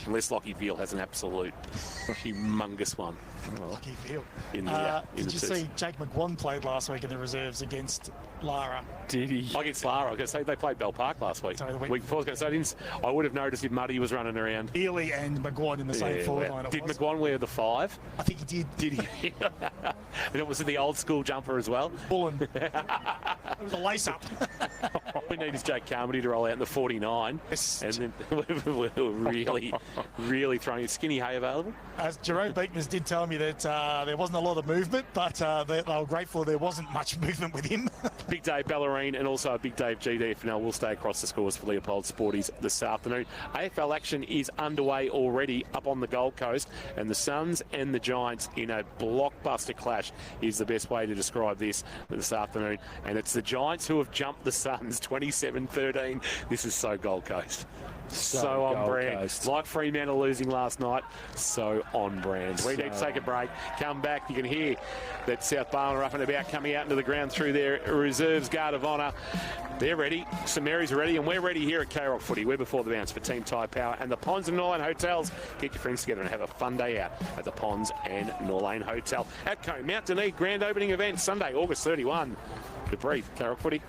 unless Lockie Veal has an absolute humongous one. Lockie Veal. Did you see Jake McGuan played last week in the reserves against Lara? Did he? Against Lara. I was going to say they played Bell Park last week. Sorry, the week before. I would have noticed if Muddy was running around. Ely and McGuan in the same forward line. Did McGuan wear the 5? I think he did. Did he? And it was the old school jumper as well. Bullen. It was a lace-up. All we need is Jake Carmody to roll out in the 49. Yes. And then we're really throwing Skinny Hay available. As Jerome Beekman did tell me that there wasn't a lot of movement, but they were grateful there wasn't much movement with him. Big Dave Ballerine and also a Big Dave GD FNL will stay across the scores for Leopold Sporties this afternoon. AFL action is underway already up on the Gold Coast, and the Suns and the Giants in a blockbuster clash is the best way to describe this afternoon. And it's the Giants who have jumped the Suns 27-13. This is so Gold Coast. So on brand. Coast. Like Fremantle losing last night, so on brand. We need to take a break. Come back. You can hear that South Barwon are up and about, coming out into the ground through their reserves guard of honour. They're ready. St Mary's are ready, and we're ready here at K-Rock Footy. We're before the bounce for Team Tyre Power and the Ponds and Norlane Hotels. Get your friends together and have a fun day out at the Ponds and Norlane Hotel. Atco Mount Denise grand opening event Sunday, August 31. The brief, K-Rock Footy.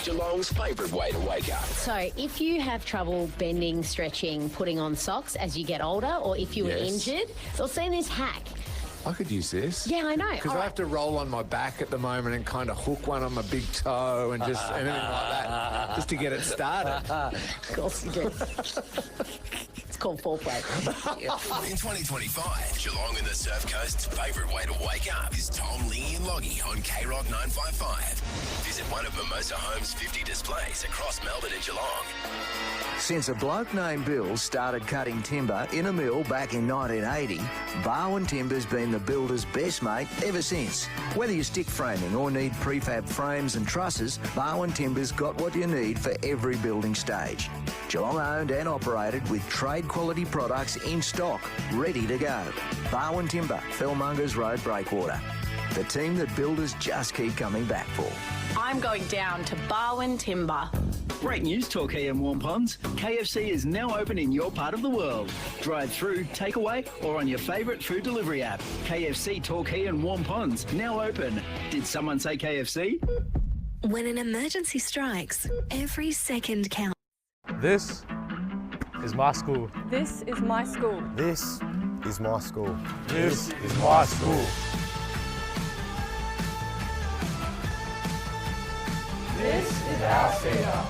Geelong's favourite way to wake up. So if you have trouble bending, stretching, putting on socks as you get older, or if you were injured, so I've seen this hack. I could use this. Yeah, I know. Because I have to roll on my back at the moment and kind of hook one on my big toe and just anything like that, just to get it started. Of course you do. It's called foreplay. In 2025, Geelong and the Surf Coast's favourite way to wake up is Tom, Lee and Loggy on K-Rock 955. Visit one of Mimosa Homes' 50 displays across Melbourne and Geelong. Since a bloke named Bill started cutting timber in a mill back in 1980, Barwon Timber's been the builder's best mate ever since. Whether you're stick framing or need prefab frames and trusses, Barwon Timber's got what you need for every building stage. Geelong owned and operated with trade quality products in stock, ready to go. Barwon Timber, Fellmongers Road, Breakwater. The team that builders just keep coming back for. I'm going down to Barwon Timber. Great news, Torquay and Warm Ponds. KFC is now open in your part of the world. Drive through, takeaway, or on your favourite food delivery app. KFC Torquay and Warm Ponds, now open. Did someone say KFC? When an emergency strikes, every second counts. This is my school. This is my school. This is my school. This is my school. This is our centre.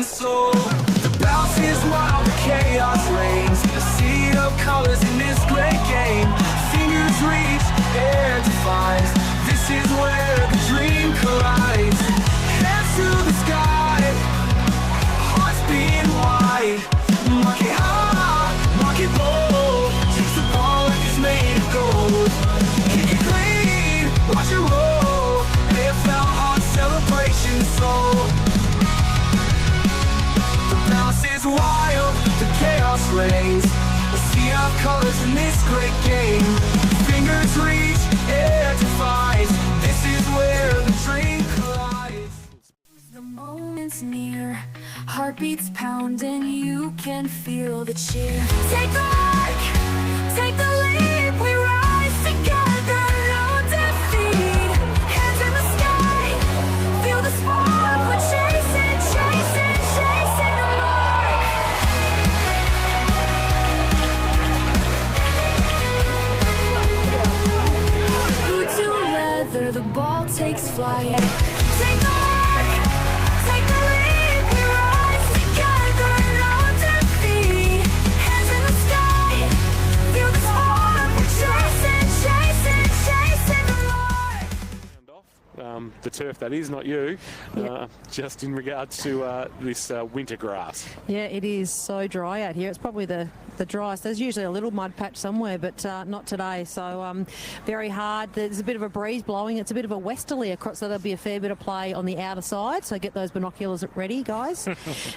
So the bounce is wild, the chaos reigns. A sea of colors in this great game. Fingers reach, air defies. This is where the dream collides. Hands to the sky, hearts being wide. Mark it high, mark it bold. Takes the ball like it's made of gold. Kick it clean, watch it roll. AFL heart celebration soul. Wild, the chaos reigns. A sea of colors in this great game. heartbeats pounding, you can feel the cheer. Take the mark, take the leap, we rise together, no defeat. Hands in the sky, feel the spark, we're chasing, chasing, chasing the mark. Boots to leather, the ball takes flight. Take the mark, take the leap, we rise together, no defeat. Hands in the sky, feel the spark, we're chasing, chasing, chasing the mark. The turf, that is, not you. Just in regards to this winter grass. Yeah, it is so dry out here. It's probably the driest. There's usually a little mud patch somewhere, but not today. So very hard. There's a bit of a breeze blowing. It's a bit of a westerly across, so there'll be a fair bit of play on the outer side. So get those binoculars ready, guys.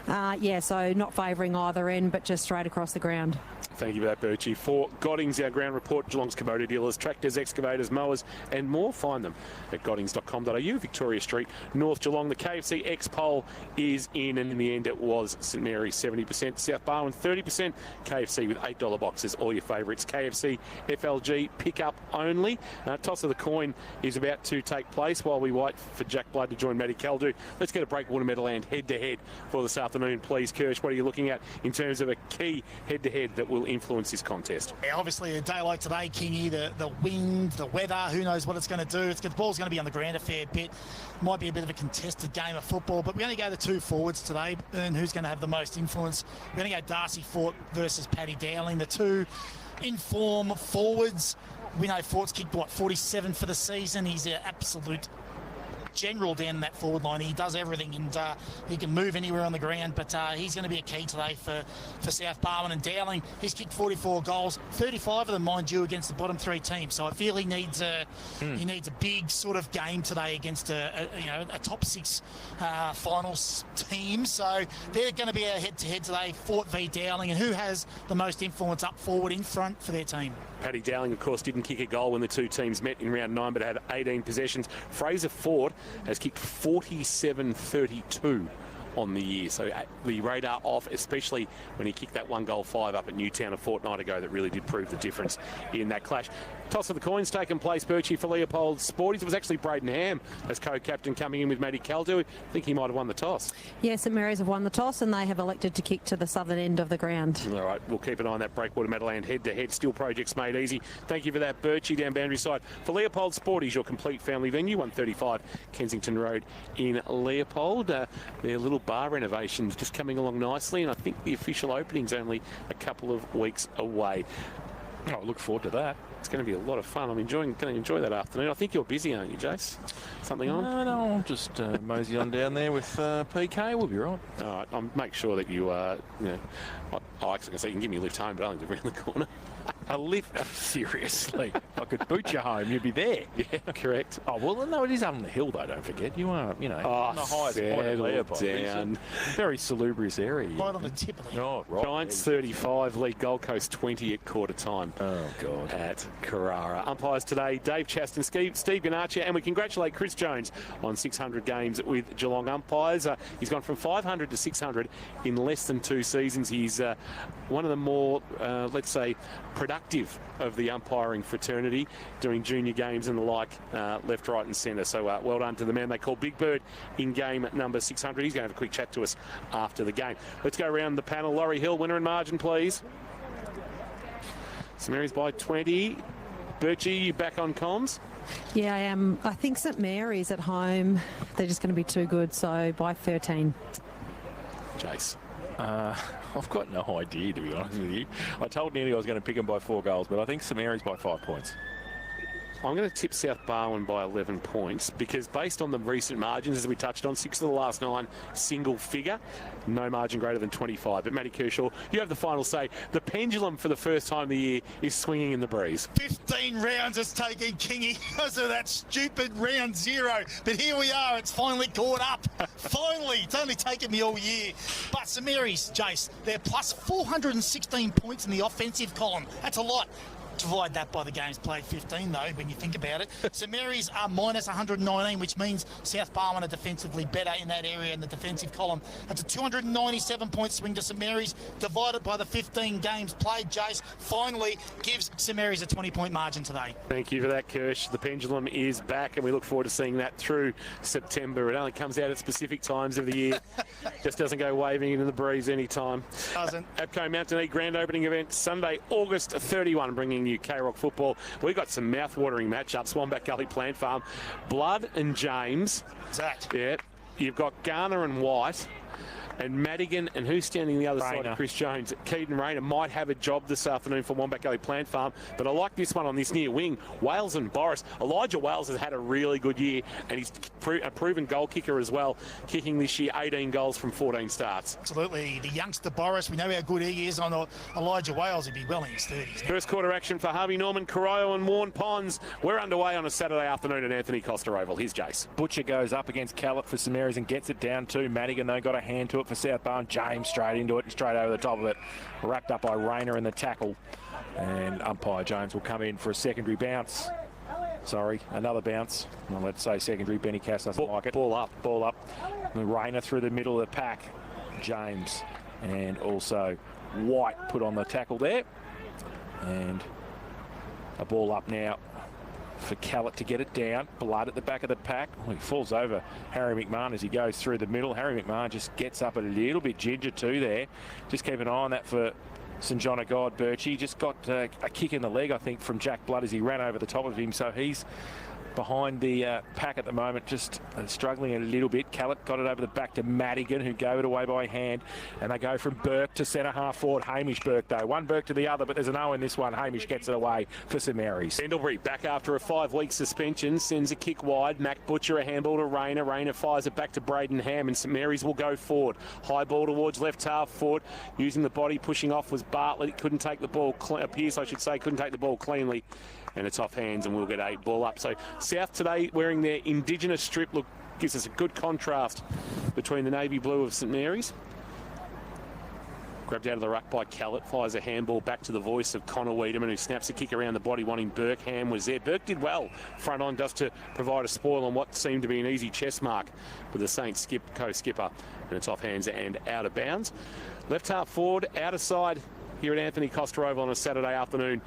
Yeah, so not favouring either end, but just straight across the ground. Thank you for that, Birchie. For Goddings, our ground report, Geelong's Kubota dealers, tractors, excavators, mowers and more. Find them at goddings.com.au, Victoria Street, North Geelong. The KFC X-Pole is in, and in the end it was St Mary's 70%, South Barwon 30%, KFC with $8 boxes, all your favourites. KFC FLG pick-up only. Toss of the coin is about to take place while we wait for Jack Blood to join Matty Caldew. Let's get a Breakwater Meadowland head-to-head for this afternoon, please. Kirsch, what are you looking at in terms of a key head-to-head that will influence this contest? Yeah, obviously a day like today, Kingy, the wind, the weather, who knows what it's going to do. The ball's going to be on the ground a fair bit. Might be a bit of a contested game of football, but we're going to go the two forwards today, and who's going to have the most influence? We're going to go Darcy Fort versus Paddy Dowling, the two in-form forwards. We know Fort's kicked, 47 for the season. He's an absolute general down that forward line. He does everything, and he can move anywhere on the ground, but he's going to be a key today for South Barwon. And Dowling, he's kicked 44 goals, 35 of them, mind you, against the bottom three teams. So I feel he needs a big sort of game today against a top six finals team. So they're going to be a head-to-head today, Fort v Dowling, and who has the most influence up forward in front for their team? Paddy Dowling, of course, didn't kick a goal when the two teams met in round 9, but had 18 possessions. Fraser Fort has kicked 47-32 on the year, so the radar off, especially when he kicked that 1-goal-5 up at Newtown a fortnight ago. That really did prove the difference in that clash. Toss of the coins taken place, Birchie, for Leopold Sporties. It was actually Braden Ham as co-captain coming in with Matty Caldew. I think he might have won the toss. Yes, St Mary's have won the toss, and they have elected to kick to the southern end of the ground. All right, we'll keep an eye on that Breakwater Meadowland head-to-head. Still projects made easy. Thank you for that, Birchie, down Boundary Side. For Leopold Sporties, your complete family venue, 135 Kensington Road in Leopold. Their little bar renovations just coming along nicely, and I think the official opening's only a couple of weeks away. Oh, I look forward to that. It's going to be a lot of fun. I'm going to enjoy that afternoon. I think you're busy, aren't you, Jace? Something on? No, I'll just mosey on down there with PK. We'll be right. All right, I'll make sure that you, I actually can say you can give me a lift home, but I only live around the corner. A lift? Seriously? I could boot you home. You'd be there. Yeah, correct. Oh, well, no, it is on the hill, though, don't forget. You are, on the highest point of Leopold. Down. Very salubrious area. Right on the tip of the Oh, right. Giants 35, lead Gold Coast 20 at quarter time. Oh, God. At Carrara. Umpires today, Dave Chaston, Steve Ganaccia, and we congratulate Chris Jones on 600 games with Geelong umpires. He's gone from 500 to 600 in less than 2 seasons. He's one of the more, let's say, productive of the umpiring fraternity, doing junior games and the like, left, right and centre. So well done to the man they call Big Bird in game number 600. He's going to have a quick chat to us after the game. Let's go around the panel. Laurie Hill, winner and margin, please. St Mary's by 20. Birchie, you back on comms? Yeah, I am. I think St Mary's at home, they're just going to be too good, so by 13. Jace. I've got no idea, to be honest with you. I told Neely I was going to pick them by 4 goals, but I think St Mary's by 5 points. I'm going to tip South Barwon by 11 points because based on the recent margins, as we touched on, 6 of the last 9, single figure, no margin greater than 25. But Matty Kershaw, you have the final say. The pendulum for the first time of the year is swinging in the breeze. 15 rounds it's taken, Kingy, because of that stupid round 0. But here we are, it's finally caught up. Finally, it's only taken me all year. But St Mary's, Jace, they're plus 416 points in the offensive column. That's a lot. Divide that by the games played, 15 though, when you think about it. St Mary's are minus 119, which means South Barwon are defensively better in that area in the defensive column. That's a 297-point swing to St Mary's, divided by the 15 games played. Jace finally gives St Mary's a 20-point margin today. Thank you for that, Kirsch. The pendulum is back, and we look forward to seeing that through September. It only comes out at specific times of the year. Just doesn't go waving into the breeze anytime. Doesn't. APCO Mountain East grand opening event Sunday, August 31, bringing you K-Rock football. We've got some mouth-watering matchups. Wombat Gully Plant Farm, Blood and James. Zach. Yeah. You've got Garner and White. And Madigan, and who's standing the other side Rayner. of Chris Jones? Keaton Rayner might have a job this afternoon for Wombat Gully Plant Farm, but I like this one on this near wing. Wales and Boris. Elijah Wales has had a really good year, and he's a proven goal kicker as well, kicking this year 18 goals from 14 starts. Absolutely. The youngster Boris, we know how good he is on Elijah Wales. He'd be well in his 30s. First quarter action for Harvey Norman, Corio and Warren Ponds. We're underway on a Saturday afternoon at Anthony Costa Oval. Here's Jace. Butcher goes up against Callett for St Mary's and gets it down to Madigan. They got a hand to it for South Barwon. James straight into it and straight over the top of it. Wrapped up by Rayner in the tackle. And umpire Jones will come in for a secondary bounce. Sorry, another bounce. Well, let's say secondary. Benny Cass doesn't like it. Ball up. And Rayner through the middle of the pack. James and also White put on the tackle there. And a ball up now for Callett to get it down. Blood at the back of the pack. Well, he falls over Harry McMahon as he goes through the middle. Harry McMahon just gets up a little bit ginger too there. Just keep an eye on that for St John of God. Birchie just got a kick in the leg, I think, from Jack Blood as he ran over the top of him. So he's behind the pack at the moment, just struggling a little bit. Callett got it over the back to Madigan, who gave it away by hand, and they go from Burke to centre half forward. Hamish Burke, though. One Burke to the other, but there's an O in this one. Hamish gets it away for St Mary's. Pendlebury back after a 5-week suspension, sends a kick wide. Mac Butcher a handball to Rayner. Rayner fires it back to Braden Ham, and St Mary's will go forward. High ball towards left half forward. Using the body, pushing off was Bartlett. He couldn't take the ball, Pierce I should say, couldn't take the ball cleanly. And it's off hands, and we'll get 8 ball up. So South today wearing their Indigenous strip look gives us a good contrast between the navy blue of St Mary's. Grabbed out of the ruck by Callett, fires a handball back to the voice of Connor Wiedemann, who snaps a kick around the body, wanting Burke. Ham was there. Burke did well front on, just to provide a spoil on what seemed to be an easy chest mark with the Saints co-skipper. And it's off hands and out of bounds. Left half forward, outer side here at Anthony Costa Oval on a Saturday afternoon.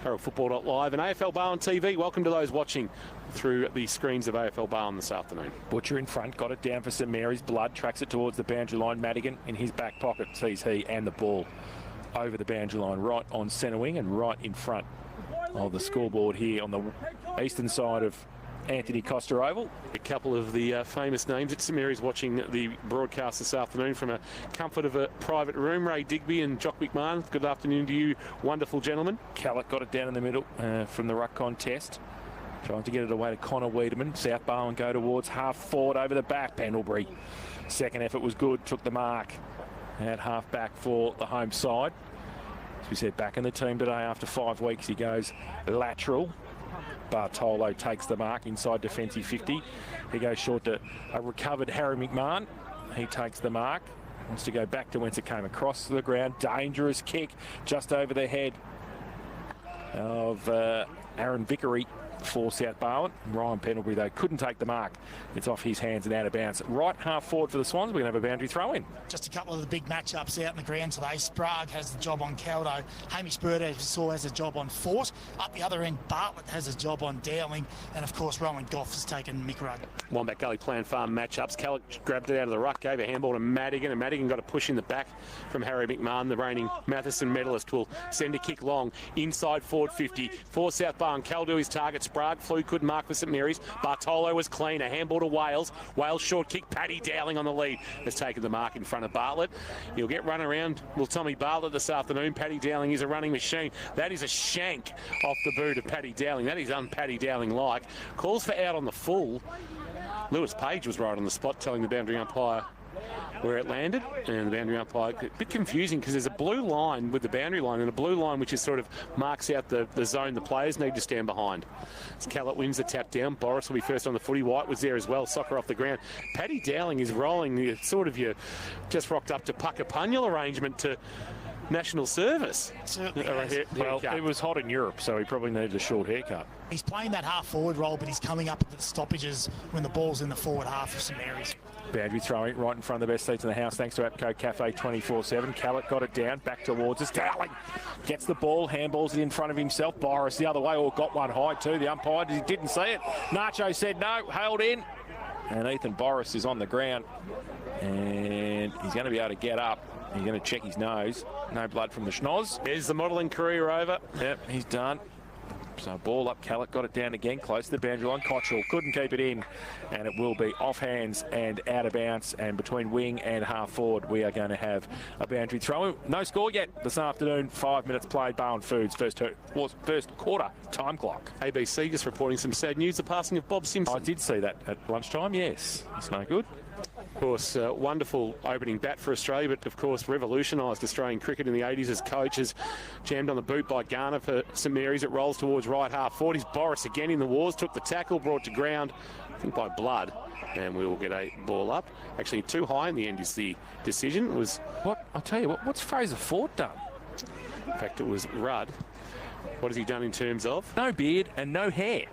KRLFootball.live and AFL Barwon TV. Welcome to those watching through the screens of AFL Barwon this afternoon. Butcher in front, got it down for St Mary's. Blood tracks it towards the boundary line. Madigan in his back pocket sees he and the ball over the boundary line, right on centre wing and right in front of the scoreboard here on the eastern side of Anthony Costa Oval. A couple of the famous names at St Mary's watching the broadcast this afternoon from a comfort of a private room. Ray Digby and Jock McMahon, good afternoon to you, wonderful gentlemen. Callett got it down in the middle from the ruck contest. Trying to get it away to Connor Wiedemann. South Barwon go towards half forward over the back. Pendlebury. Second effort was good, took the mark at half back for the home side. As we said, back in the team today after 5 weeks, he goes lateral. Bartolo takes the mark inside defensive 50. He goes short to a recovered Harry McMahon. He takes the mark. Wants to go back to whence it came across the ground. Dangerous kick just over the head of Aaron Vickery for South Barwon. Ryan Pendlebury, though, couldn't take the mark. It's off his hands and out of bounds. Right half forward for the Swans. We're going to have a boundary throw in. Just a couple of the big matchups out in the ground today. Sprague has the job on Caldo. Hamish Bird, as we saw, has a job on Fort. Up the other end, Bartlett has a job on Dowling. And, of course, Rowan Goff has taken Mick Rudd. Wombat Gully Plant Farm matchups. Callett grabbed it out of the ruck, gave a handball to Madigan, and Madigan got a push in the back from Harry McMahon. The reigning Matheson medalist will send a kick long inside forward 50 for South Barwon. Caldo his target. Sprague flew, couldn't mark for St Mary's. Bartolo was clean. A handball to Wales. Wales short kick. Paddy Dowling on the lead has taken the mark in front of Bartlett. He'll get run around. Will Tommy Bartlett this afternoon. Paddy Dowling is a running machine. That is a shank off the boot of Paddy Dowling. That is un-Paddy Dowling-like. Calls for out on the full. Lewis Page was right on the spot, telling the boundary umpire where it landed, and the boundary umpire, a bit confusing because there's a blue line with the boundary line and a blue line which is sort of marks out the zone the players need to stand behind. As Callett wins the tap down, Boris will be first on the footy. White was there as well, soccer off the ground. Paddy Dowling is rolling the sort of your just rocked up to Puckapunyal arrangement to national service. Certainly Or a has. Well, haircut. it was hot in Europe, so he probably needed a short haircut. He's playing that half-forward role, but he's coming up at the stoppages when the ball's in the forward half of St Mary's. Boundary throwing right in front of the best seats in the house thanks to APCO Cafe 24/7. Callett got it down, back towards us. Dowling gets the ball, handballs it in front of himself. Boris the other way, or got one high too. The umpire didn't see it. Nacho said no, held in. And Ethan Boris is on the ground. And he's going to be able to get up. He's going to check his nose. No blood from the schnoz. Is the modelling career over? Yep, he's done. So ball up, Callett got it down again, close to the boundary line. Cottrell couldn't keep it in, and it will be off hands and out of bounds. And between wing and half forward, we are going to have a boundary throw. No score yet this afternoon. 5 minutes played. Barwon Foods first quarter time clock. ABC just reporting some sad news: the passing of Bob Simpson. I did see that at lunchtime. Yes, it's no good. Of course, wonderful opening bat for Australia, but of course revolutionised Australian cricket in the 80s as coaches. Jammed on the boot by Garner for St Mary's. It rolls towards right half forward. He's Boris again in the wars, took the tackle, brought to ground, I think by Blood, and we will get a ball up. Actually, too high in the end is the decision. It was what? I'll tell you what's Fraser Ford done? In fact, it was Rudd. What has he done in terms of? No beard and no hair.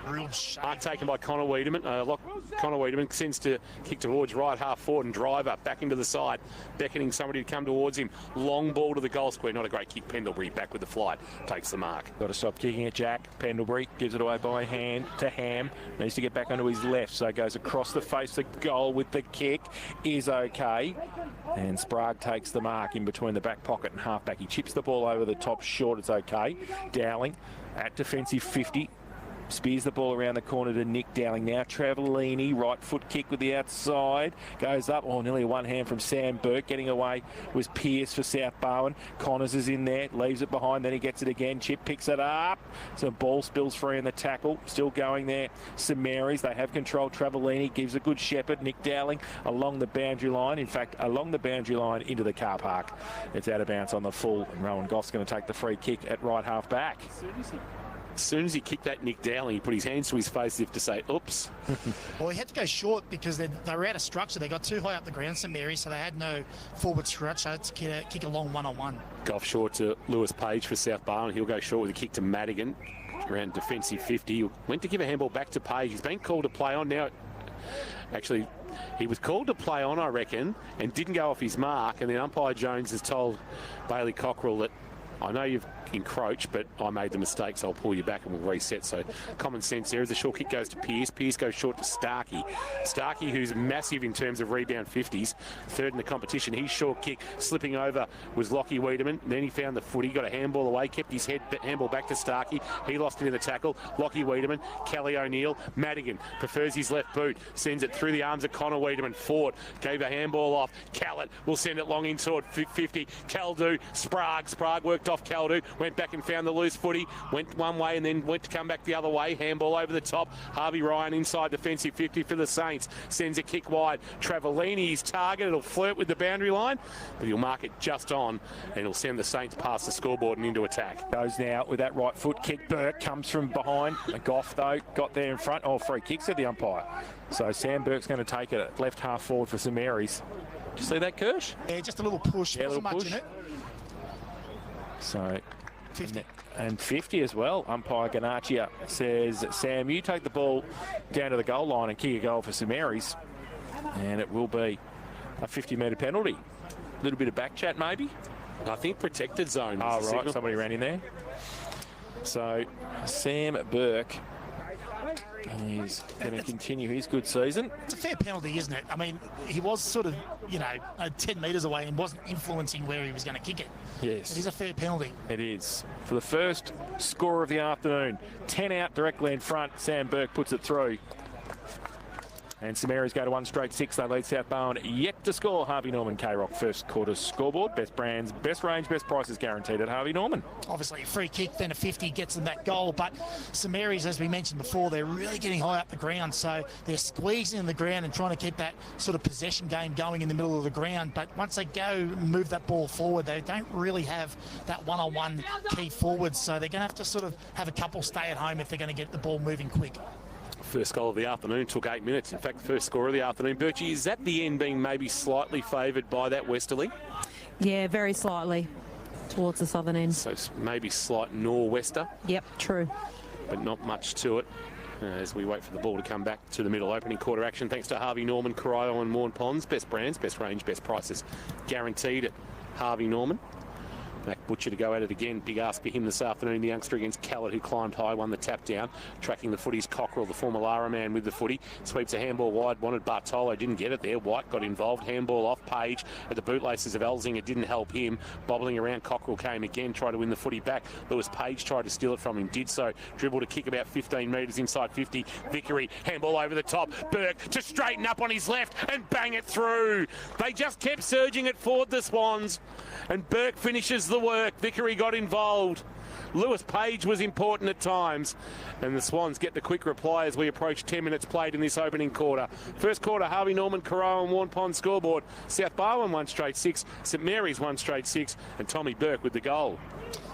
Real shame. Mark taken by Connor Wiedemann. Connor Wiedemann sends to kick towards right half forward and driver back into the side, beckoning somebody to come towards him. Long ball to the goal square. Not a great kick. Pendlebury back with the flight. Takes the mark. Got to stop kicking it, Jack. Pendlebury gives it away by hand to Ham. Needs to get back onto his left, so goes across the face. The goal with the kick is okay. And Sprague takes the mark in between the back pocket and halfback. He chips the ball over the top short. It's okay. Dowling at defensive 50. Spears the ball around the corner to Nick Dowling. Now Travellini, right foot kick with the outside. Goes up. Oh, nearly one hand from Sam Burke. Getting away was Pearce for South Barwon. Connors is in there. Leaves it behind. Then he gets it again. Chip picks it up. So ball spills free in the tackle. Still going there. St Mary's. They have control. Travellini gives a good shepherd. Nick Dowling along the boundary line. In fact, along the boundary line into the car park. It's out of bounds on the full. And Rowan Goff's going to take the free kick at right half back. As soon as he kicked that Nick Dowling, he put his hands to his face as if to say, oops. Well, he had to go short because they were out of structure. They got too high up the ground, St Mary's, so they had no forward structure to kick a long one-on-one. Goff short to Lewis Page for South Barwon. He'll go short with a kick to Madigan around defensive 50. He went to give a handball back to Page. He's been called to play on now. Actually, he was called to play on, I reckon, and didn't go off his mark. And then umpire Jones has told Bailey Cockrell that, I know you've encroached, but I made the mistake, so I'll pull you back and we'll reset. So common sense there. As the short kick goes to Pearce. Pearce goes short to Starkey. Starkey, who's massive in terms of rebound 50s, third in the competition. His short kick slipping over was Lockie Wiedemann. Then he found the footy, got a handball away, kept his handball back to Starkey. He lost it in the tackle. Lockie Wiedemann, Kelly O'Neill, Madigan prefers his left boot, sends it through the arms of Connor Wiedemann. Ford gave a handball off. Callett will send it long in toward 50. Caldu, Sprague worked off Caldu, went back and found the loose footy, went one way and then went to come back the other way. Handball over the top. Harvey Ryan inside defensive 50 for the Saints. Sends a kick wide. Travellini's target. It'll flirt with the boundary line, but he'll mark it just on and it'll send the Saints past the scoreboard and into attack. Goes now with that right foot kick. Burke comes from behind. Goff, though, got there in front. Oh, free kick, said the umpire. So Sam Burke's going to take it at left half forward for St Mary's. Did you see that, Kirsch? Yeah, just a little push. Yeah, Wasn't little much push. in it. So 50. And 50 as well. Umpire Ganachia says, Sam, you take the ball down to the goal line and kick a goal for St Mary's. And it will be a 50-metre penalty. A little bit of back chat, maybe. I think protected zone. Oh, right. Signal. Somebody ran in there. So Sam Burke is going to continue his good season. It's a fair penalty, isn't it? I mean, he was sort of, 10 metres away and wasn't influeing where he was going to kick it. Yes. It is a fair penalty. It is. For the first score of the afternoon, 10 out directly in front. Sam Burke puts it through. And St Mary's go to 1 straight 6. They lead South Barwon yet to score. Harvey Norman K-Rock first quarter scoreboard. Best brands, best range, best prices guaranteed at Harvey Norman. Obviously a free kick, then a 50 gets them that goal. But St Mary's, as we mentioned before, they're really getting high up the ground. So they're squeezing in the ground and trying to keep that sort of possession game going in the middle of the ground. But once they go move that ball forward, they don't really have that one-on-one key forwards. So they're going to have to sort of have a couple stay at home if they're going to get the ball moving quick. First goal of the afternoon took 8 minutes. In fact, the first score of the afternoon. Birchie, is that the end being maybe slightly favoured by that westerly? Yeah, very slightly. towards the southern end. So maybe slight nor'wester. Yep, true. But not much to it as we wait for the ball to come back to the middle. Opening quarter action thanks to Harvey Norman, Corio and Morn Ponds. Best brands, best range, best prices. Guaranteed at Harvey Norman. Mac Butcher to go at it again. Big ask for him this afternoon. The youngster against Callett, who climbed high, won the tap down. Tracking the footy's Cockrell, the former Lara man with the footy. Sweeps a handball wide. Wanted Bartolo. Didn't get it there. White got involved. Handball off Page at the bootlaces of Elzinga. Didn't help him. Bobbling around. Cockrell came again. Tried to win the footy back. Lewis Page tried to steal it from him. Did so. Dribbled a kick about 15 metres inside 50. Vickery. Handball over the top. Burke to straighten up on his left and bang it through. They just kept surging it forward, the Swans. And Burke finishes the work. Vickery got involved. Lewis Page was important at times. And the Swans get the quick reply as we approach 10 minutes played in this opening quarter. First quarter, Harvey Norman, Corio and Warren Pond scoreboard. South Barwon 1 straight 6. St Mary's 1 straight 6. And Tommy Burke with the goal.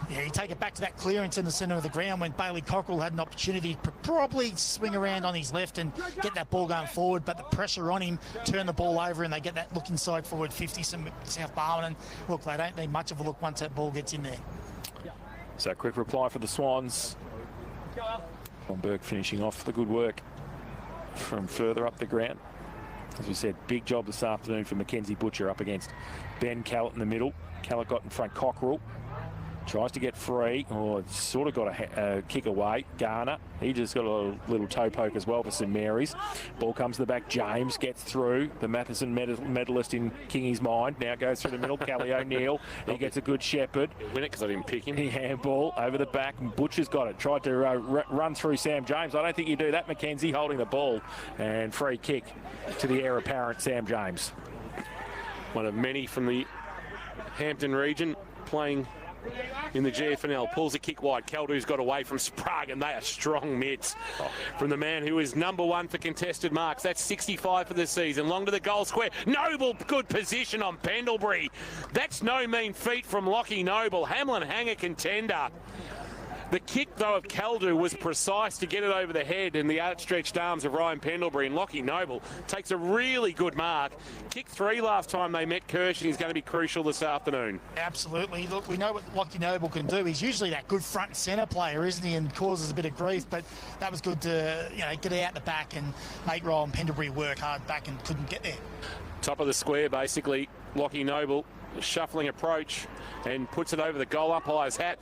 Yeah, you take it back to that clearance in the centre of the ground when Bailey Cockrell had an opportunity to probably swing around on his left and get that ball going forward, but the pressure on him turned the ball over and they get that look inside forward 50, South Barwon. And look, they don't need much of a look once that ball gets in there. So quick reply for the Swans. Von Burke finishing off the good work from further up the ground. As we said, big job this afternoon for Mackenzie Butcher up against Ben Callett in the middle. Callett got in front, Cockrell. Tries to get free, or sort of got a kick away. Garner, he just got a little toe poke as well for St Mary's. Ball comes to the back. James gets through. The Matheson medalist in Kingy's mind now goes through the middle. Callie O'Neill, he gets a good shepherd. Win it because I didn't pick him. He handball over the back, and Butcher's got it. Tried to run through Sam James. I don't think you do that, Mackenzie, holding the ball. And free kick to the heir apparent, Sam James. One of many from the Hampton region playing in the GFNL. Pulls a kick wide. Caldu's got away from Sprague, and they are strong mitts from the man who is #1 for contested marks. That's 65 for the season. Long to the goal square. Noble, good position on Pendlebury. That's no mean feat from Lockie Noble. Hamlin Hanger contender. The kick, though, of Caldu was precise to get it over the head in the outstretched arms of Ryan Pendlebury, and Lockie Noble takes a really good mark. Kick 3 last time they met Kirsch, and he's going to be crucial this afternoon. Absolutely. Look, we know what Lockie Noble can do. He's usually that good front and centre player, isn't he, and causes a bit of grief, but that was good to get out the back and make Ryan Pendlebury work hard back and couldn't get there. Top of the square, basically. Lockie Noble, shuffling approach, and puts it over the goal umpire's hat.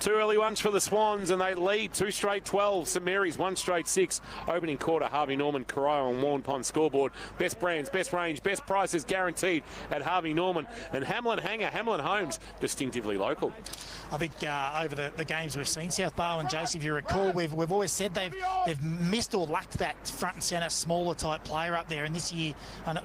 2 early ones for the Swans, and they lead 2 straight 12. St Mary's 1 straight 6. Opening quarter, Harvey Norman, Corio and Warren Pond scoreboard. Best brands, best range, best prices guaranteed at Harvey Norman. And Hamlin Hanger, Hamlin Holmes, distinctively local. I think over the games we've seen, South Barwon, Jace, if you recall, we've always said they've missed or lacked that front and centre, smaller type player up there. And this year,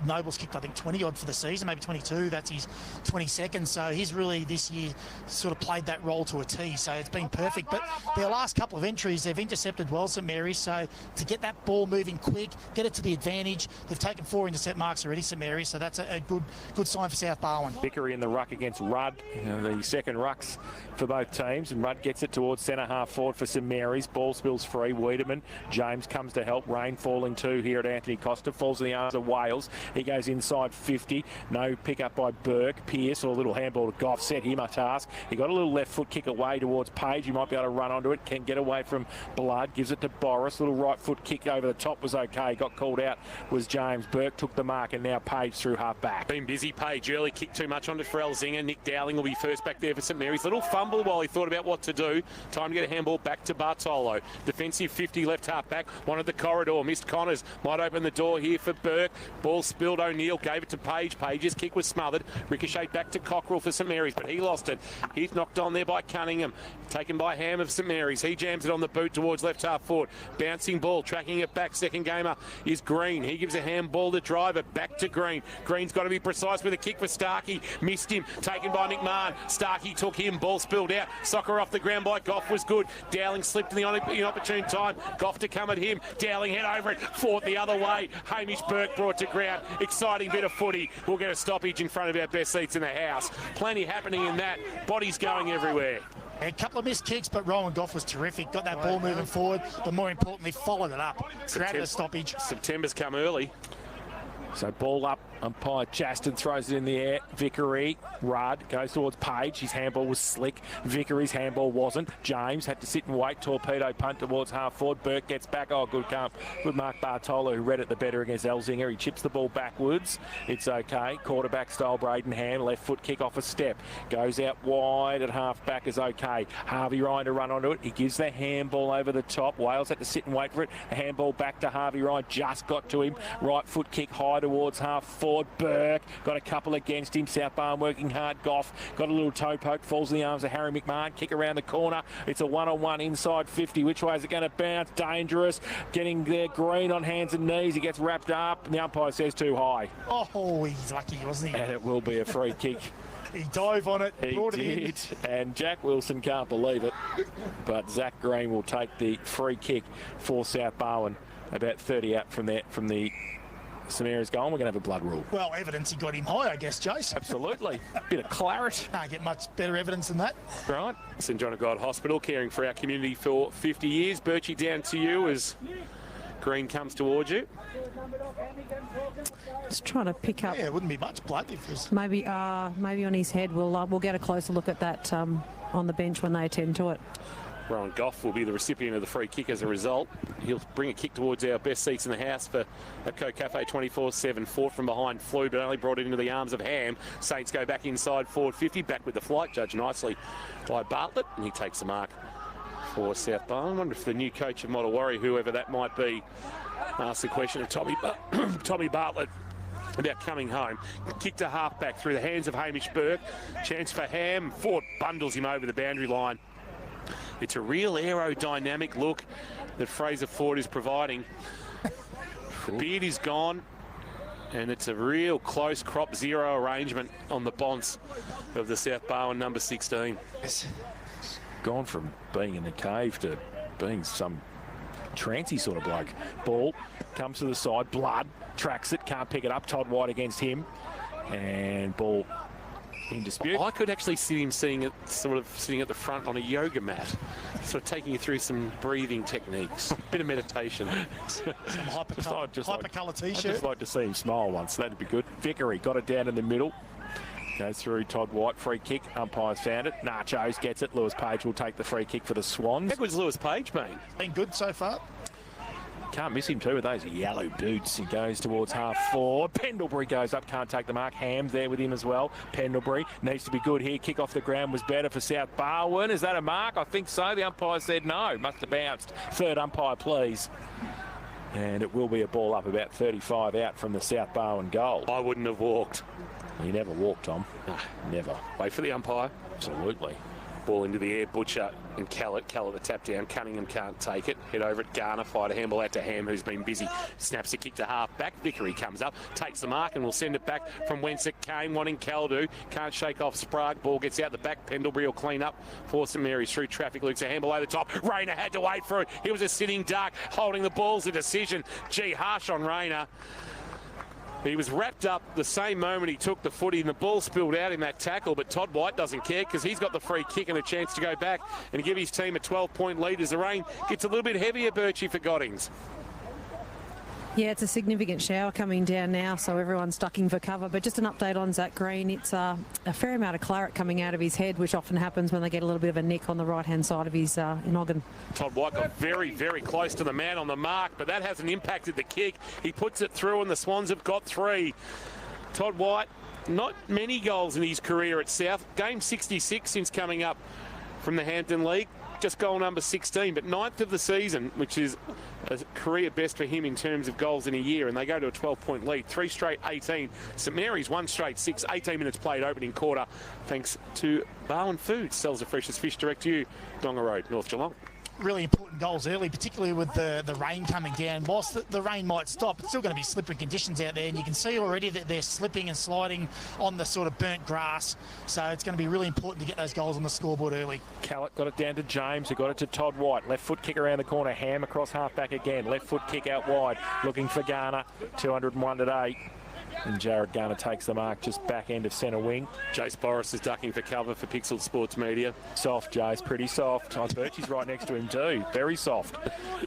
Noble's kicked, I think, 20-odd for the season, maybe 22. That's his 22nd. So he's really, this year, sort of played that role to a T. So it's been perfect. But their last couple of entries, they've intercepted well, St Mary's. So to get that ball moving quick, get it to the advantage. They've taken 4 intercept marks already, St Mary's. So that's a good sign for South Barwon. Vickery in the ruck against Rudd, the second rucks for both teams, and Rudd gets it towards centre half forward for St Mary's. Ball spills free. Wiedemann, James comes to help. Rain falling too here at Anthony Costa. Falls in the arms of Wales. He goes inside 50. No pick up by Burke. Pearce, or a little handball to Goff, set him a task. He got a little left foot kick away towards Page. He might be able to run onto it. Can get away from Blood. Gives it to Boris. Little right foot kick over the top was okay. Got called out was James. Burke took the mark, and now Page through half back. Been busy. Page early, kicked too much onto Elzinga. Nick Dowling will be first back there for St Mary's. Little fumble while he thought about what to do. Time to get a handball back to Bartolo. Defensive 50 left half back. Wanted the corridor. Missed Connors. Might open the door here for Burke. Ball spilled. O'Neill gave it to Page. Page's kick was smothered. Ricocheted back to Cockrell for St Mary's, but he lost it. He's knocked on there by Cunningham. Taken by Ham of St Mary's. He jams it on the boot towards left half forward. Bouncing ball. Tracking it back. Second gamer is Green. He gives a handball to Driver. Back to Green. Green's got to be precise with a kick for Starkey. Missed him. Taken by McMahon. Starkey took him. Ball spilled out. Soccer off the ground by Goff was good. Dowling slipped in the inopportune time. Goff to come at him. Dowling head over it. Fought the other way. Hamish Burke brought to ground. Exciting bit of footy. We'll get a stoppage in front of our best seats in the house. Plenty happening in that. Bodies going everywhere. A couple of missed kicks, but Rowan Goff was terrific. Got that ball moving forward, but more importantly, followed it up. Created a stoppage. September's come early. So ball up, umpire Chaston throws it in the air. Vickery, Rudd goes towards Page. His handball was slick. Vickery's handball wasn't. James had to sit and wait. Torpedo punt towards half forward. Burke gets back. Oh, good come. Good Mark Bartolo, who read it the better against Elzinger. He chips the ball backwards. It's okay. Quarterback style Braden Ham. Left foot kick off a step. Goes out wide at half back is okay. Harvey Ryan to run onto it. He gives the handball over the top. Wales had to sit and wait for it. A handball back to Harvey Ryan. Just got to him. Right foot kick high towards half forward. Burke got a couple against him. South Barwon working hard. Goff got a little toe poke. Falls in the arms of Harry McMahon. Kick around the corner. It's a one-on-one inside 50. Which way is it going to bounce? Dangerous. Getting there. Green on hands and knees. He gets wrapped up. The umpire says too high. Oh, he's lucky, wasn't he? And it will be a free kick. He dove on it. He brought did. it in. And Jack Wilson can't believe it. But Zach Green will take the free kick for South Barwon. About 30 out from the St Mary's goal. We're going to have a blood rule. Well, evidence he got him high, I guess, Jace. Absolutely. Bit of claret. Can't get much better evidence than that. Right. St John of God Hospital, caring for our community for 50 years. Birchie, down to you as Green comes towards you. Just trying to pick up. Yeah, it wouldn't be much blood if it was. Maybe on his head. We'll get a closer look at that on the bench when they attend to it. Rowan Goff will be the recipient of the free kick as a result. He'll bring a kick towards our best seats in the house for a Coke Cafe 24/7. Fought from behind, flew, but only brought it into the arms of Ham. Saints go back inside forward 50, back with the flight, judged nicely by Bartlett, and he takes the mark for South Barwon. I wonder if the new coach of Model Warrior, whoever that might be, asked the question of Tommy Bartlett about coming home. Kick to half-back through the hands of Hamish Burke. Chance for Ham. Ford bundles him over the boundary line. It's a real aerodynamic look that Fraser Ford is providing. The beard is gone, and it's a real close crop zero arrangement on the bonce of the South Barwon number 16. Gone from being in the cave to being some trancy sort of bloke. Ball comes to the side. Blood tracks it. Can't pick it up. Todd White against him. And ball in dispute. I could actually see him sitting at the front on a yoga mat, sort of taking you through some breathing techniques, a bit of meditation. Some hypercolour t-shirt. I'd just like to see him smile once. That'd be good. Vickery got it down in the middle. Goes through Todd White. Free kick. Umpires found it. Nachos gets it. Lewis Page will take the free kick for the Swans. How good's Lewis Page, mate? Been good so far. Can't miss him too with those yellow boots. He goes towards half forward. Pendlebury goes up, can't take the mark. Ham there with him as well. Pendlebury needs to be good here. Kick off the ground was better for South Barwon. Is that a mark? I think so. The umpire said no. Must have bounced. Third umpire, please. And it will be a ball up about 35 out from the South Barwon goal. I wouldn't have walked. He never walked, Tom. No. Never. Wait for the umpire. Absolutely. Ball into the air, Butcher and Callett. Callett the tap down. Cunningham can't take it. Head over at Garner. Fight a handball out to Ham, who's been busy. Snaps a kick to half back. Vickery comes up, takes the mark, and will send it back from whence it came. Wanting Caldu. Can't shake off Sprague. Ball gets out the back. Pendlebury will clean up for St Mary's through traffic. Looks a handball over the top. Rayner had to wait for it. He was a sitting duck. Holding the ball's a decision. Gee, harsh on Rayner. He was wrapped up the same moment he took the footy and the ball spilled out in that tackle, but Todd White doesn't care because he's got the free kick and a chance to go back and give his team a 12-point lead as the rain gets a little bit heavier, Birchie, for Goddings. Yeah, it's a significant shower coming down now, so everyone's ducking for cover. But just an update on Zach Green. It's a fair amount of claret coming out of his head, which often happens when they get a little bit of a nick on the right-hand side of his noggin. Todd White got very, very close to the man on the mark, but that hasn't impacted the kick. He puts it through, and the Swans have got 3. Todd White, not many goals in his career at South. Game 66 since coming up from the Hampton League. Just goal number 16, but 9th of the season, which is a career best for him in terms of goals in a year, and they go to a 12-point lead. 3 straight 18. St Mary's 1 straight 6. 18 minutes played opening quarter, thanks to Barwon Foods. Sells the freshest fish direct to you. Donga Road, North Geelong. Really important goals early, particularly with the rain coming down. Whilst the rain might stop, it's still going to be slippery conditions out there, and you can see already that they're slipping and sliding on the sort of burnt grass. So it's going to be really important to get those goals on the scoreboard early. Callett got it down to James, who got it to Todd White. Left foot kick around the corner. Ham across half back again. Left foot kick out wide. Looking for Garner. 201 today. And Jared Garner takes the mark just back end of centre wing. Jace Boris is ducking for cover for Pixel Sports Media. Soft, Jace, pretty soft. Oh, Birchie's right next to him too. Very soft.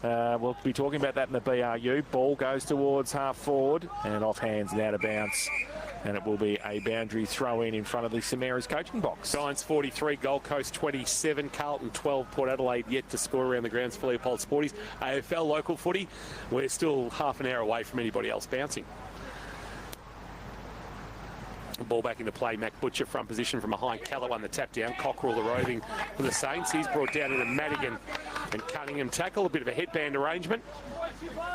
We'll be talking about that in the BRU. Ball goes towards half forward and off hands and out of bounds. And it will be a boundary throw in front of the St Mary's coaching box. Giants 43, Gold Coast 27, Carlton 12, Port Adelaide yet to score around the grounds for Leopold Sporties. AFL local footy, we're still half an hour away from anybody else bouncing. Ball back into play. Mac Butcher front position from behind. Keller won the tap down. Cockerell the roving for the Saints. He's brought down into Madigan and Cunningham tackle. A bit of a headband arrangement.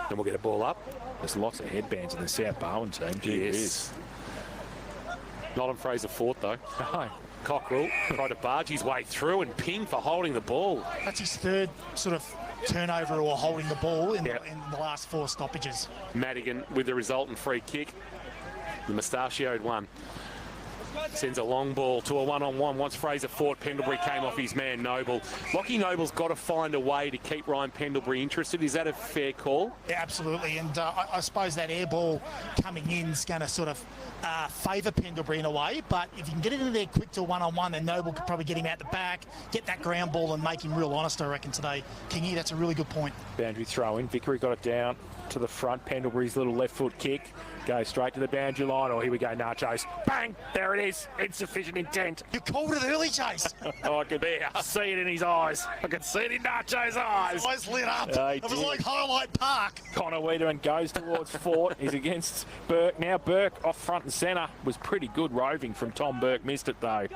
And we'll get a ball up. There's lots of headbands in the South Barwon team. Yes. Not on Fraser Fort though. No. Cockerell tried to barge his way through and ping for holding the ball. That's his third sort of turnover or holding the ball in the last 4 stoppages. Madigan with the resultant free kick. The mustachioed one. Sends a long ball to a one-on-one. Once Fraser Fort, Pendlebury came off his man Noble. Lockie Noble's got to find a way to keep Ryan Pendlebury interested. Is that a fair call? Yeah, absolutely. And I suppose that air ball coming in is going to sort of favour Pendlebury in a way. But if you can get it into there quick to a one-on-one, then Noble could probably get him out the back, get that ground ball and make him real honest, I reckon, today. Kingy, that's a really good point. Boundary throw in. Vickery got it down to the front. Pendlebury's little left foot kick. Goes straight to the boundary line. Oh, here we go, Nachos. Bang! There it is. Insufficient intent. You called it early, Chase. Oh, I could see it in his eyes. I could see it in Nacho's eyes. His eyes lit up. It was like Highlight Park. Connor Wiedemann goes towards Fort. He's against Burke. Now Burke off front and centre. Was pretty good roving from Tom Burke. Missed it though.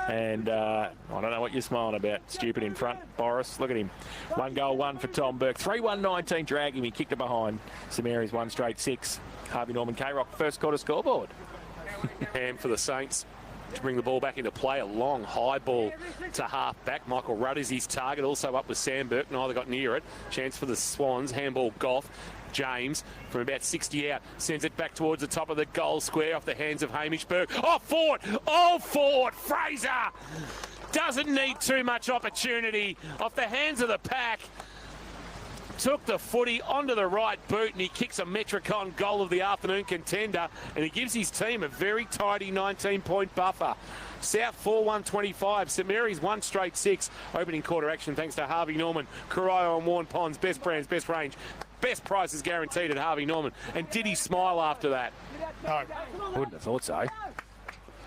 And I don't know what you're smiling about. Stupid in front. Boris, look at him. 1 goal, 1 for Tom Burke. 3-1-19 drag him. He kicked it behind. St Mary's 1 straight 6. Harvey Norman K-Rock first quarter scoreboard. Ham for the Saints to bring the ball back into play. A long high ball to half back. Michael Rudd is his target. Also up with Sam Burke. Neither got near it. Chance for the Swans. Handball Goff. James from about 60 out sends it back towards the top of the goal square off the hands of Hamish Burke. Oh, Fort! Oh, Fort! Fraser doesn't need too much opportunity off the hands of the pack. Took the footy onto the right boot and he kicks a Metricon goal of the afternoon contender and he gives his team a very tidy 19-point buffer. South 4-1-25, St Mary's 1 straight 6. Opening quarter action thanks to Harvey Norman, Corio and Warren Ponds. Best brands, best range, best prices guaranteed at Harvey Norman. And did he smile after that? No. Wouldn't have thought so.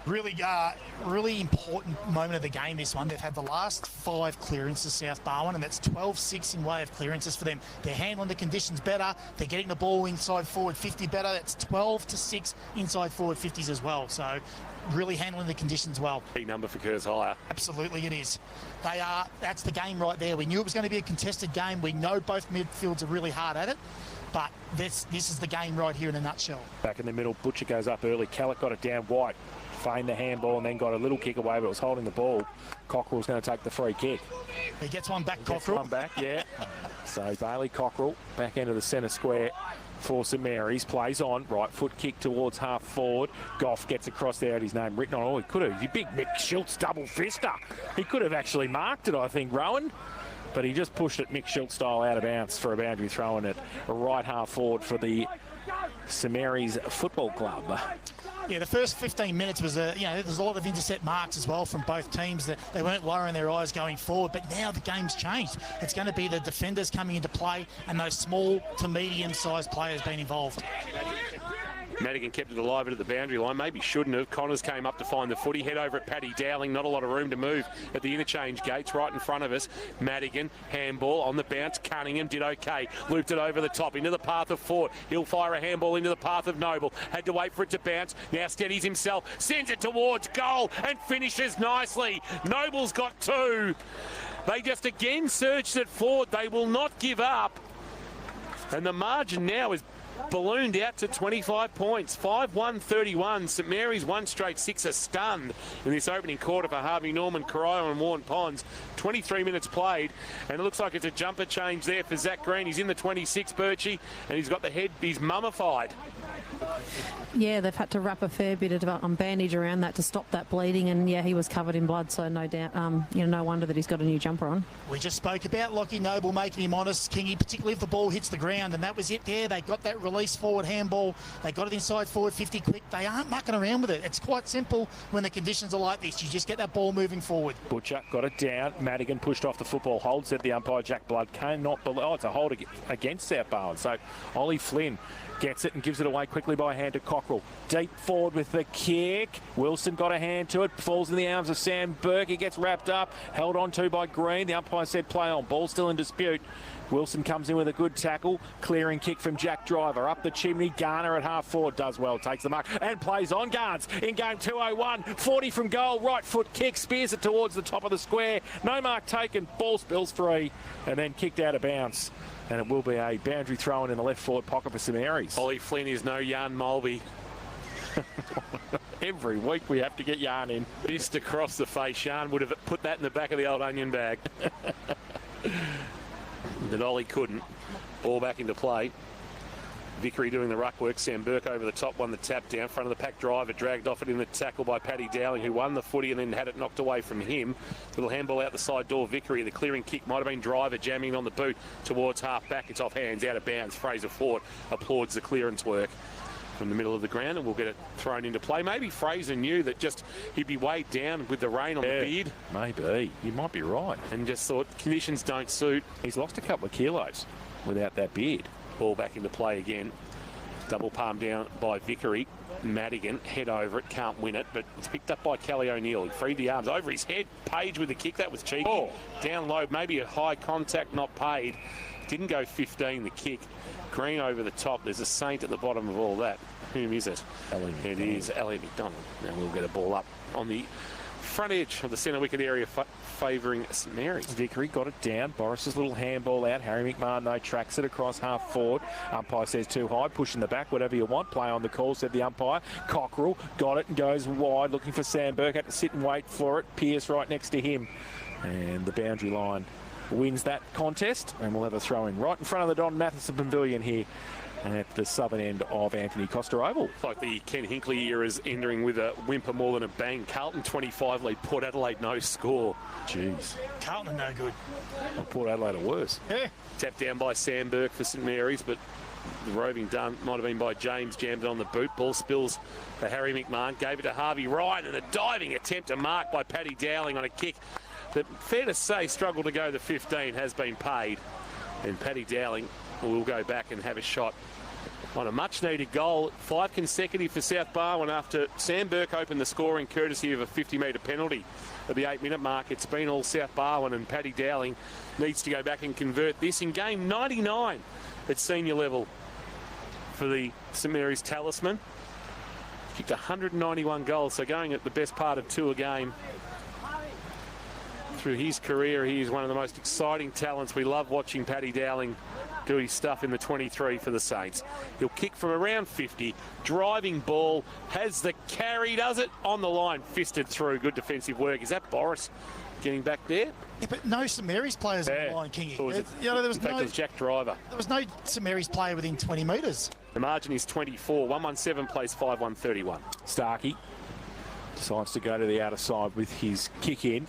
Really important moment of the game, this one. They've had the last 5 clearances, South Barwon, and that's 12-6 in way of clearances for them. They're handling the conditions better. They're getting the ball inside forward 50 better. That's 12-6 inside forward 50s as well. So really handling the conditions well. Big number for Curtis Hire. Absolutely it is. That's the game right there. We knew it was going to be a contested game. We know both midfields are really hard at it. But this is the game right here in a nutshell. Back in the middle, Butcher goes up early. Callett got it down. White feigned the handball and then got a little kick away, but it was holding the ball. Cockerell's going to take the free kick. He gets one back, Cockerell. Gets one back, yeah. So Bailey Cockerell back into the centre square for St Mary's. Plays on. Right foot kick towards half forward. Goff gets across there, had his name written on. Oh, he could have. You big Mick Schultz double fister. He could have actually marked it, I think, Rowan. But he just pushed it Mick Schultz style out of bounds for a boundary throw in it. A right half forward for the St Mary's Football Club. Yeah, the first 15 minutes was there's a lot of intercept marks as well from both teams. That they weren't lowering their eyes going forward, but now the game's changed. It's going to be the defenders coming into play and those small to medium-sized players being involved. Madigan kept it alive at the boundary line. Maybe shouldn't have. Connors came up to find the footy. Head over at Paddy Dowling. Not a lot of room to move at the interchange gates right in front of us. Madigan, handball on the bounce. Cunningham did okay. Looped it over the top into the path of Fort. He'll fire a handball into the path of Noble. Had to wait for it to bounce. Now steadies himself. Sends it towards goal and finishes nicely. Noble's got 2. They just again surged it forward. They will not give up. And the margin now is ballooned out to 25 points. 5-1-31. St Mary's 1 straight 6 are stunned in this opening quarter for Harvey Norman, Corio and Warren Ponds. 23 minutes played, and it looks like it's a jumper change there for Zach Green. He's in the 26, Birchie, and he's got the head, he's mummified. Yeah, they've had to wrap a fair bit of bandage around that to stop that bleeding, and yeah, he was covered in blood, so no doubt, no wonder that he's got a new jumper on. We just spoke about Lockie Noble making him honest, Kingy, particularly if the ball hits the ground, and that was it there. They got that release forward handball. They got it inside forward 50 quick. They aren't mucking around with it. It's quite simple when the conditions are like this. You just get that ball moving forward. Butcher got it down. Madigan pushed off the football hold, said the umpire. Jack Blood cannot believe. Oh, it's a hold against South Barwon. So Ollie Flynn gets it and gives it away quickly by hand to Cockrell. Deep forward with the kick. Wilson got a hand to it. Falls in the arms of Sam Burke. He gets wrapped up. Held on to by Green. The umpire said play on. Ball still in dispute. Wilson comes in with a good tackle. Clearing kick from Jack Driver. Up the chimney. Garner at half forward. Does well. Takes the mark and plays on. Garns in game 201. 40 from goal. Right foot kick. Spears it towards the top of the square. No mark taken. Ball spills free and then kicked out of bounds. And it will be a boundary throw-in in the left forward pocket for St Mary's. Ollie Flynn is no Jan Mulvey. Every week we have to get Jan in. Missed across the face. Jan would have put that in the back of the old onion bag. But Ollie couldn't. Ball back into play. Vickery doing the ruck work. Sam Burke over the top, won the tap down. Front of the pack driver, dragged off it in the tackle by Paddy Dowling, who won the footy and then had it knocked away from him. Little handball out the side door. Vickery, the clearing kick might have been Driver jamming on the boot towards half back. It's off hands, out of bounds. Fraser Fort applauds the clearance work from the middle of the ground, and we'll get it thrown into play. Maybe Fraser knew that just he'd be weighed down with the rain on the beard. Maybe. You might be right. And just thought conditions don't suit. He's lost a couple of kilos without that beard. Ball back into play again. Double palm down by Vickery. Madigan, head over it, can't win it, but it's picked up by Kelly O'Neill. He freed the arms over his head. Page with the kick, that was cheeky. Oh. Down low, maybe a high contact, not paid. Didn't go 15, the kick. Green over the top. There's a saint at the bottom of all that. Whom is it? It is Elliot McDonald. Now we'll get a ball up on the front edge of the centre wicket area favouring St Mary's. Vickery got it down. Boris's little handball out. Harry McMahon, no, tracks it across half forward. Umpire says too high. Push in the back, whatever you want. Play on the call, said the umpire. Cockrell got it and goes wide, looking for Sam Burke. Had to sit and wait for it. Pearce right next to him. And the boundary line wins that contest. And we'll have a throw in right in front of the Don Matheson Pavilion here at the southern end of Anthony Costa Oval. Like the Ken Hinkley era is entering with a whimper more than a bang. Carlton 25 lead, Port Adelaide no score. Jeez. Carlton are no good. Well, Port Adelaide are worse. Yeah. Tapped down by Sam Burke for St Mary's, but the roving done might have been by James, jammed it on the boot. Ball spills for Harry McMahon, gave it to Harvey Ryan, and a diving attempt to mark by Paddy Dowling on a kick that, fair to say, struggled to go to 15, has been paid. And Paddy Dowling will go back and have a shot on a much-needed goal. 5 consecutive for South Barwon after Sam Burke opened the scoring courtesy of a 50-metre penalty at the 8-minute mark. It's been all South Barwon, and Paddy Dowling needs to go back and convert this in game 99 at senior level for the St Mary's talisman. Kicked 191 goals, so going at the best part of 2 a game. Through his career, he is one of the most exciting talents. We love watching Paddy Dowling do his stuff in the 23 for the Saints. He'll kick from around 50, driving ball, has the carry, does it on the line, fisted through. Good defensive work. Is that Boris getting back there? Yeah, but no St Mary's players on the line, Kingy. There was no Jack Driver. There was no St Mary's player within 20 metres. The margin is 24. 117 plays 5-1-31. Starkey decides to go to the outer side with his kick in.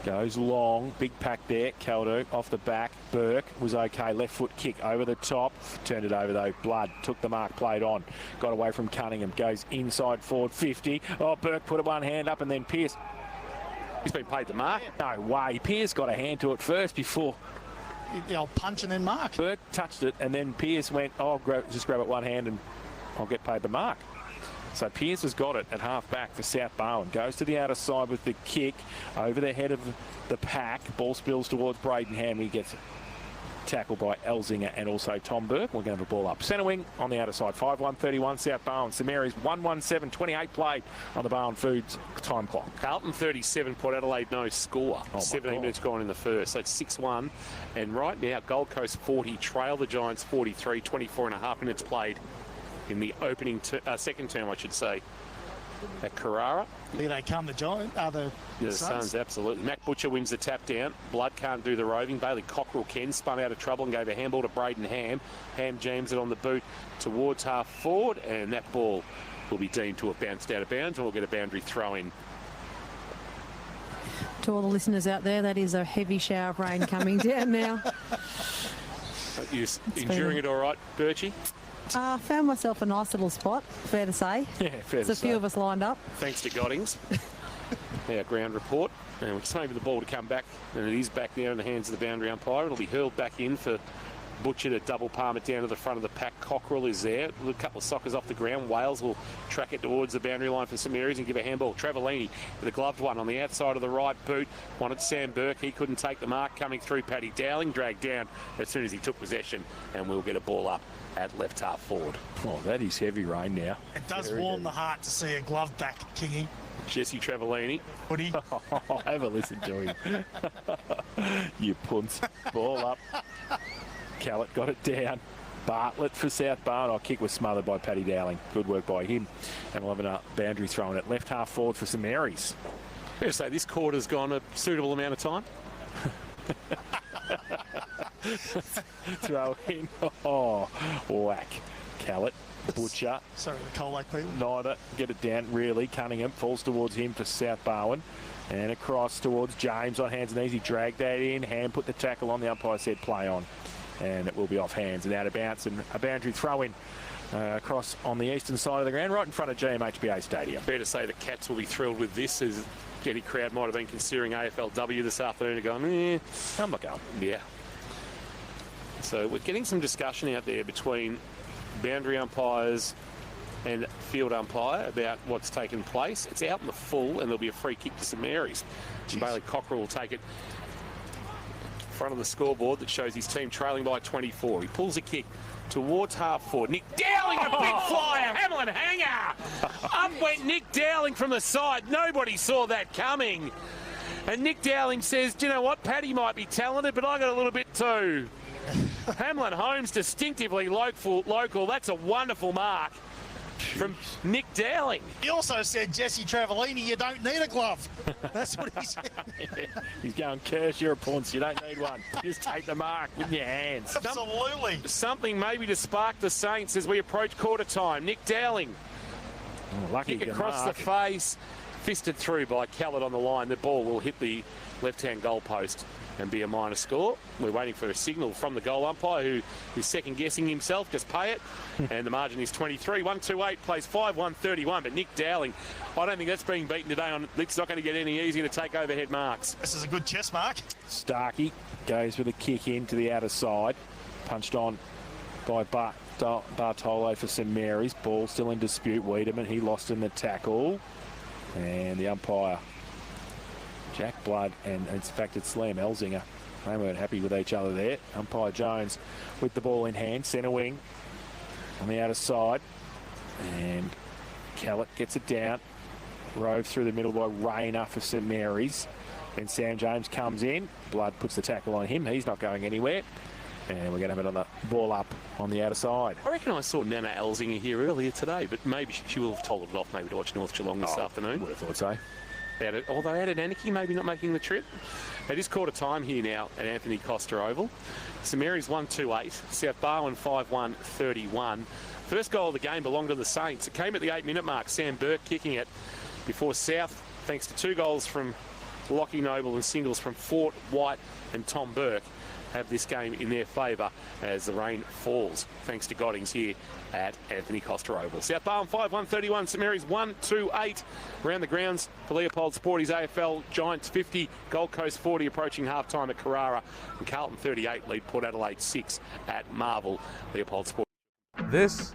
Goes long, big pack there. Caldo off the back. Burke was okay. Left foot kick over the top. Turned it over though. Blood took the mark, played on. Got away from Cunningham. Goes inside forward 50. Oh, Burke put one hand up and then Pearce. He's been paid the mark. No way. Pearce got a hand to it first before. The old punch and then mark. Burke touched it and then Pearce went, oh, just grab it one hand and I'll get paid the mark. So Pearce has got it at half back for South Barwon. Goes to the outer side with the kick over the head of the pack. Ball spills towards Braden Ham. He gets tackled by Elzinger and also Tom Burke. We're going to have a ball up. Centre wing on the outer side. 5-1-31 South Barwon. St Mary's 1-1-7. 28 played on the Barwon Foods time clock. Carlton 37. Port Adelaide no score. 17 minutes gone in the first. So it's 6-1. And right now Gold Coast 40. Trail the Giants 43. 24.5 minutes played in the opening second term, I should say, at Carrara. Here they come, the Suns, absolutely. Mac Butcher wins the tap down. Blood can't do the roving. Bailey Cockrell can. Spun out of trouble and gave a handball to Braden Ham. Ham jams it on the boot towards half forward, and that ball will be deemed to have bounced out of bounds, and we'll get a boundary throw in. To all the listeners out there, that is a heavy shower of rain coming down now. You enduring it all right, Birchie? Found myself a nice little spot, fair to say. Yeah, fair There's to a few say. of us lined up. Thanks to Goddings. Our ground report. And we're just waiting for the ball to come back. And it is back there in the hands of the boundary umpire. It'll be hurled back in for Butcher to double palm it down to the front of the pack. Cockerell is there. A couple of sockers off the ground. Wales will track it towards the boundary line for St Mary's and give a handball. Travellini with a gloved one on the outside of the right boot. Wanted Sam Burke. He couldn't take the mark. Coming through, Paddy Dowling dragged down as soon as he took possession. And we'll get a ball up at left half forward. Oh, that is heavy rain now. It does warm the heart to see a glove back, Kingy. Jesse Travellini. Footy. Have a listen to him. You punts. Ball up. Callett got it down. Bartlett for South Barwon. Kick was smothered by Paddy Dowling. Good work by him. And we'll have a boundary thrown at left half forward for St Mary's. Fair to say this quarter's gone a suitable amount of time. Throw in. Oh, whack. Callett. Butcher. Sorry, the Coal Lake people. Neither. Get it down, really. Cunningham falls towards him for South Barwon. And across towards James on hands and knees. He dragged that in. Hand put the tackle on. The umpire said play on. And it will be off hands and out of bounds. And a boundary throw in across on the eastern side of the ground, right in front of GMHBA Stadium. Fair to say the Cats will be thrilled with this, as any crowd might have been considering AFLW this afternoon and going, I'm not going. Yeah. So we're getting some discussion out there between boundary umpires and field umpire about what's taken place. It's out in the full, and there'll be a free kick to St Mary's. Bailey Cockerell will take it in front of the scoreboard that shows his team trailing by 24. He pulls a kick towards half forward. Nick Dowling, a big flyer, Hamlin hanger. Up went Nick Dowling from the side. Nobody saw that coming. And Nick Dowling says, do you know what, Paddy might be talented, but I got a little bit too. Hamlin Holmes distinctively local. That's a wonderful mark from Nick Dowling. He also said, Jesse Travellini, you don't need a glove. That's what he said. He's going, curse your punts. You don't need one. Just take the mark with your hands. Absolutely. Something maybe to spark the Saints as we approach quarter time. Nick Dowling. Lucky kick across the face. Fisted through by Callett on the line. The ball will hit the left-hand goal post and be a minor score. We're waiting for a signal from the goal umpire who is second-guessing himself. Just pay it. And the margin is 23. 1-2-8 plays 5-1-31. But Nick Dowling, I don't think that's being beaten today. It's not going to get any easier to take overhead marks. This is a good chess mark. Starkey goes with a kick into the outer side. Punched on by Bartolo for St Mary's. Ball still in dispute. Wiedemann, he lost in the tackle. And the umpire, Jack Blood, and in fact it's Liam Elzinger. They weren't happy with each other there. Umpire Jones with the ball in hand, centre wing on the outer side. And Callett gets it down. Rove through the middle by Rayner for St Mary's. Then Sam James comes in. Blood puts the tackle on him. He's not going anywhere. And we're going to have another ball up on the outer side. I reckon I saw Nana Elzinger here earlier today, but maybe she will have told it off maybe to watch North Geelong this afternoon. Would have thought so. Although they added Anarchy, maybe not making the trip. It is quarter time here now at Anthony Costa Oval. St Mary's 1-2-8, South Barwon 5-1-31. First goal of the game belonged to the Saints. It came at the 8-minute mark. Sam Burke kicking it before South, thanks to 2 goals from Lockie Noble and singles from Fort, White and Tom Burke, have this game in their favour as the rain falls, thanks to Goddings here at Anthony Costa Oval. South Barwon 5-1-31, St Mary's 1-2-8. Around the grounds for Leopold Sporties AFL, Giants 50, Gold Coast 40 approaching half-time at Carrara, and Carlton 38 lead Port Adelaide 6 at Marvel. Leopold Sporties. This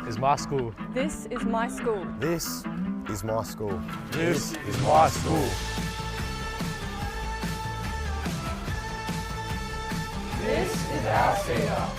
is my school. This is my school. This is my school. This is my school. This is our stadium.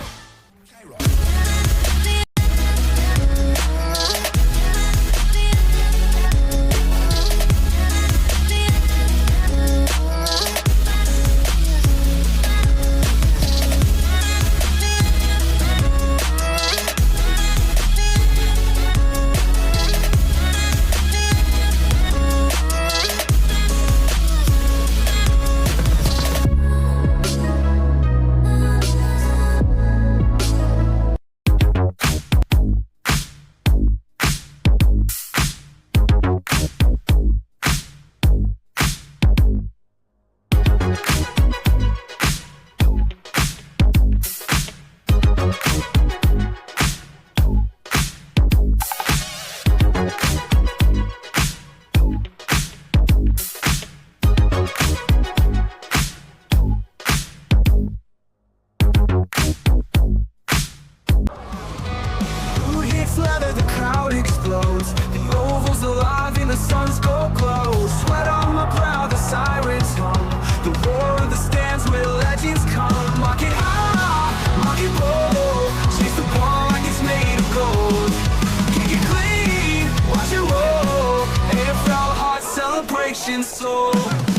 separation, so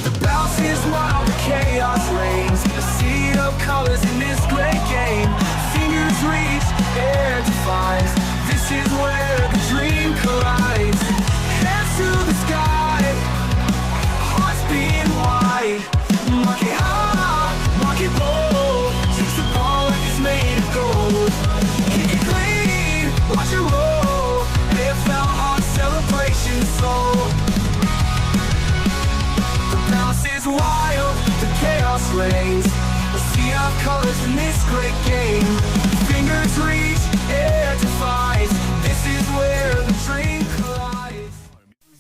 the bounce is wild, the chaos reigns. A sea of colors in this great game. Fingers reach, air defines. This is where the dream collides. Hands to the sky, hearts being wide. Mark it high, mark it bold. Since the ball is made of gold. Kick it clean, watch it roll. AFL heart celebration, so the bounce is wild, the chaos reigns. A sea of colors in this great game. Fingers reach, air defies. This is where the dream collides.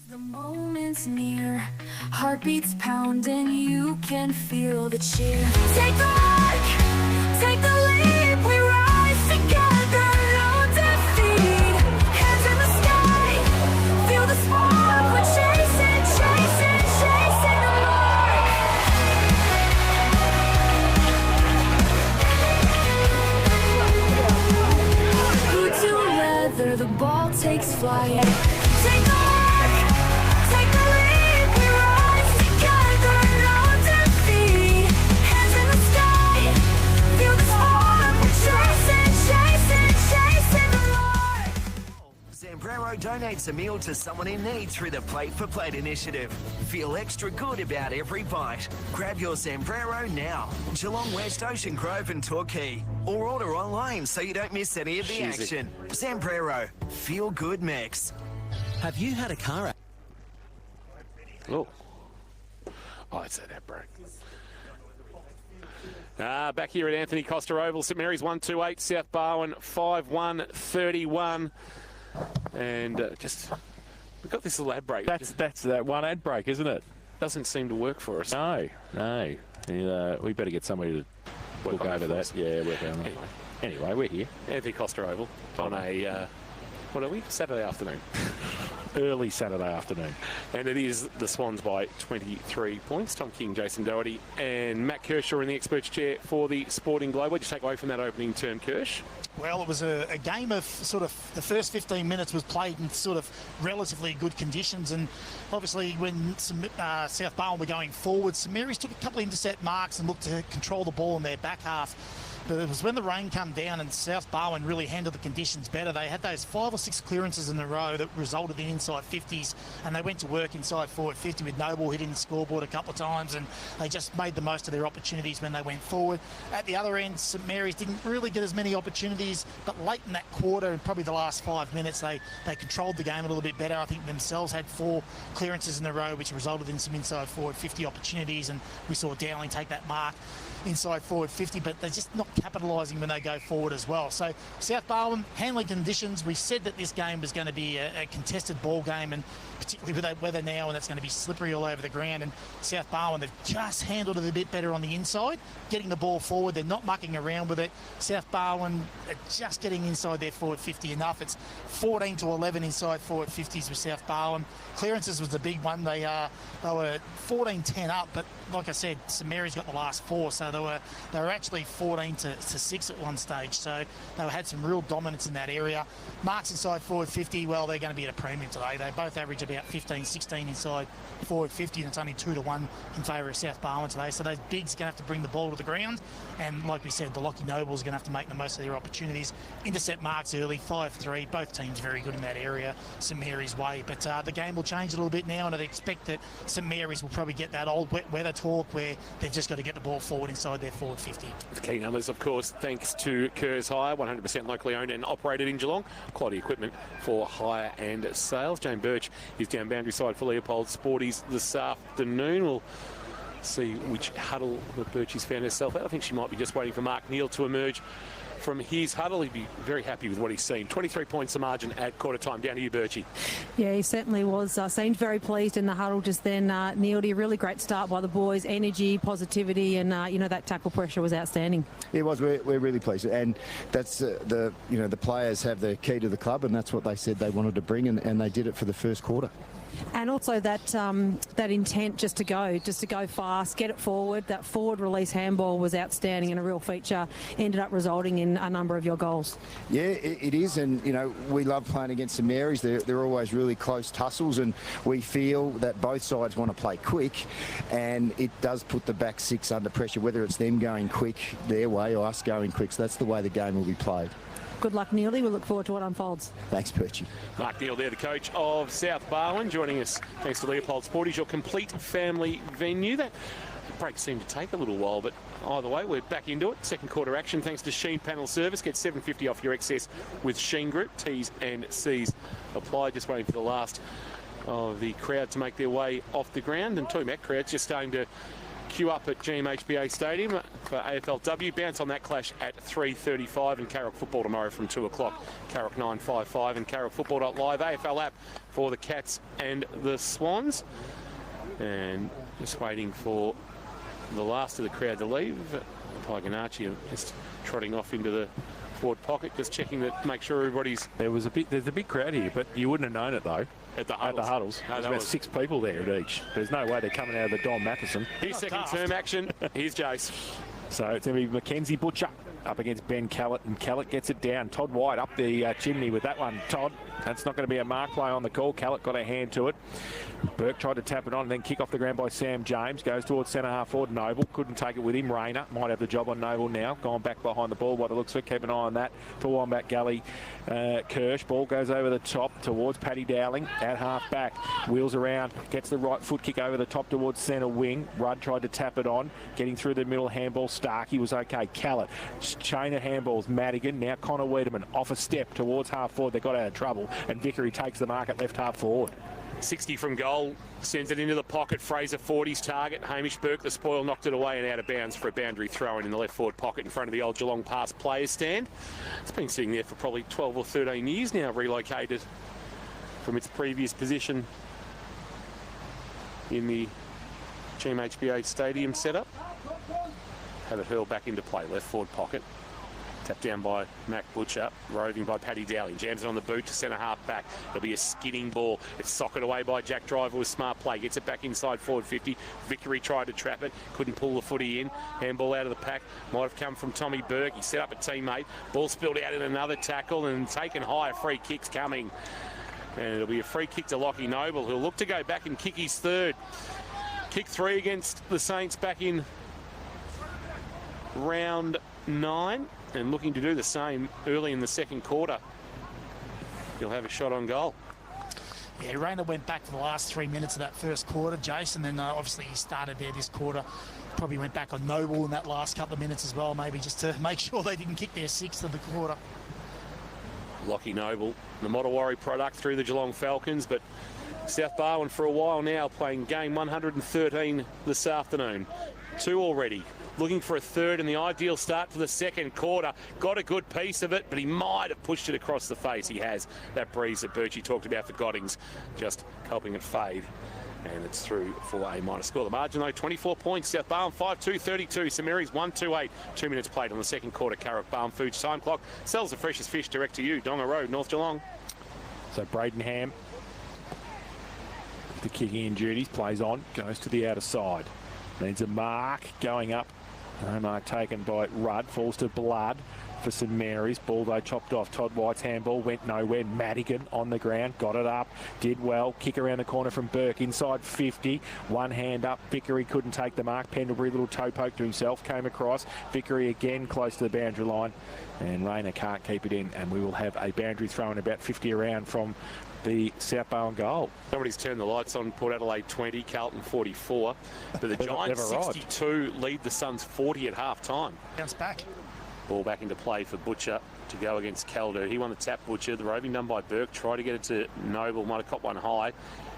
The moment's near, heartbeats pounding, you can feel the cheer. Take the mark, take the leap, we rise together, no defeat. Hands in the sky, feel the spark, we're chasing, chasing, chasing the mark. Boot to leather, the ball takes flight. Take the mark, take the leap, we rise together, no defeat. Hands in the sky, feel the spark, we're chasing, chasing, chasing the mark. Zambrero donates a meal to someone in need through the Plate for Plate initiative. Feel extra good about every bite. Grab your Zambrero now. Geelong West, Ocean Grove and Torquay. Or order online so you don't miss any of the action. Zambrero, feel good mix. Have you had a car accident? Oh, it's that outbreak. Back here at Anthony Costa Oval, St Mary's 1-2-8, South Barwon 5-1-31. And we've got this little ad break. That's that one ad break, isn't it? Doesn't seem to work for us. No. We better get somebody to look over that. Yeah, work on it. Anyway, we're here. Anthony Costa Oval on a, what are we? Saturday afternoon. Early Saturday afternoon. And it is the Swans by 23 points. Tom King, Jason Doherty and Matt Kershaw in the experts chair for the Sporting Globe. What did you take away from that opening term, Kirsch? Well, it was a game of sort of the first 15 minutes was played in sort of relatively good conditions, and obviously when South Barwon were going forward, St Mary's took a couple of intercept marks and looked to control the ball in their back half. But it was when the rain came down and South Barwon really handled the conditions better. They had those 5 or 6 clearances in a row that resulted in inside 50s, and they went to work inside forward 50 with Noble hitting the scoreboard a couple of times, and they just made the most of their opportunities when they went forward. At the other end, St Mary's didn't really get as many opportunities, but late in that quarter and probably the last 5 minutes, they controlled the game a little bit better. I think themselves had 4 clearances in a row, which resulted in some inside forward 50 opportunities, and we saw Dowling take that mark inside forward 50, but they're just not capitalising when they go forward as well. So South Barwon handling conditions. We said that this game was going to be a contested ball game, and particularly with that weather now, and it's going to be slippery all over the ground. And South Barwon, they've just handled it a bit better on the inside, getting the ball forward. They're not mucking around with it. South Barwon are just getting inside their forward 50 enough. It's 14-11 inside forward 50s with South Barwon. Clearances was the big one. They were 14-10 up, but like I said, St Mary's got the last 4, so they were actually 14-6 at one stage. So they had some real dominance in that area. Marks inside forward 50, well, they're going to be at a premium today. They both average about 15-16 inside forward 50, and it's only 2-1 in favour of South Barwon today. So those bigs are going to have to bring the ball to the ground, and like we said, the Lockie Nobles are going to have to make the most of their opportunities. Intercept marks early, 5-3. Both teams very good in that area, St Mary's way. But the game will change a little bit now, and I'd expect that St Mary's will probably get that old wet weather talk where they've just got to get the ball forward inside their forward 50. The key numbers, of course, thanks to Kerr's Hire, 100% locally owned and operated in Geelong. Quality equipment for hire and sales. Jane Birch is down boundary side for Leopold Sporties this afternoon. We'll see which huddle that Birchie's found herself at. I think she might be just waiting for Mark Neal to emerge from his huddle. He'd be very happy with what he's seen. 23 points the margin at quarter time. Down to you, Birchie. Yeah, he certainly was. Seemed very pleased in the huddle just then. Neil, a really great start by the boys. Energy, positivity, and that tackle pressure was outstanding. It was. We're really pleased, and that's the players have the key to the club, and that's what they said they wanted to bring, and they did it for the first quarter. And also that that intent just to go fast, get it forward. That forward release handball was outstanding and a real feature. Ended up resulting in a number of your goals. Yeah, it is, and you know we love playing against the Marys. They're always really close tussles, and we feel that both sides want to play quick, and it does put the back six under pressure, whether it's them going quick their way or us going quick. So that's the way the game will be played. Good luck, Neely. We look forward to what unfolds. Thanks, Perchy. Mark Neal there, the coach of South Barwon, joining us thanks to Leopold Sporties, your complete family venue. That break seemed to take a little while, but either way, we're back into it. Second quarter action thanks to Sheen Panel Service. Get $7.50 off your excess with Sheen Group. T's and C's apply. Just waiting for the last of the crowd to make their way off the ground. And Toymac crowd's just starting to queue up at GMHBA Stadium for AFLW. Bounce on that clash at 3:35, and Carrock football tomorrow from 2 o'clock. Carrock 955 and carrockfootball.live. AFL app for the Cats and the Swans. And just waiting for the last of the crowd to leave. Paiganacci just trotting off into the forward pocket, just checking that, make sure everybody's... There's a big crowd here, but you wouldn't have known it though. At the huddles. No, there's about 6 people there at each. There's no way they're coming out of the Don Matheson. Here's second term action. Here's Jace. So it's going to be Mackenzie Butcher up against Ben Callett, and Callett gets it down. Todd White up the chimney with that one. Todd, that's not going to be a mark play on the call. Callett got a hand to it. Burke tried to tap it on and then kick off the ground by Sam James. Goes towards centre half forward. Noble couldn't take it with him. Rayner might have the job on Noble now. Gone back behind the ball by the looks of it. Keep an eye on that for Wombat Gully. Kirsch. Ball goes over the top towards Paddy Dowling at half back. Wheels around. Gets the right foot kick over the top towards centre wing. Rudd tried to tap it on. Getting through the middle. Handball. Starkey was okay. Callett. Chain of handballs. Madigan. Now Connor Wiedemann off a step towards half forward. They got out of trouble. And Vickery takes the mark at left half forward. 60 from goal, sends it into the pocket. Fraser 40's target. Hamish Burke, the spoil, knocked it away and out of bounds for a boundary throw in the left forward pocket in front of the old Geelong Pass players stand. It's been sitting there for probably 12 or 13 years now, relocated from its previous position in the GMHBA Stadium setup. Have it hurled back into play, left forward pocket. Tapped down by Mac Butcher, roving by Paddy Dowling. Jams it on the boot to centre half back. It'll be a skidding ball. It's socked away by Jack Driver with smart play. Gets it back inside forward 50. Vickery tried to trap it. Couldn't pull the footy in. Handball out of the pack. Might have come from Tommy Burke. He set up a teammate. Ball spilled out in another tackle and taken high. A free kick's coming. And it'll be a free kick to Lockie Noble, who'll look to go back and kick his third. Kick 3 against the Saints back in round 9. And looking to do the same early in the second quarter. He'll have a shot on goal. Yeah, Rayner went back for the last 3 minutes of that first quarter, Jason. Then obviously he started there this quarter. Probably went back on Noble in that last couple of minutes as well, maybe just to make sure they didn't kick their 6th of the quarter. Lockie Noble, the Mottawari product through the Geelong Falcons, but South Barwon for a while now playing game 113 this afternoon. 2 already. Looking for a third and the ideal start for the second quarter. Got a good piece of it, but he might have pushed it across the face. He has. That breeze that Birchie talked about for Goddings, just helping it fade. And it's through for a minor score. The margin, though, 24 points. South Barwon 5-2-32. St Mary's 1-2-8. 2 minutes played on the second quarter. Carrock Barwon Foods time clock. Sells the freshest fish direct to you. Donga Road, North Geelong. So Bradenham, the kicking in duties, plays on, goes to the outer side. Needs a mark going up. No mark taken by Rudd. Falls to Blood for St Mary's. Ball though chopped off. Todd White's handball went nowhere. Madigan on the ground. Got it up. Did well. Kick around the corner from Burke. Inside 50. One hand up. Vickery couldn't take the mark. Pendlebury, little toe poke to himself. Came across. Vickery again close to the boundary line. And Rayner can't keep it in. And we will have a boundary throw in about 50 around from the South Barwon goal. Somebody's turned the lights on. Port Adelaide 20, Carlton 44. But the Giants 62 lead the Suns 40 at half time. Bounce back. Ball back into play for Butcher to go against Calder. He won the tap, Butcher. The roving done by Burke. Tried to get it to Noble. Might have caught one high.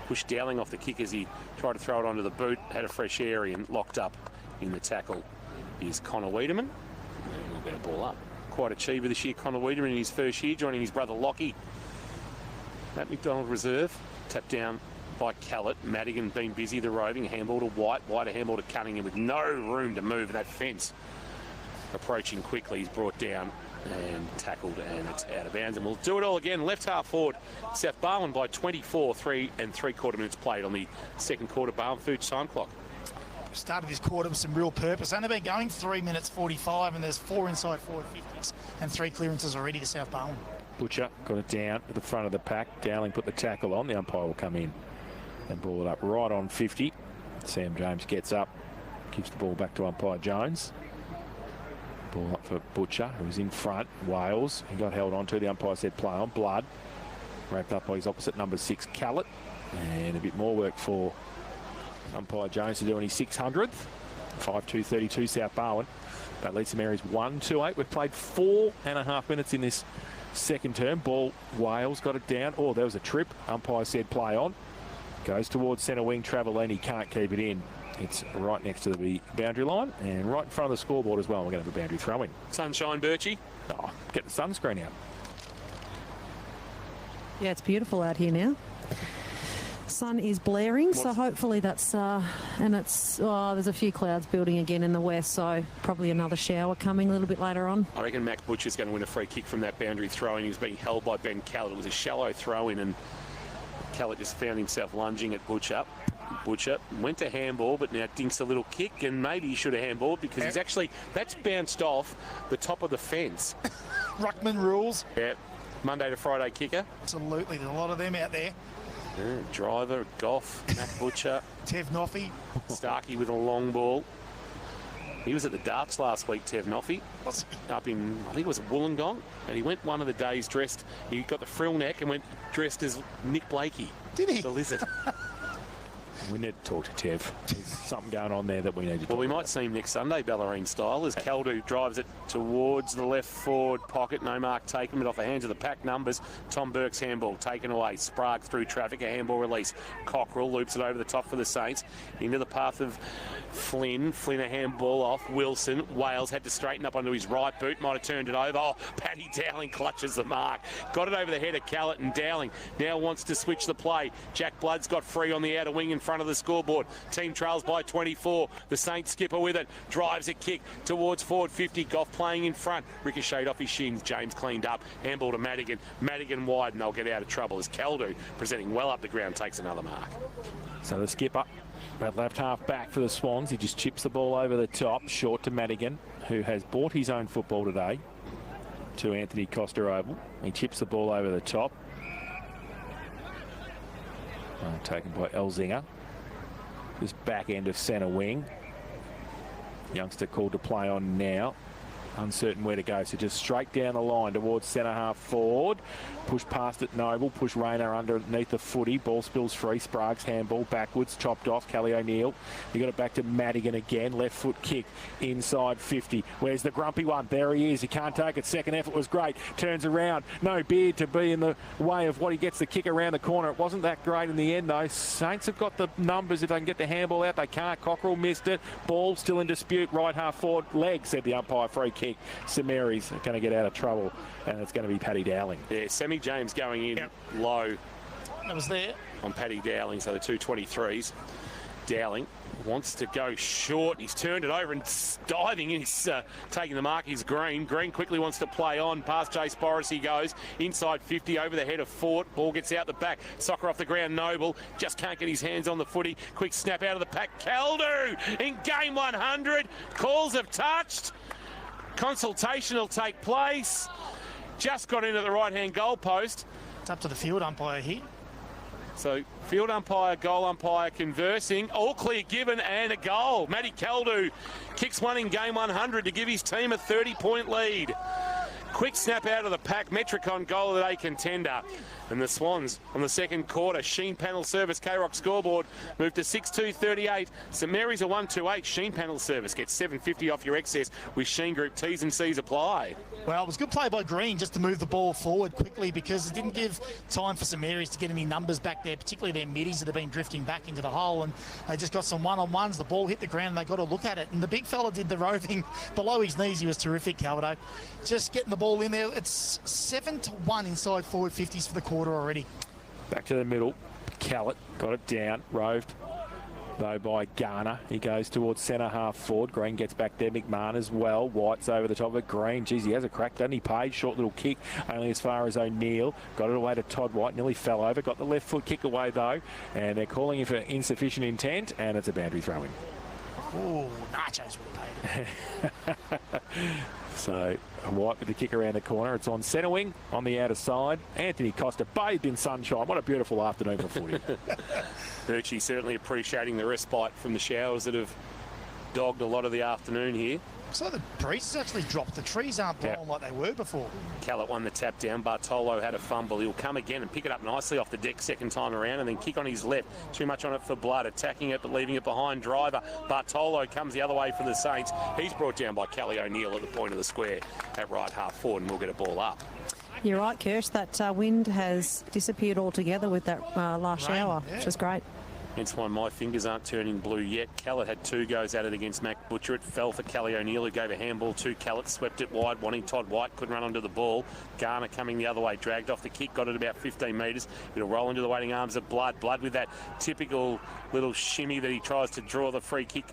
Pushed Dowling off the kick as he tried to throw it onto the boot. Had a fresh area and locked up in the tackle is Connor Wiedemann. And he'll get a ball up. Quite achiever this year, Connor Wiedemann in his first year, joining his brother Lockie at McDonald Reserve. Tapped down by Callett. Madigan been busy, the roving. Handball to White. White a handball to Cunningham with no room to move that fence. Approaching quickly, he's brought down and tackled, and it's out of bounds. And we'll do it all again. Left half forward, South Barwon by 24, 3 3/4 minutes played on the second quarter Barwon Foods time clock. Started this quarter with some real purpose. Only been going 3 minutes 45, and there's 4 inside forward 50s and 3 clearances already to South Barwon. Butcher got it down at the front of the pack. Dowling put the tackle on. The umpire will come in and ball it up right on 50. Sam James gets up, gives the ball back to umpire Jones. Ball up for Butcher, who's in front. Wales, he got held on to. The umpire said play on. Blood, wrapped up by his opposite number 6, Callett. And a bit more work for umpire Jones to do on his 600th. 5-2-32 South Barwon. But St Mary's 1-2-8. We've played 4.5 minutes in this second term. Ball, Wales got it down. Oh, there was a trip. Umpire said play on. Goes towards centre wing. Travellini can't keep it in. It's right next to the boundary line and right in front of the scoreboard as well. We're going to have a boundary throw in. Sunshine, Birchie. Oh, get the sunscreen out. Yeah, it's beautiful out here now. Sun is blaring, so hopefully that's and it's there's a few clouds building again in the west, so probably another shower coming a little bit later on. I reckon Mac Butcher's going to win a free kick from that boundary throw-in. He was being held by Ben Callett. It was a shallow throw-in, and Callett just found himself lunging at Butcher. Butcher went to handball, but now dinks a little kick, and maybe he should have handballed because he's actually, that's bounced off the top of the fence. Ruckman rules. Yeah, Monday to Friday kicker. Absolutely, there's a lot of them out there. Yeah, Driver, Goff, Mac Butcher. Tev Noffey. Starkey with a long ball. He was at the darts last week, Tev Noffey. Up in, I think it was Wollongong. And he went one of the days dressed, he got the frill neck and went dressed as Nick Blakey. Did he? The lizard. We need to talk to Tev. There's something going on there that we need to talk Well, we about. might see him next Sunday, Ballerine style, as Caldu drives it towards the left forward pocket. No mark taken, but off the hands of the pack numbers. Tom Burke's handball taken away. Sprague through traffic, a handball release. Cockrell loops it over the top for the Saints. Into the path of Flynn. Flynn a handball off. Wilson. Wales had to straighten up onto his right boot. Might have turned it over. Oh, Paddy Dowling clutches the mark. Got it over the head of Callett, and Dowling now wants to switch the play. Jack Blood's got free on the outer wing in front of the scoreboard. Team trails by 24. The Saints skipper with it. Drives a kick towards forward 50. Goff playing in front. Ricocheted off his shins. James cleaned up. Handball to Madigan. Madigan wide, and they'll get out of trouble as Caldu, presenting well up the ground, takes another mark. So the skipper, that left half back for the Swans. He just chips the ball over the top, short to Madigan, who has bought his own football today to Anthony Costa Oval. He chips the ball over the top. Taken by Elzinger. Just back end of centre wing. Youngster called to play on now. Uncertain where to go, so just straight down the line towards centre half forward. Push past it, Noble. Push Rayner underneath the footy. Ball spills free. Sprague's handball backwards, chopped off. Kelly O'Neill. He got it back to Madigan again. Left foot kick inside 50. Where's the grumpy one? There he is. He can't take it. Second effort was great. Turns around. No Beard to be in the way of what he gets the kick around the corner. It wasn't that great in the end though. Saints have got the numbers if they can get the handball out. They can't. Cockrell missed it. Ball still in dispute. Right half forward. Leg, said the umpire. Free kick. St Mary's are going to get out of trouble, and it's going to be Paddy Dowling. Yeah, Sammy James going in low. That was there. On Paddy Dowling, so the 223s. Dowling wants to go short. He's turned it over and diving. He's taking the mark. He's Green. Green quickly wants to play on. Past Chase Boris he goes. Inside 50 over the head of Fort. Ball gets out the back. Soccer off the ground. Noble just can't get his hands on the footy. Quick snap out of the pack. Caldu in game 100. Calls have touched. Consultation will take place. Just got into the right-hand goal post. It's up to the field umpire here. So field umpire, goal umpire conversing. All clear given and a goal. Matty Caldu kicks one in game 100 to give his team a 30-point lead. Quick snap out of the pack. Metricon goal of the day contender. And the Swans on the second quarter. Sheen panel service. K-Rock scoreboard moved to 6-2-38. St Mary's a 1-2-8. Sheen panel service gets $7.50 off your excess with Sheen Group. T's and C's apply. Well, it was good play by Green just to move the ball forward quickly because it didn't give time for St Mary's to get any numbers back there, particularly their middies that have been drifting back into the hole, and they just got some one-on-ones. The ball hit the ground and they got to look at it. And the big fella did the roving below his knees. He was terrific, Calvado. Just getting the ball in there. It's 7-1 inside forward 50s for the quarter already. Back to the middle. Callett got it down. Roved. though, by Garner. He goes towards centre half forward. Green gets back there. McMahon as well. White's over the top of it. Green, geez, he has a crack, doesn't he? Page, short little kick, only as far as O'Neill. Got it away to Todd White. Nearly fell over. Got the left foot kick away, though. And they're calling him for insufficient intent, and it's a boundary throw-in. Oh, Nachos would have paid it. So White with the kick around the corner. It's on centre wing on the outer side. Anthony Costa bathed in sunshine. What a beautiful afternoon for footy. Birchie certainly appreciating the respite from the showers that have dogged a lot of the afternoon here. So the breeze has actually dropped. The trees aren't blowing like they were before. Callett won the tap down. Bartolo had a fumble. He'll come again and pick it up nicely off the deck second time around and then kick on his left. Too much on it for Blood. Attacking it but leaving it behind Driver. Bartolo comes the other way for the Saints. He's brought down by Callie O'Neill at the point of the square at right half forward, and we'll get a ball up. You're right, Kirsch. That wind has disappeared altogether with that last shower, which is great. Hence why my fingers aren't turning blue yet. Callett had 2 goes at it against Mac Butcher. It fell for Callie O'Neill, who gave a handball to Callett, swept it wide, wanting Todd White, couldn't run onto the ball. Garner coming the other way, dragged off the kick, got it about 15 metres. It'll roll into the waiting arms of Blood. Blood with that typical little shimmy that he tries to draw the free kick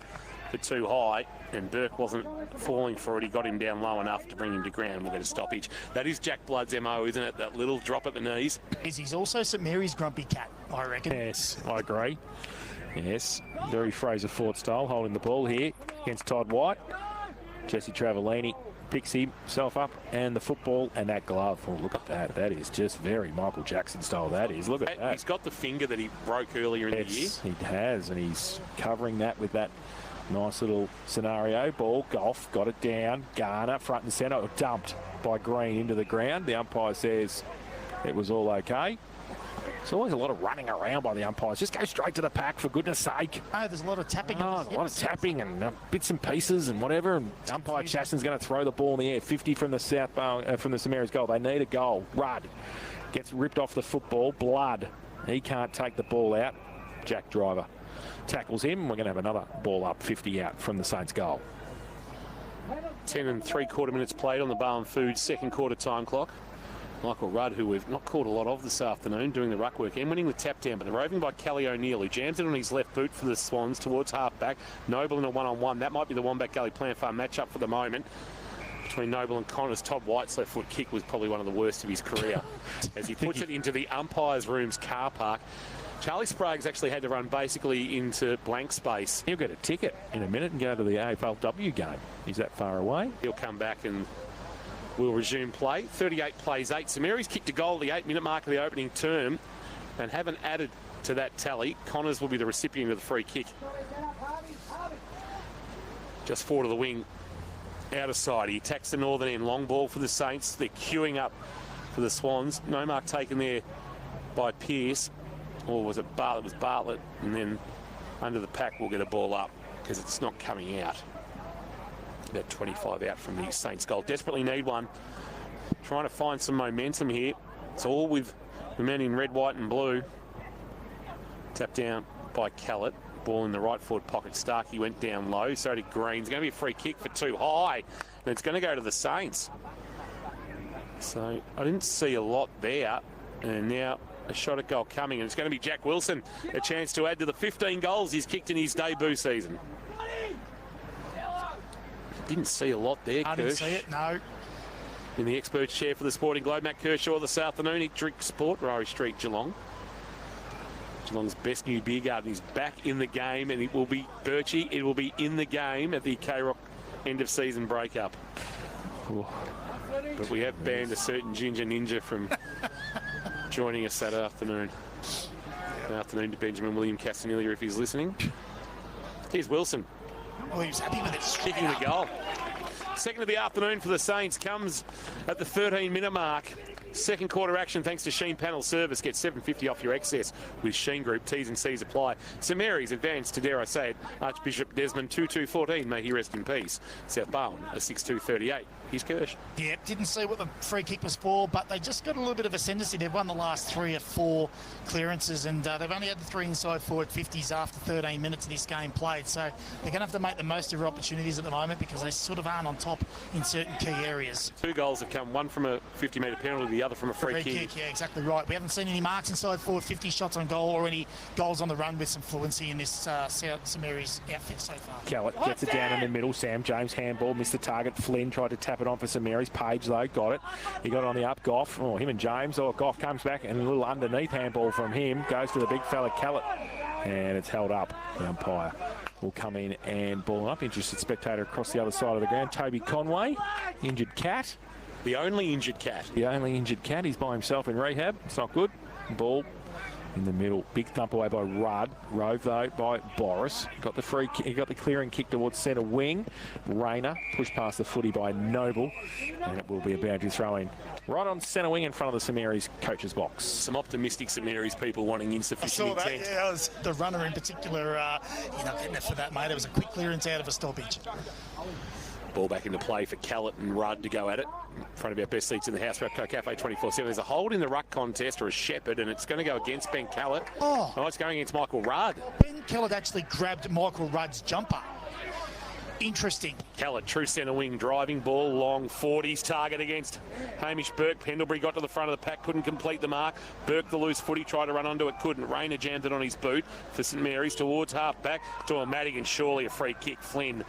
for too high, and Burke wasn't falling for it. He got him down low enough to bring him to ground. We'll get a stoppage. That is Jack Blood's MO, isn't it? That little drop at the knees. He's also St Mary's grumpy cat, I reckon. Yes, I agree. Yes, very Fraser Ford style, holding the ball here against Todd White. Jesse Travellini picks himself up and the football and that glove. Oh, look at that. That is just very Michael Jackson style. That is. Look at that. He's got the finger that he broke earlier in the year. He has, and he's covering that with that nice little scenario. Ball, Goff, got it down. Garner, front and centre, dumped by Green into the ground. The umpire says it was all okay. There's always a lot of running around by the umpires. Just go straight to the pack, for goodness sake. Oh, there's a lot of tapping. A lot of tapping and bits and pieces and whatever. And umpire Chaston's going to throw the ball in the air. 50 from the from the St Mary's goal. They need a goal. Rudd gets ripped off the football. Blood. He can't take the ball out. Jack Driver tackles him. We're going to have another ball up, 50 out from the Saints goal. 10 3/4 minutes played on the Barwon Foods second quarter time clock. Michael Rudd, who we've not caught a lot of this afternoon, doing the ruck work and winning the tap down, but they're roving by Callie O'Neill, who jams it on his left boot for the Swans towards half-back. Noble in a one-on-one. That might be the Wombat Gully Plan Farm matchup for the moment. Between Noble and Connors, Todd White's left foot kick was probably one of the worst of his career as he puts it into the umpire's room's car park. Charlie Sprague's actually had to run basically into blank space. He'll get a ticket in a minute and go to the AFLW game. He's that far away. He'll come back and we'll resume play. 38 plays 8. St Mary's kicked a goal at the 8-minute mark of the opening term and haven't added to that tally. Connors will be the recipient of the free kick. Just forward of the wing, out of sight. He attacks the northern end. Long ball for the Saints. They're queuing up for the Swans. No mark taken there by Pearce. Or was it Bartlett? It was Bartlett. And then under the pack we'll get a ball up because it's not coming out. About 25 out from the Saints goal. Desperately need one. Trying to find some momentum here. It's all with the men in red, white and blue. Tapped down by Callett. Ball in the right forward pocket. Starkey went down low. So did Green. It's going to be a free kick for too high. And it's going to go to the Saints. So I didn't see a lot there. And now a shot at goal coming. And it's going to be Jack Wilson. A chance to add to the 15 goals he's kicked in his debut season. Didn't see a lot there, I didn't see it, no. In the experts chair for the Sporting Globe, Matt Kershaw this afternoon. He drinks sport, Rory Street, Geelong. Geelong's best new beer garden is back in the game, and it will be Birchie. It will be in the game at the K-Rock end of season breakup. But we have banned a certain Ginger Ninja from joining us that afternoon. Good afternoon to Benjamin William Castanilla if he's listening. Here's Wilson. Oh, he was happy with it. Kicking the goal. Second of the afternoon for the Saints comes at the 13-minute mark. Second quarter action thanks to Sheen Panel Service. Get $7.50 off your excess with Sheen Group. T's and C's apply. St Mary's advanced to, dare I say it, Archbishop Desmond 2-2-14. May he rest in peace. South Barwon a 6-2-38. Here's Kirsch. Yeah, didn't see what the free kick was for, but they just got a little bit of ascendancy. They've won the last 3 or 4 clearances, and they've only had the 3 inside forward 50s after 13 minutes of this game played. So they're going to have to make the most of their opportunities at the moment because they sort of aren't on top in certain key areas. 2 goals have come, one from a 50-metre penalty, the the other from a free kick. Yeah, exactly right. We haven't seen any marks inside forward 50 shots on goal or any goals on the run with some fluency in this St Mary's outfit so far. Callett gets it down in the middle. Sam James handball, missed the target. Flynn tried to tap it on for St Mary's. Page, though, got it. He got it on the up. Goff, him and James. Goff comes back and a little underneath handball from him. Goes to the big fella, Callett. And it's held up. The umpire will come in and ball up. Interested spectator across the other side of the ground. Toby Conway, injured cat. The only injured cat. The only injured cat. He's by himself in rehab. It's not good. Ball in the middle. Big thump away by Rudd. Rove, though, by Boris. Got the free kick. He got the clearing kick towards centre wing. Rayner pushed past the footy by Noble. And it will be a boundary throw in. Right on centre wing in front of the St Mary's coach's box. Some optimistic St Mary's people wanting insufficient I saw intent. that, yeah. The runner in particular, getting it for that, mate. It was a quick clearance out of a stoppage. Ball back into play for Callett and Rudd to go at it. In front of our best seats in the house, Rapco Cafe 24/7. There's a hold in the ruck contest or a shepherd, and it's going to go against Ben Callett. Oh, it's going against Michael Rudd. Ben Callett actually grabbed Michael Rudd's jumper. Interesting. Callett, true centre wing, driving ball, long 40s, target against Hamish Burke. Pendlebury got to the front of the pack, couldn't complete the mark. Burke, the loose footy, tried to run onto it, couldn't. Rayner jammed it on his boot for St Mary's towards half back. Doyle Madigan, surely a free kick. Flynn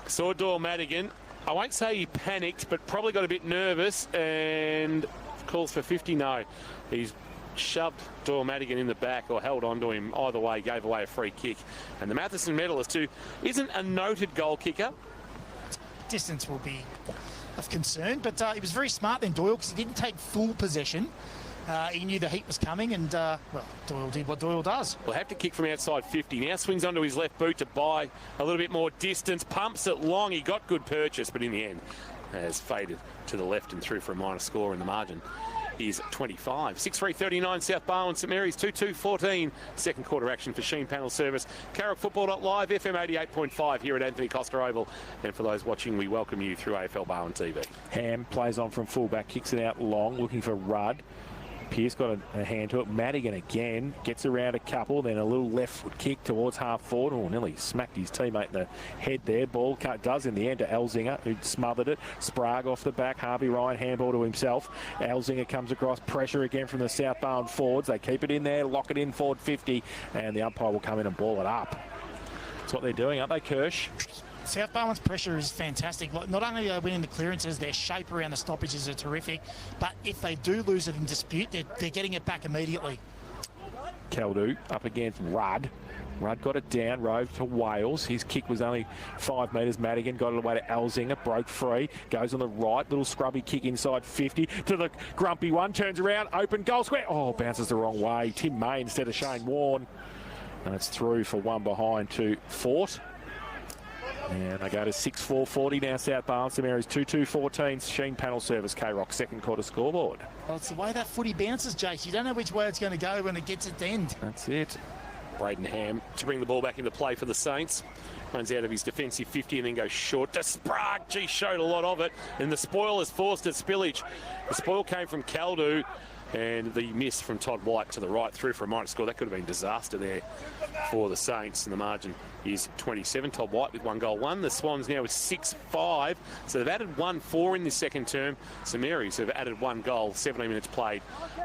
saw Doyle Madigan. I won't say he panicked, but probably got a bit nervous and calls for 50. No, he's shoved Doyle Madigan in the back or held on to him. Either way, gave away a free kick. And the Matheson medalist, who isn't a noted goal kicker. Distance will be of concern, but he was very smart then, Doyle, because he didn't take full possession. He knew the heat was coming, and, Doyle did what Doyle does. Will have to kick from outside 50. Now swings onto his left boot to buy a little bit more distance. Pumps it long. He got good purchase, but in the end has faded to the left and through for a minor score, and the margin is 25. 6-3-39 South Barwon, St Mary's 2-2-14. Second quarter action for Sheen Panel Service. Carrickfootball.live, FM 88.5 here at Anthony Costa Oval. And for those watching, we welcome you through AFL Barwon TV. Ham plays on from fullback, kicks it out long, looking for Rudd. Pearce got a hand to it. Madigan again gets around a couple, then a little left foot kick towards half forward. Oh, nearly smacked his teammate in the head there. Ball cut does in the end to Elzinger, who smothered it. Sprague off the back. Harvey Ryan handball to himself. Elzinger comes across. Pressure again from the South Barwon forwards. They keep it in there, lock it in forward 50, and the umpire will come in and ball it up. That's what they're doing, aren't they, Kirsch? South Barwon's pressure is fantastic. Not only are they winning the clearances, their shape around the stoppages are terrific, but if they do lose it in dispute, they're getting it back immediately. Caldew up against Rudd. Rudd got it down, Rove to Wales. His kick was only 5 metres. Madigan got it away to Elzinger, broke free, goes on the right, little scrubby kick inside 50 to the grumpy one, turns around, open goal square. Oh, bounces the wrong way. Tim May instead of Shane Warne. And it's through for one behind to Fort. And they go to 6-4-40 now, South Barwon. St Mary's 2-2-14. Sheen Panel Service, K-Rock, second quarter scoreboard. Well, it's the way that footy bounces, Jace. You don't know which way it's going to go when it gets at the end. That's it. Braden Ham to bring the ball back into play for the Saints. Runs out of his defensive 50 and then goes short to Sprague. Gee, showed a lot of it. And the spoil is forced at spillage. The spoil came from Caldew. And the miss from Todd White to the right through for a minor score. That could have been disaster there for the Saints. And the margin is 27. Todd White with 1 goal, 1. The Swans now with 6-5. So they've added 1-4 in this second term. St Mary's have added 1 goal, 17 minutes played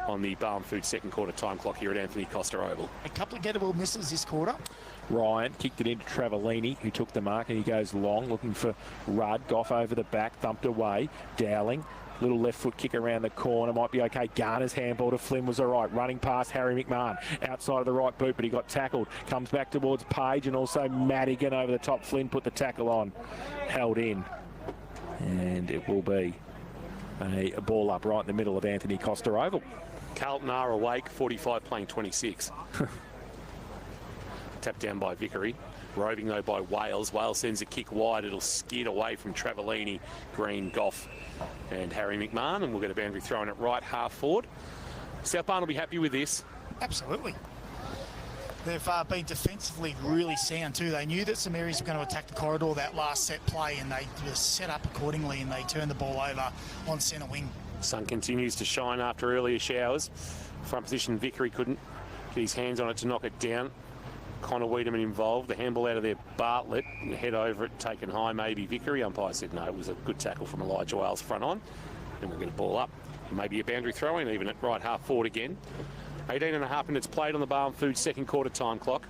on the Barwon Food second quarter time clock here at Anthony Costa Oval. A couple of gettable misses this quarter. Ryan kicked it into Travellini, who took the mark, and he goes long, looking for Rudd. Goff over the back, thumped away. Dowling. Little left foot kick around the corner, might be okay. Garner's handball to Flynn was all right. Running past Harry McMahon, outside of the right boot, but he got tackled. Comes back towards Page and also Madigan over the top. Flynn put the tackle on, held in. And it will be a ball up right in the middle of Anthony Costa Oval. Carlton are awake, 45 playing 26. Tapped down by Vickery. Roving though by Wales. Wales sends a kick wide. It'll skid away from Travellini, Green, Goff and Harry McMahon, and we'll get a boundary thrown at right half forward. South Barwon will be happy with this. Absolutely. They've been defensively really sound too. They knew that St Mary's were going to attack the corridor that last set play, and they were set up accordingly, and they turned the ball over on centre wing. Sun continues to shine after earlier showers. Front position, Vickery couldn't get his hands on it to knock it down. Connor Wiedemann involved. The handball out of there, Bartlett. Head over it, taken high, maybe Vickery. Umpire said no, it was a good tackle from Elijah Wales front on. And we'll get a ball up. Maybe a boundary throw in, even at right half forward again. 18.5 minutes played on the Barwon Foods second quarter time clock.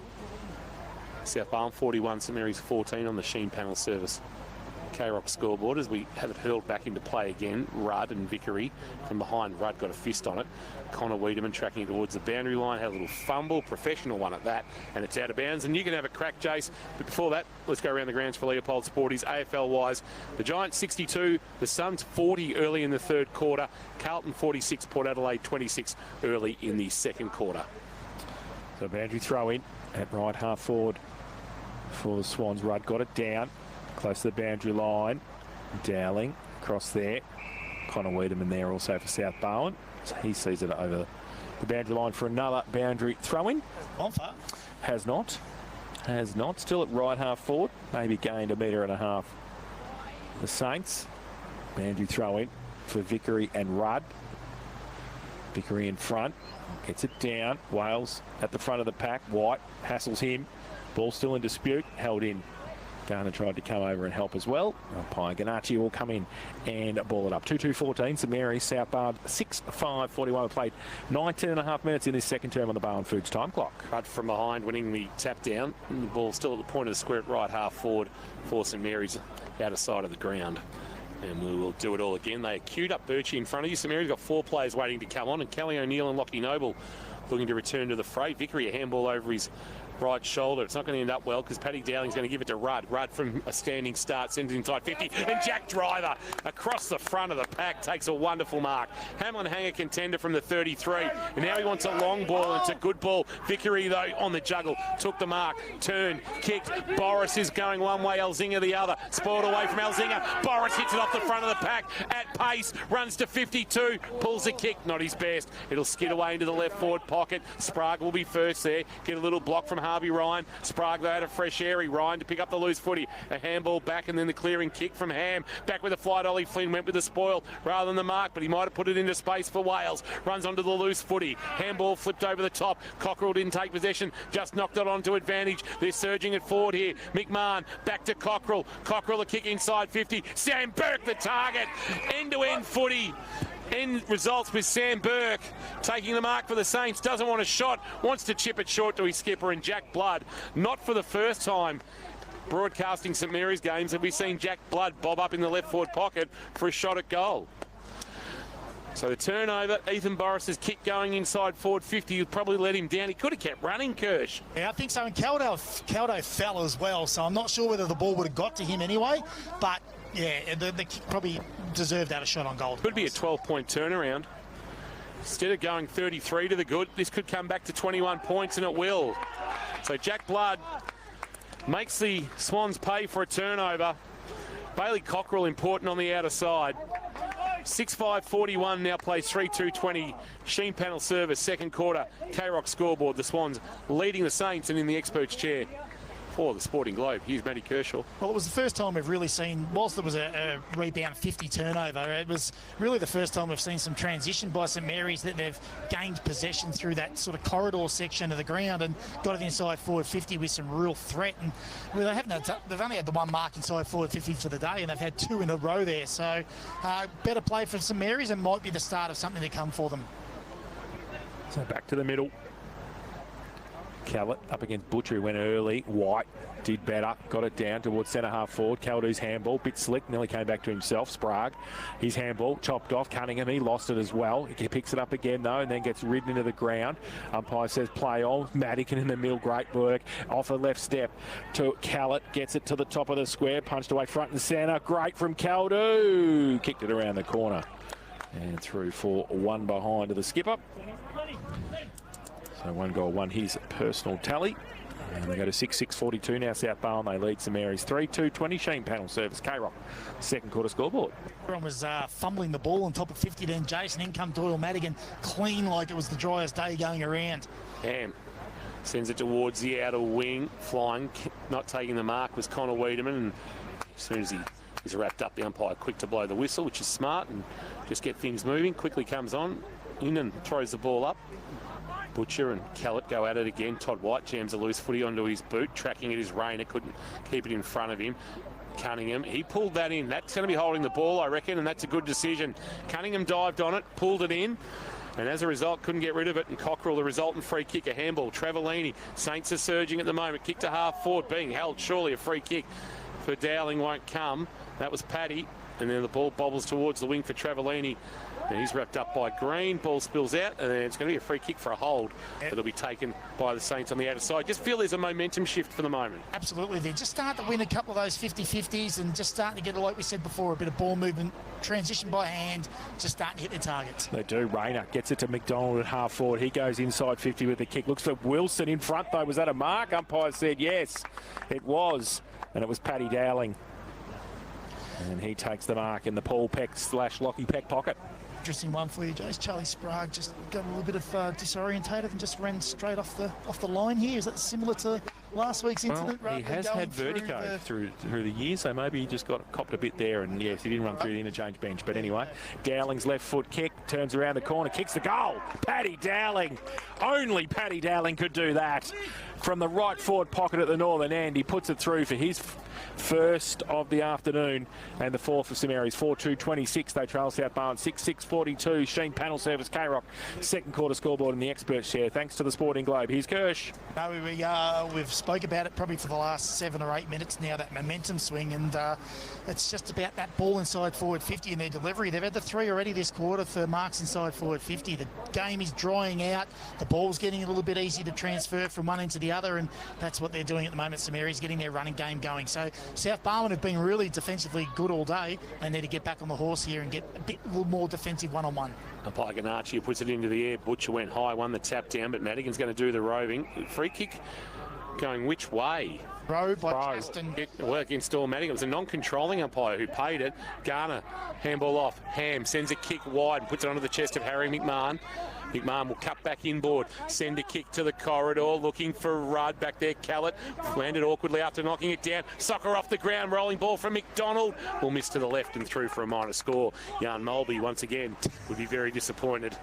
South Barwon 41, St Mary's 14 on the Sheen panel service. K-Rock scoreboard as we have it hurled back into play again. Rudd and Vickery from behind. Rudd got a fist on it. Connor Wiedemann tracking towards the boundary line. Had a little fumble, professional one at that, and it's out of bounds. And you can have a crack, Jace. But before that, let's go around the grounds for Leopold Sporties. AFL-wise, the Giants 62, the Suns 40 early in the third quarter. Carlton 46, Port Adelaide 26 early in the second quarter. So boundary throw in at right half forward for the Swans. Rudd got it down. Close to the boundary line. Dowling across there. Connor Wiedemann there also for South Barwon. So he sees it over the boundary line for another boundary throw-in. On far. Has not. Has not. Still at right half forward. Maybe gained 1.5 metres. The Saints. Boundary throw-in for Vickery and Rudd. Vickery in front. Gets it down. Wales at the front of the pack. White hassles him. Ball still in dispute. Held in. Garner tried to come over and help as well. Umpire Ganacci will come in and ball it up. 2-2-14, St Mary's, South Barwon 6-5-41. We played 19.5 minutes in this second term on the Barwon Foods time clock. Rudd from behind winning the tap down. And the ball still at the point of the square at right half forward for St Mary's out of sight of the ground. And we will do it all again. They queued up Birchie in front of you. St Mary's got 4 players waiting to come on, and Kelly O'Neill and Lockie Noble looking to return to the fray. Vickery a handball over his right shoulder. It's not going to end up well because Paddy Dowling's going to give it to Rudd. Rudd from a standing start sends it inside 50, and Jack Driver across the front of the pack takes a wonderful mark. Hamlin Hanger contender from the 33, and now he wants a long ball, and it's a good ball. Vickery though on the juggle took the mark, turned, kicked. Boris is going one way, Elzinga the other. Spoiled away from Elzinga. Boris hits it off the front of the pack at pace, runs to 52, pulls the kick, not his best. It'll skid away into the left forward pocket. Sprague will be first there. Get a little block from Harvey Ryan. Sprague though out of fresh airy. Ryan to pick up the loose footy. A handball back and then the clearing kick from Ham. Back with a flight. Ollie Flynn went with the spoil rather than the mark, but he might have put it into space for Wales. Runs onto the loose footy. Handball flipped over the top. Cockerell didn't take possession. Just knocked it onto advantage. They're surging it forward here. McMahon back to Cockerell. Cockerell a kick inside 50. Sam Burke the target. End-to-end footy. End results with Sam Burke taking the mark for the Saints. Doesn't want a shot, wants to chip it short to his skipper, and Jack Blood, not for the first time broadcasting St Mary's games have we seen Jack Blood bob up in the left forward pocket for a shot at goal. So the turnover, Ethan Boris's kick going inside forward 50, would probably let him down. He could have kept running, Kirsch. Yeah, I think so. And Caldo fell as well, so I'm not sure whether the ball would have got to him anyway, but yeah, the kick probably deserved that a shot on goal. Could be a 12-point turnaround. Instead of going 33 to the good, this could come back to 21 points, and it will. So Jack Blood makes the Swans pay for a turnover. Bailey Cockerell important on the outer side. 6-5-41 now plays 3-2-20. Sheen panel service, second quarter. K-Rock scoreboard. The Swans leading the Saints and in the experts chair for the Sporting Globe. Here's Matty Kershaw. Well, it was the first time we've really seen, whilst there was a rebound 50 turnover, it was really the first time we've seen some transition by St Mary's, that they've gained possession through that sort of corridor section of the ground and got it inside forward 50 with some real threat. And well, they've only had the one mark inside forward 50 for the day, and they've had 2 in a row there. So better play for St Mary's, and might be the start of something to come for them. So back to the middle. Callett up against Butcher, who went early. White did better, got it down towards centre half forward. Caldu's handball, bit slick, nearly came back to himself. Sprague, his handball chopped off. Cunningham, he lost it as well. He picks it up again though, and then gets ridden into the ground. Umpire says play on. Madigan in the middle, great work. Off a left step to Callett, gets it to the top of the square, punched away front and centre. Great from Caldu, kicked it around the corner and through for one behind to the skipper. So 1 goal, 1 his personal tally. And they go to 6-6-42 now. South Barwon, they lead St Mary's 3-2-20. Sheen panel service, K-Rock. Second quarter scoreboard. Everyone was fumbling the ball on top of 50, then Jason, in come Doyle Madigan, clean like it was the driest day going around. Ham sends it towards the outer wing, flying, not taking the mark was Connor Wiedemann, and as soon as he's wrapped up, the umpire quick to blow the whistle, which is smart, and just get things moving. Quickly comes on, in and throws the ball up. Butcher and Callett go at it again. Todd White jams a loose footy onto his boot, tracking it is Rayner, couldn't keep it in front of him. Cunningham. He pulled that in. That's going to be holding the ball, I reckon, and that's a good decision. Cunningham dived on it, pulled it in, and as a result, couldn't get rid of it. And Cockrell, the resultant free kick, a handball. Travellini, Saints are surging at the moment. Kick to half forward, being held. Surely a free kick for Dowling won't come. That was Paddy. And then the ball bobbles towards the wing for Travellini. And he's wrapped up by Green. Ball spills out, and then it's going to be a free kick for a hold that'll be taken by the Saints on the outer side. Just feel there's a momentum shift for the moment. Absolutely. They're just starting to win a couple of those 50-50s and just starting to get, like we said before, a bit of ball movement, transition by hand, just starting to hit their targets. They do. Rayner gets it to McDonald at half forward. He goes inside 50 with the kick. Looks for Wilson in front, though. Was that a mark? Umpire said yes, it was. And it was Paddy Dowling. And he takes the mark in the Paul Peck / Lockie Peck pocket. Interesting one for you, Jace. Charlie Sprague just got a little bit of disorientated and just ran straight off the line here. Is that similar to last week's incident? Well, he has had vertigo through the years, so maybe he just copped a bit there. And yes, he didn't run through the interchange bench. But anyway, Dowling's left foot kick, turns around the corner, kicks the goal. Paddy Dowling. Only Paddy Dowling could do that. From the right forward pocket at the northern end, he puts it through for his first of the afternoon and the fourth for St Mary's. 4-2-26. They trail South Barwon 6-6-42. Sheen panel service K-Rock. Second quarter scoreboard in the expert share. Thanks to the Sporting Globe. Here's Kirsch. No, we've spoke about it probably for the last 7 or 8 minutes now, that momentum swing, and it's just about that ball inside forward 50 in their delivery. They've had the 3 already this quarter for marks inside forward 50. The game is drying out. The ball's getting a little bit easy to transfer from one end to the other, and that's what they're doing at the moment. St Mary's getting their running game going. So South Barwon have been really defensively good all day. They need to get back on the horse here and get a little more defensive one-on-one. Umpire Ganacci puts it into the air. Butcher went high, won the tap down, but Madigan's going to do the roving. Free kick going which way? Row by Justin. Well, against all Madigan. It was a non-controlling umpire who paid it. Garner, handball off. Ham sends a kick wide and puts it onto the chest of Harry McMahon. McMahon will cut back inboard, send a kick to the corridor, looking for Rudd back there. Callett landed awkwardly after knocking it down. Soccer off the ground, rolling ball from McDonald. Will miss to the left and through for a minor score. Jan Mulby, once again, would be very disappointed.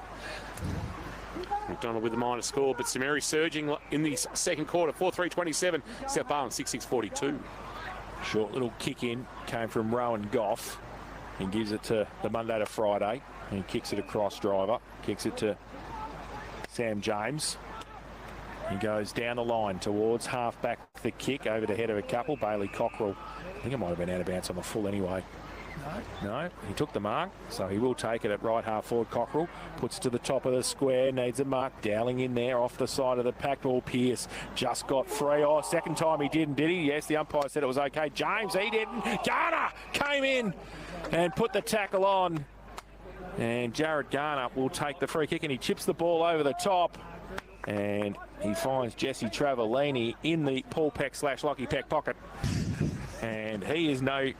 McDonald with the minor score, but St Mary's surging in the second quarter. 4-3-27, South Barwon 6-6-42. Short little kick in came from Rowan Goff. He gives it to the Monday to Friday. He kicks it across driver, kicks it to Sam James. He goes down the line towards half-back the kick over the head of a couple. Bailey Cockrell, I think it might have been out of bounds on the full anyway. No, he took the mark, so he will take it at right half forward. Cockrell puts to the top of the square, needs a mark. Dowling in there off the side of the pack ball. Pearce just got free. Oh, second time he didn't, did he? Yes, the umpire said it was okay. James, he didn't. Garner came in and put the tackle on. And Jared Garner will take the free kick, and he chips the ball over the top. And he finds Jesse Travellini in the Paul Peck / Lockie Peck pocket. And he is no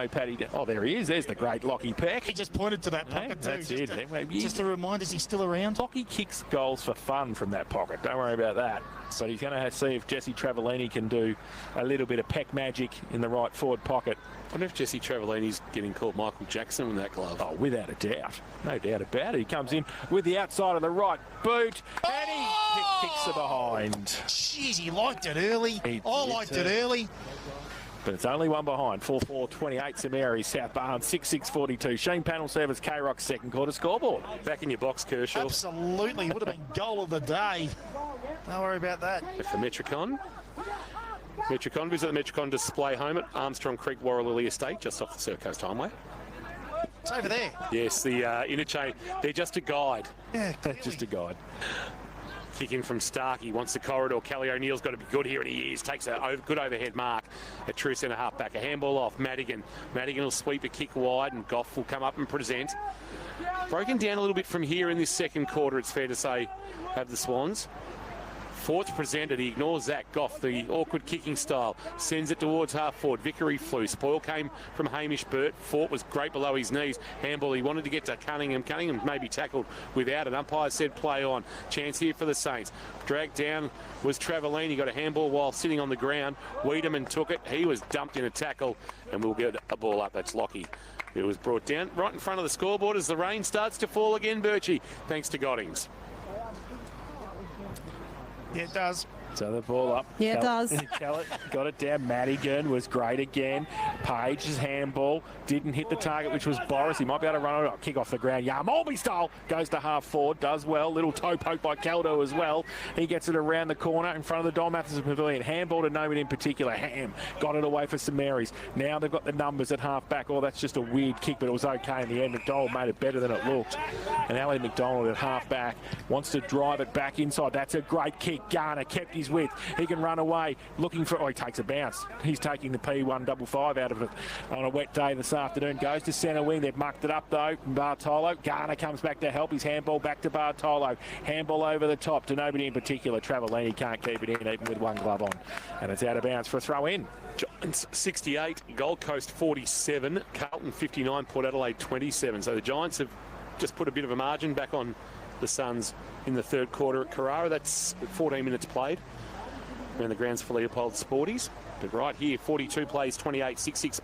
Paddy. Oh, there he is. There's the great Lockie Peck. He just pointed to that pocket too. That's it. Just a reminder, is he still around? Lockie kicks goals for fun from that pocket. Don't worry about that. But he's going to see if Jesse Travellini can do a little bit of Peck magic in the right forward pocket. I wonder if Jesse Travellini's getting called Michael Jackson with that glove. Oh, without a doubt. No doubt about it. He comes in with the outside of the right boot, and he kicks it behind. Jeez, he liked it early. I liked it early. But it's only one behind. 4-4-28 St Mary's, South Barwon 6-6-42. Sheen panel service K-Rock second quarter scoreboard. Back in your box, Kershaw. Absolutely. Would have been goal of the day. Don't worry about that. For Metricon. Visit the Metricon display home at Armstrong Creek Warralilly Estate, just off the Surf Coast Highway. It's over there. Yes, the interchange. They're just a guide. Yeah, just a guide. Kick in from Starkey, wants the corridor. Kelly O'Neill's got to be good here, and he is. Takes a good overhead mark. A true centre half back. A handball off Madigan. Madigan will sweep a kick wide, and Goff will come up and present. Broken down a little bit from here in this second quarter, it's fair to say, have the Swans. Fourth presented, he ignores Zach Goff, the awkward kicking style, sends it towards half forward. Vickery flew. Spoil came from Hamish Burt. Fort was great below his knees. Handball, he wanted to get to Cunningham. Cunningham maybe tackled without it. Umpire said play on. Chance here for the Saints. Dragged down was Travellini. Got a handball while sitting on the ground. Wiedemann took it. He was dumped in a tackle, and we'll get a ball up. That's Lockie. It was brought down right in front of the scoreboard as the rain starts to fall again, Birchie, thanks to Goddings. Yeah, it does. So the ball up. Yeah, it does. Kellett got it down. Madigan was great again. Page's handball didn't hit the target, which was Boris. He might be able to run it. Kick off the ground. Mulby style goes to half forward. Does well. Little toe poke by Caldo as well. He gets it around the corner in front of the Don Matheson Pavilion. Handball to nobody in particular. Ham got it away for St Mary's. Now they've got the numbers at half back. Oh, that's just a weird kick, but it was okay in the end. McDonald made it better than it looked. And Ali McDonald at half back wants to drive it back inside. That's a great kick. Garner kept his width. He can run away looking for... Oh, he takes a bounce. He's taking the P155 out of it on a wet day this afternoon. Goes to centre wing. They've mucked it up, though. Bartolo. Garner comes back to help. His handball back to Bartolo. Handball over the top to nobody in particular. Travellini can't keep it in even with one glove on. And it's out of bounds for a throw in. Giants 68, Gold Coast 47, Carlton 59, Port Adelaide 27. So the Giants have just put a bit of a margin back on the Suns in the third quarter at Carrara. That's 14 minutes played around the grounds for Leopold Sporties. But right here, 42 plays, 28, 6-6.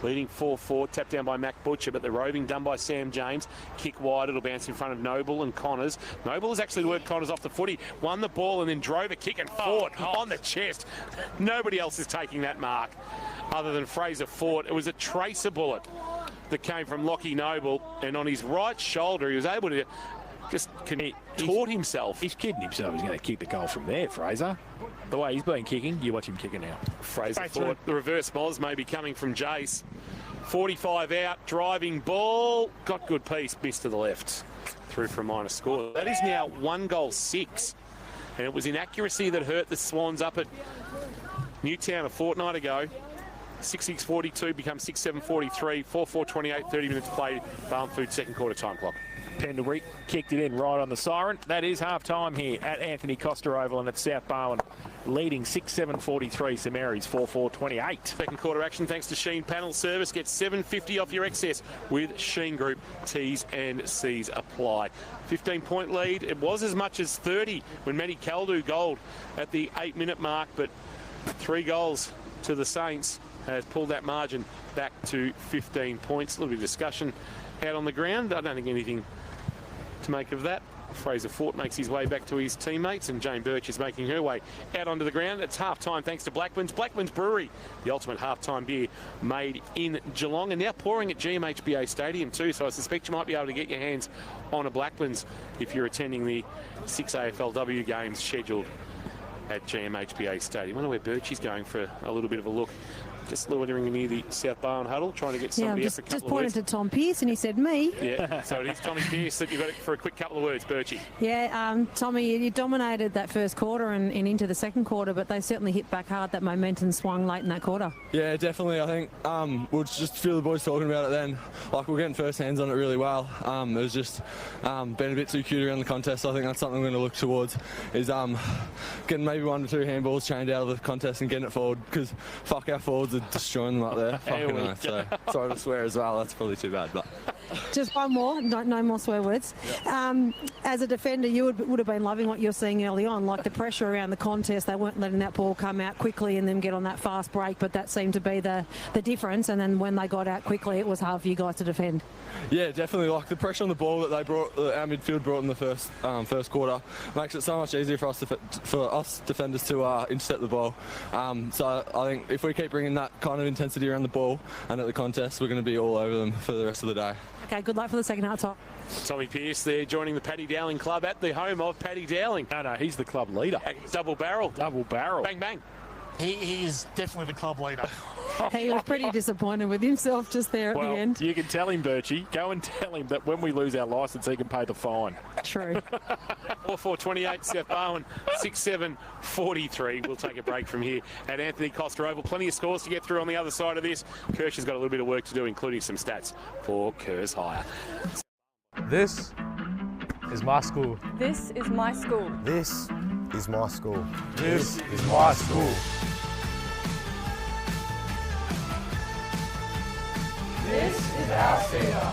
Leading 4-4, tapped down by Mac Butcher, but the roving done by Sam James. Kick wide, it'll bounce in front of Noble and Connors. Noble has actually worked Connors off the footy, won the ball and then drove a kick and fought on the chest. Nobody else is taking that mark other than Fraser Fort. It was a tracer bullet that came from Lockie Noble, and on his right shoulder he was able to just contort himself. He's kidding himself. He's going to kick the goal from there, Fraser. The way he's been kicking, you watch him kicking now. Fraser Ford. The reverse Moz may be coming from Jace. 45 out, driving ball. Got good piece, missed to the left. Through for a minor score. That is now 1-6. And it was inaccuracy that hurt the Swans up at Newtown a fortnight ago. 6-6-42 becomes 6-7-43. 4-4-28, 30 minutes played. Barn Food second quarter time clock. Pendlebury kicked it in right on the siren. That is half-time here at Anthony Costa Oval and at South Barwon, leading 6-7-43. St Mary's 4-4-28. Second quarter action thanks to Sheen Panel Service. Get $7.50 off your excess with Sheen Group. T's and C's apply. 15-point lead. It was as much as 30 when Matty Caldu goaled at the 8-minute mark, but 3 goals to the Saints has pulled that margin back to 15 points. A little bit of discussion out on the ground. I don't think anything to make of that. Fraser Fort makes his way back to his teammates, and Jane Birch is making her way out onto the ground. It's half-time thanks to Blackman's Brewery, the ultimate half-time beer made in Geelong, and now pouring at GMHBA Stadium too, so I suspect you might be able to get your hands on a Blackman's if you're attending the 6 AFLW games scheduled at GMHBA Stadium. I wonder where Birch is going for a little bit of a look. Just loitering near the South Barwon huddle, trying to get somebody up for a couple of words. Just pointed to Tom Pearce and he said, me. Yeah, so it is Tommy Pearce that you've got for a quick couple of words, Birchie. Yeah, Tommy, you dominated that first quarter and into the second quarter, but they certainly hit back hard. That momentum swung late in that quarter. Yeah, definitely. I think we'll just feel the boys talking about it then. Like, we're getting first hands on it really well. It was just been a bit too cute around the contest. So I think that's something we're going to look towards, is getting maybe 1 or 2 handballs chained out of the contest and getting it forward, because fuck, our forwards are destroying them up there. Fucking nice. So sorry to swear as well. That's probably too bad. But just one more. No more swear words. As a defender, you would have been loving what you're seeing early on, like the pressure around the contest. They weren't letting that ball come out quickly and then get on that fast break, but that seemed to be the difference. And then when they got out quickly, it was hard for you guys to defend. Yeah, definitely. Like the pressure on the ball that they brought, our midfield brought in the first quarter, makes it so much easier for us defenders to intercept the ball. So I think if we keep bringing that kind of intensity around the ball and at the contest, we're going to be all over them for the rest of the day. Okay, good luck for the second half, Tom. Tommy Pearce there joining the Paddy Dowling Club at the home of Paddy Dowling. No, he's the club leader. Double barrel. Bang, bang. He is definitely the club leader. He was pretty disappointed with himself just there at the end. You can tell him, Birchie, go and tell him that when we lose our licence, he can pay the fine. True. 4-4-28, South Barwon, 6-7-43. We'll take a break from here at Anthony Costa Oval. Plenty of scores to get through on the other side of this. Kirsch has got a little bit of work to do, including some stats for Kerrs Hire. This is my school. This is my school. This is my school. This is my school. This is our theatre.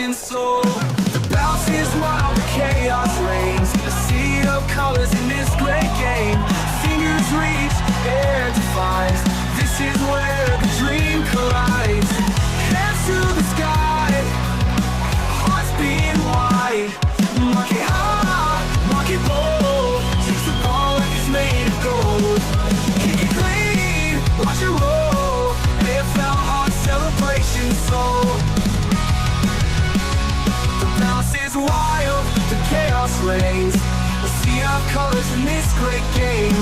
vibration soul. The bounce is wild, the chaos reigns. A sea of colors in this great game. Fingers reach, air defines. This is where the dream collides. Hands to the sky, hearts beating wide. Mark it high, mark it bold. Takes the ball like it's made of gold. Kick it clean, watch it roll. AFL heart celebration soul. The bounce is wild, the chaos reigns. A sea of colors in this great game.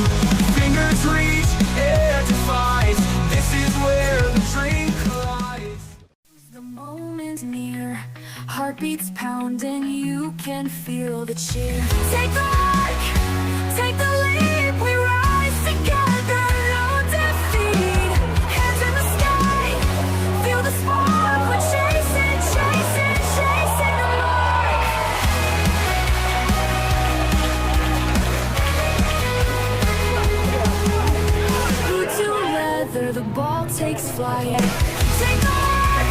Fingers reach, air defines. This is where the dream collides. The moment's near, heartbeats pounding, you can feel the cheer. Take the mark, take the leap, we rise together, no defeat. Hands in the sky, feel the spark, we're chasing, chasing, chasing the mark. Boots to leather, the ball takes flight. Take the mark,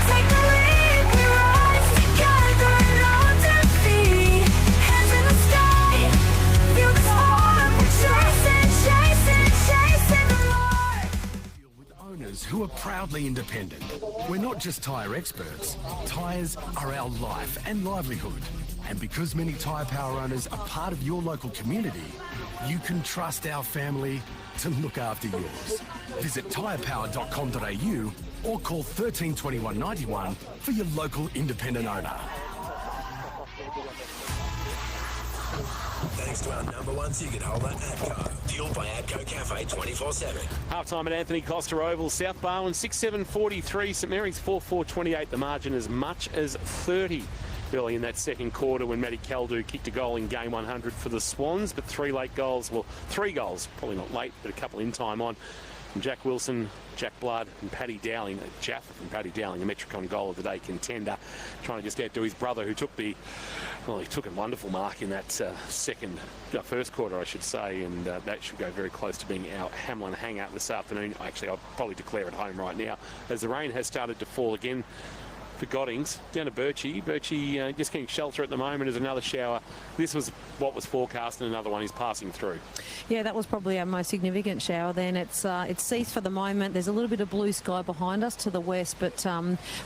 take the leap, we rise together, no defeat. Hands in the sky, feel the spark, we're chasing, chasing, chasing the mark. Owners who are proudly independent. We're not just tyre experts. Tyres are our life and livelihood. And because many Tyre Power owners are part of your local community, you can trust our family to look after yours. Visit tyrepower.com.au or call 13 21 91 for your local independent owner. Thanks to our #1 ticket holder, ADCO. Fueled by ADCO Cafe 24/7. Half-time at Anthony Costa Oval. South Barwon 6-7-43. St Mary's 4-4-28. The margin as much as 30 early in that second quarter when Matty Caldew kicked a goal in game 100 for the Swans. But three goals, probably not late, but a couple in time on. From Jack Wilson, Jack Blood and Paddy Dowling. Jaffa from Paddy Dowling, a Metricon goal of the day contender. Trying to just outdo his brother who took he took a wonderful mark in that first quarter, I should say. And that should go very close to being our Hamlin hangout this afternoon. Actually, I'll probably declare it home right now as the rain has started to fall again. For Goddings, down to Birchie. Birchie just getting shelter at the moment as another shower. This was what was forecast, and another one is passing through. Yeah, that was probably our most significant shower then. It's ceased for the moment. There's a little bit of blue sky behind us to the west, but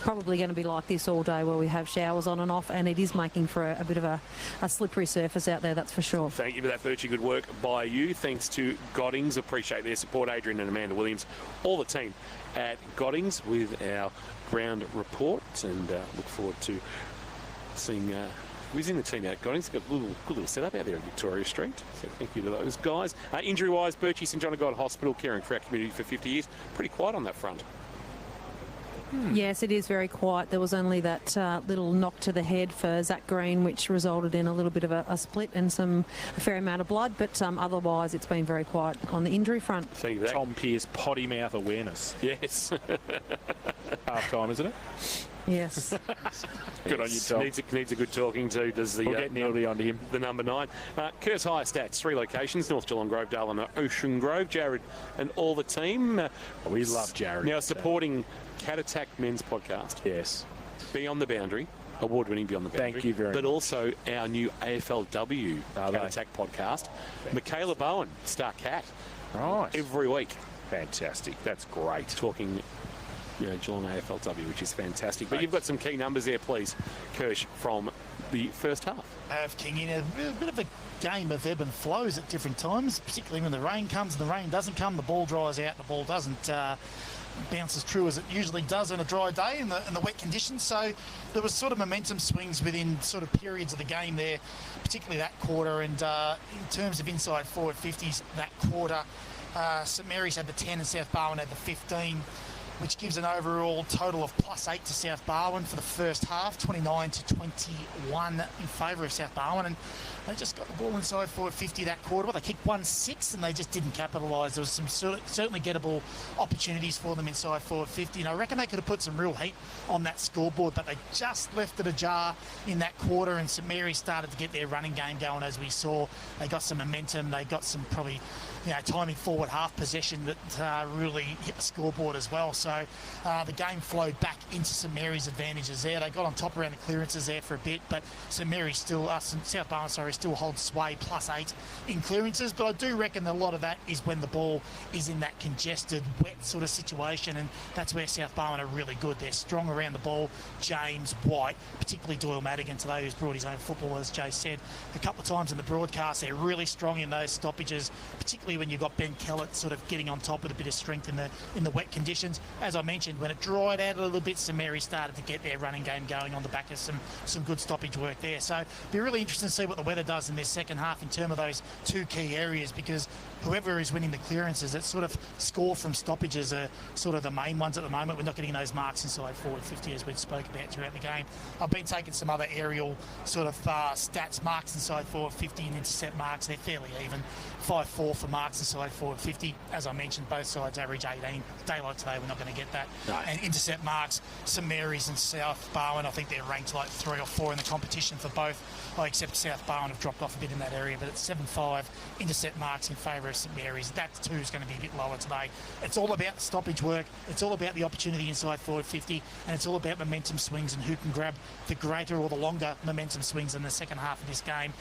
probably going to be like this all day where we have showers on and off, and it is making for a bit of a slippery surface out there, that's for sure. Thank you for that, Birchie. Good work by you. Thanks to Goddings. Appreciate their support. Adrian and Amanda Williams, all the team at Goddings with our ground report, and look forward to seeing who's in the team out. Goddings got a good little setup out there at Victoria Street, so thank you to those guys. Injury wise, Birchie St John of God Hospital caring for our community for 50 years. Pretty quiet on that front. Yes, it is very quiet. There was only that little knock to the head for Zach Green, which resulted in a little bit of a split and a fair amount of blood, but otherwise it's been very quiet on the injury front. See that? Tom Pearce potty mouth awareness. Yes. Half time, isn't it? Yes. Good on you, Tom. Needs a good talking to. Does the we'll get Neildy onto him. The number 9. Curse Higher Stats, 3 locations: North Geelong, Grovedale and Ocean Grove. Jared and all the team. We love Jared. Now supporting Cat Attack Men's Podcast. Yes. Beyond the Boundary. Award-winning Beyond the Boundary. Thank you very much. But also our new AFLW Cat Attack podcast. Michaela Bowen, Star Cat. Right. Every week. Fantastic. That's great. Talking Geelong AFLW, which is fantastic. But you've got some key numbers there, please, Kirsch, from the first half. Have King in a bit of a game of ebb and flows at different times, particularly when the rain comes and the rain doesn't come, the ball dries out, the ball doesn't bounce as true as it usually does on a dry day in the wet conditions. So there was sort of momentum swings within sort of periods of the game there, particularly that quarter. And in terms of inside forward 50s that quarter, St Mary's had the 10 and South Barwon had the 15, which gives an overall total of +8 to South Barwon for the first half, 29 to 21 in favour of South Barwon. And they just got the ball inside forward 50 that quarter. Well, they kicked 1-6 and they just didn't capitalise. There was some certainly gettable opportunities for them inside forward 50. And I reckon they could have put some real heat on that scoreboard, but they just left it ajar in that quarter, and St Mary's started to get their running game going, as we saw. They got some momentum. They got some probably timing forward half possession that really hit the scoreboard as well. So the game flowed back into St Mary's advantages there. They got on top around the clearances there for a bit, but St Mary's still, South Barwon, still holds sway +8 in clearances. But I do reckon that a lot of that is when the ball is in that congested, wet sort of situation, and that's where South Barwon are really good. They're strong around the ball. James, White, particularly Doyle Madigan today, who's brought his own football, as Jay said a couple of times in the broadcast. They're really strong in those stoppages, particularly when you've got Ben Kellett sort of getting on top with a bit of strength in the wet conditions. As I mentioned, when it dried out a little bit, St Mary started to get their running game going on the back of some good stoppage work there. So it'll be really interesting to see what the weather does in this second half in terms of those two key areas, because whoever is winning the clearances, it's sort of score from stoppages are sort of the main ones at the moment. We're not getting those marks inside forward 50 as we spoke about throughout the game. I've been taking some other aerial sort of stats, marks inside forward 50 and intercept marks. They're fairly even. 5-4 for marks inside forward 50. As I mentioned, both sides average 18. Day like today, we're not going to get that. No. And intercept marks, St Mary's and South Barwon, I think they're ranked like 3 or 4 in the competition for both. Except South Barwon have dropped off a bit in that area, but it's 7-5 intercept marks in favour of St Mary's. That too is going to be a bit lower today. It's all about stoppage work. It's all about the opportunity inside forward 50, and it's all about momentum swings and who can grab the greater or the longer momentum swings in the second half of this game.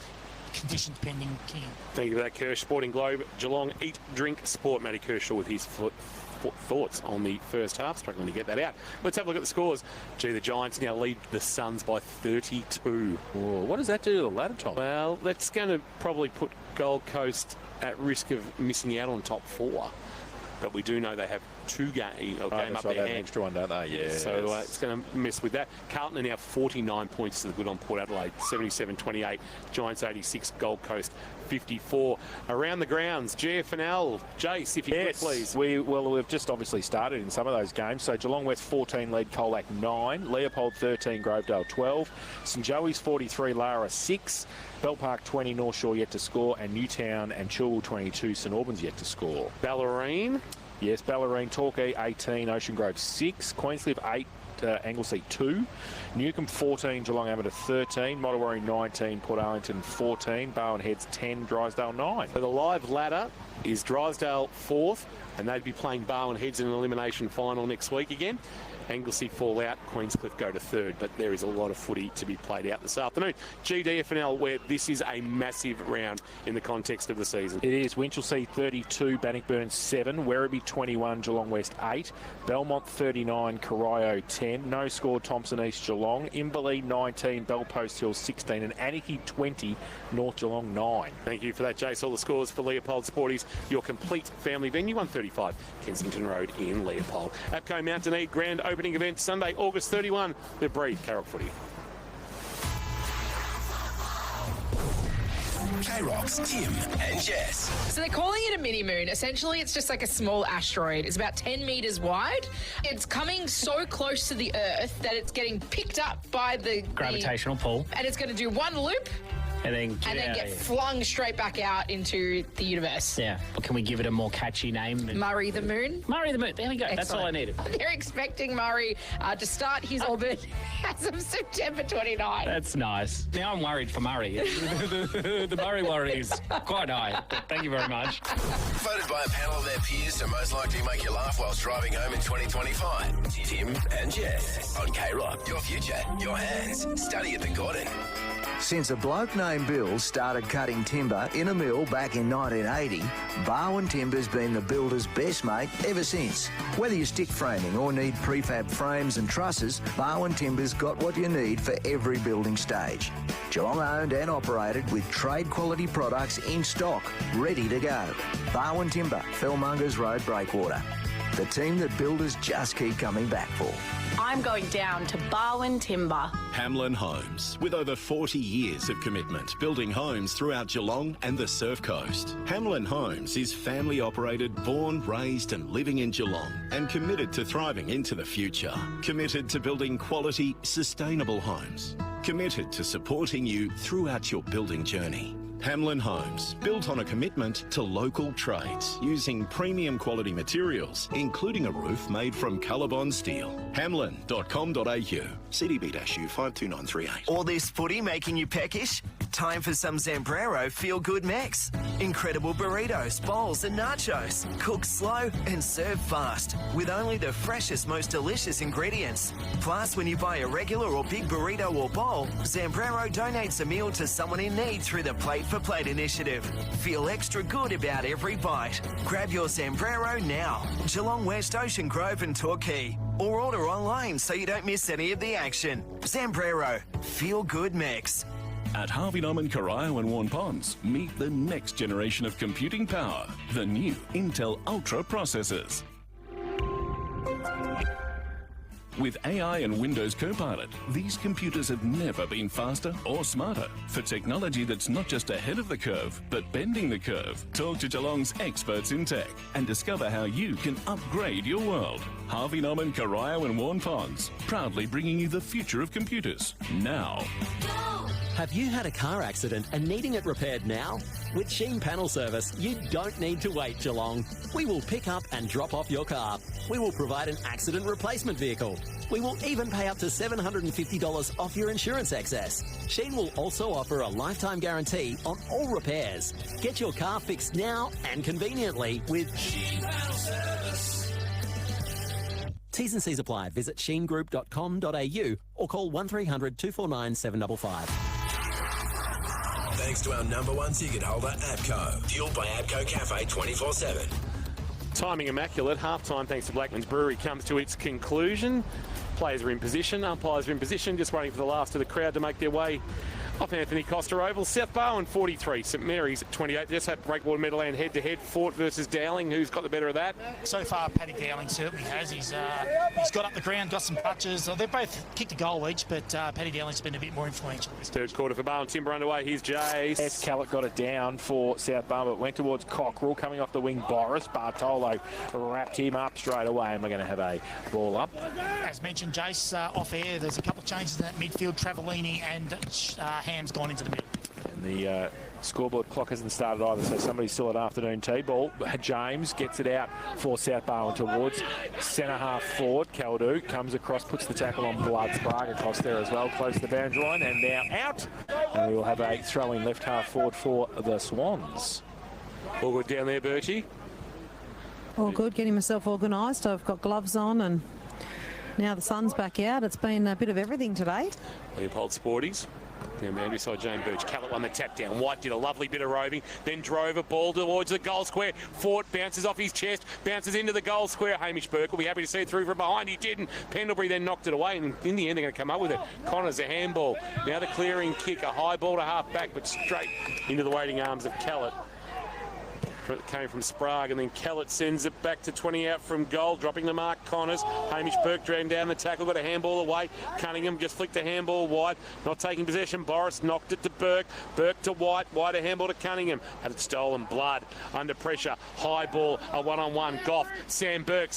Conditions pending, King. Thank you for that, Kirsch. Sporting Globe, Geelong, eat, drink, sport. Matty Kershaw with his thoughts on the first half. Struggling to get that out. Let's have a look at the scores. Gee, the Giants now lead the Suns by 32. Whoa, what does that do to the ladder, Tom? Well, that's going to probably put Gold Coast at risk of missing out on top 4. But we do know they have two game up their hand. An extra one, don't they? Yeah. So it's going to mess with that. Carlton are now 49 points to the good on Port Adelaide, 77-28. Giants 86, Gold Coast 54. Around the grounds, GFNL. Jace, if you could, please. We've just obviously started in some of those games. So Geelong West 14 lead Colac 9, Leopold 13, Grovedale 12, St Joey's 43, Lara 6, Bell Park 20, North Shore yet to score, and Newtown and Chilwell 22, St Albans yet to score. Ballerine. Yes, Ballerine, Torquay 18, Ocean Grove 6, Queenscliff 8, Anglesea 2, Newcombe 14, Geelong Amateur 13, Mottawarri 19, Port Arlington 14, Barwon Heads 10, Drysdale 9. So the live ladder is Drysdale 4th, and they'd be playing Barwon Heads in an elimination final next week again. Anglesea fall out, Queenscliff go to 3rd, but there is a lot of footy to be played out this afternoon. GDFNL, where this is a massive round in the context of the season. It is. Winchelsea 32, Bannockburn 7, Werribee 21, Geelong West 8, Belmont 39, Corio 10, no score Thompson East Geelong, Imberley 19, Bellpost Hill 16, and Anarchy 20, North Geelong 9. Thank you for that, Jace. All the scores for Leopold Sporties, your complete family venue, 135 Kensington Road in Leopold. APCO Mountain Eat Grand Opening event Sunday, August 31. The Breathe Carrock Footy. K-Rock's Tim and Jess. So they're calling it a mini-moon. Essentially, it's just like a small asteroid. It's about 10 metres wide. It's coming so close to the Earth that it's getting picked up by the gravitational pull. And it's going to do one loop and then get flung straight back out into the universe. Yeah. Can we give it a more catchy name? Murray the Moon. Murray the Moon. There we go. Excellent. That's all I needed. They're expecting Murray to start his orbit as of September 29. That's nice. Now I'm worried for Murray. The Murray worry is quite high. Thank you very much. Voted by a panel of their peers to most likely make you laugh whilst driving home in 2025. Tim and Jess on K-Rock. Your future, your hands. Study at the Gordon. Since a bloke named Bill started cutting timber in a mill back in 1980, Barwon Timber's been the builder's best mate ever since. Whether you're stick framing or need prefab frames and trusses, Barwon Timber's got what you need for every building stage. Geelong owned and operated with trade quality products in stock, ready to go. Barwon Timber, Fellmongers Road, Breakwater. The team that builders just keep coming back for. I'm going down to Barwon Timber. Hamlin Homes, with over 40 years of commitment building homes throughout Geelong and the Surf Coast. Hamlin Homes is family operated, born, raised and living in Geelong and committed to thriving into the future. Committed to building quality, sustainable homes. Committed to supporting you throughout your building journey. Hamlin Homes, built on a commitment to local trades, using premium quality materials, including a roof made from Colorbond steel. Hamlin.com.au, CDB-U 52938. All this footy making you peckish? Time for some Zambrero feel-good mix. Incredible burritos, bowls and nachos. Cooked slow and served fast with only the freshest, most delicious ingredients. Plus, when you buy a regular or big burrito or bowl, Zambrero donates a meal to someone in need through the Plate for Plate initiative. Feel extra good about every bite. Grab your Zambrero now. Geelong West, Ocean Grove and Torquay. Or order online so you don't miss any of the action. Zambrero, feel good mix. At Harvey Norman, Corio and Warren Ponds, meet the next generation of computing power, the new Intel Ultra processors. With AI and Windows Copilot, these computers have never been faster or smarter. For technology that's not just ahead of the curve, but bending the curve, talk to Geelong's experts in tech and discover how you can upgrade your world. Harvey Norman, Corio and Warren Ponds, proudly bringing you the future of computers, now. Have you had a car accident and needing it repaired now? With Sheen Panel Service, you don't need to wait, Geelong. We will pick up and drop off your car. We will provide an accident replacement vehicle. We will even pay up to $750 off your insurance excess. Sheen will also offer a lifetime guarantee on all repairs. Get your car fixed now and conveniently with Sheen Panel Service. T's and C's apply. Visit sheengroup.com.au or call 1300 249 755. Thanks to our number one ticket holder, APCO. Fueled by APCO Cafe 24/7. Timing immaculate. Half-time, thanks to Blackman's Brewery, comes to its conclusion. Players are in position. Umpires are in position. Just waiting for the last of the crowd to make their way off Anthony Costa Oval. South Barwon 43, St Mary's 28. Just had Breakwater Meadowland head-to-head. Fort versus Dowling. Who's got the better of that? So far, Paddy Dowling certainly has. He's got up the ground, got some touches. They've both kicked a goal each, but Paddy Dowling's been a bit more influential. Third quarter for Barwon Timber underway. Here's Jace. S. Callett got it down for South Barwon, but went towards Cockerell. Coming off the wing, Boris Bartolo wrapped him up straight away, and we're going to have a ball up. As mentioned, Jace, off air, there's a couple of changes in that midfield. Travellini and Ham's gone into the middle. And the scoreboard clock hasn't started either, so somebody's still at afternoon tea ball. James gets it out for South Barwon towards centre half forward. Caldu comes across, puts the tackle on Blood. Sprague across there as well, close to the boundary line, and now out. And we will have a throw-in left half forward for the Swans. All good down there, Birchie? All good, getting myself organised. I've got gloves on and now the sun's back out. It's been a bit of everything today. Leopold Sporties. Down boundary side, Jane Birch. Callett won the tap down. White did a lovely bit of roving, then drove a ball towards the goal square. Fort bounces off his chest, bounces into the goal square. Hamish Burke will be happy to see it through from behind. He didn't. Pendlebury then knocked it away, and in the end they're going to come up with it. Connor's a handball. Now the clearing kick, a high ball to half back, but straight into the waiting arms of Callett. Came from Sprague, and then Callett sends it back to 20 out from goal, dropping the mark. Connors, Hamish Burke dragged down the tackle, got a handball away. Cunningham just flicked the handball wide, not taking possession. Boris knocked it to Burke, Burke to White, White a handball to Cunningham. Had it stolen. Blood under pressure, high ball, a one-on-one. Goff, Sam Burke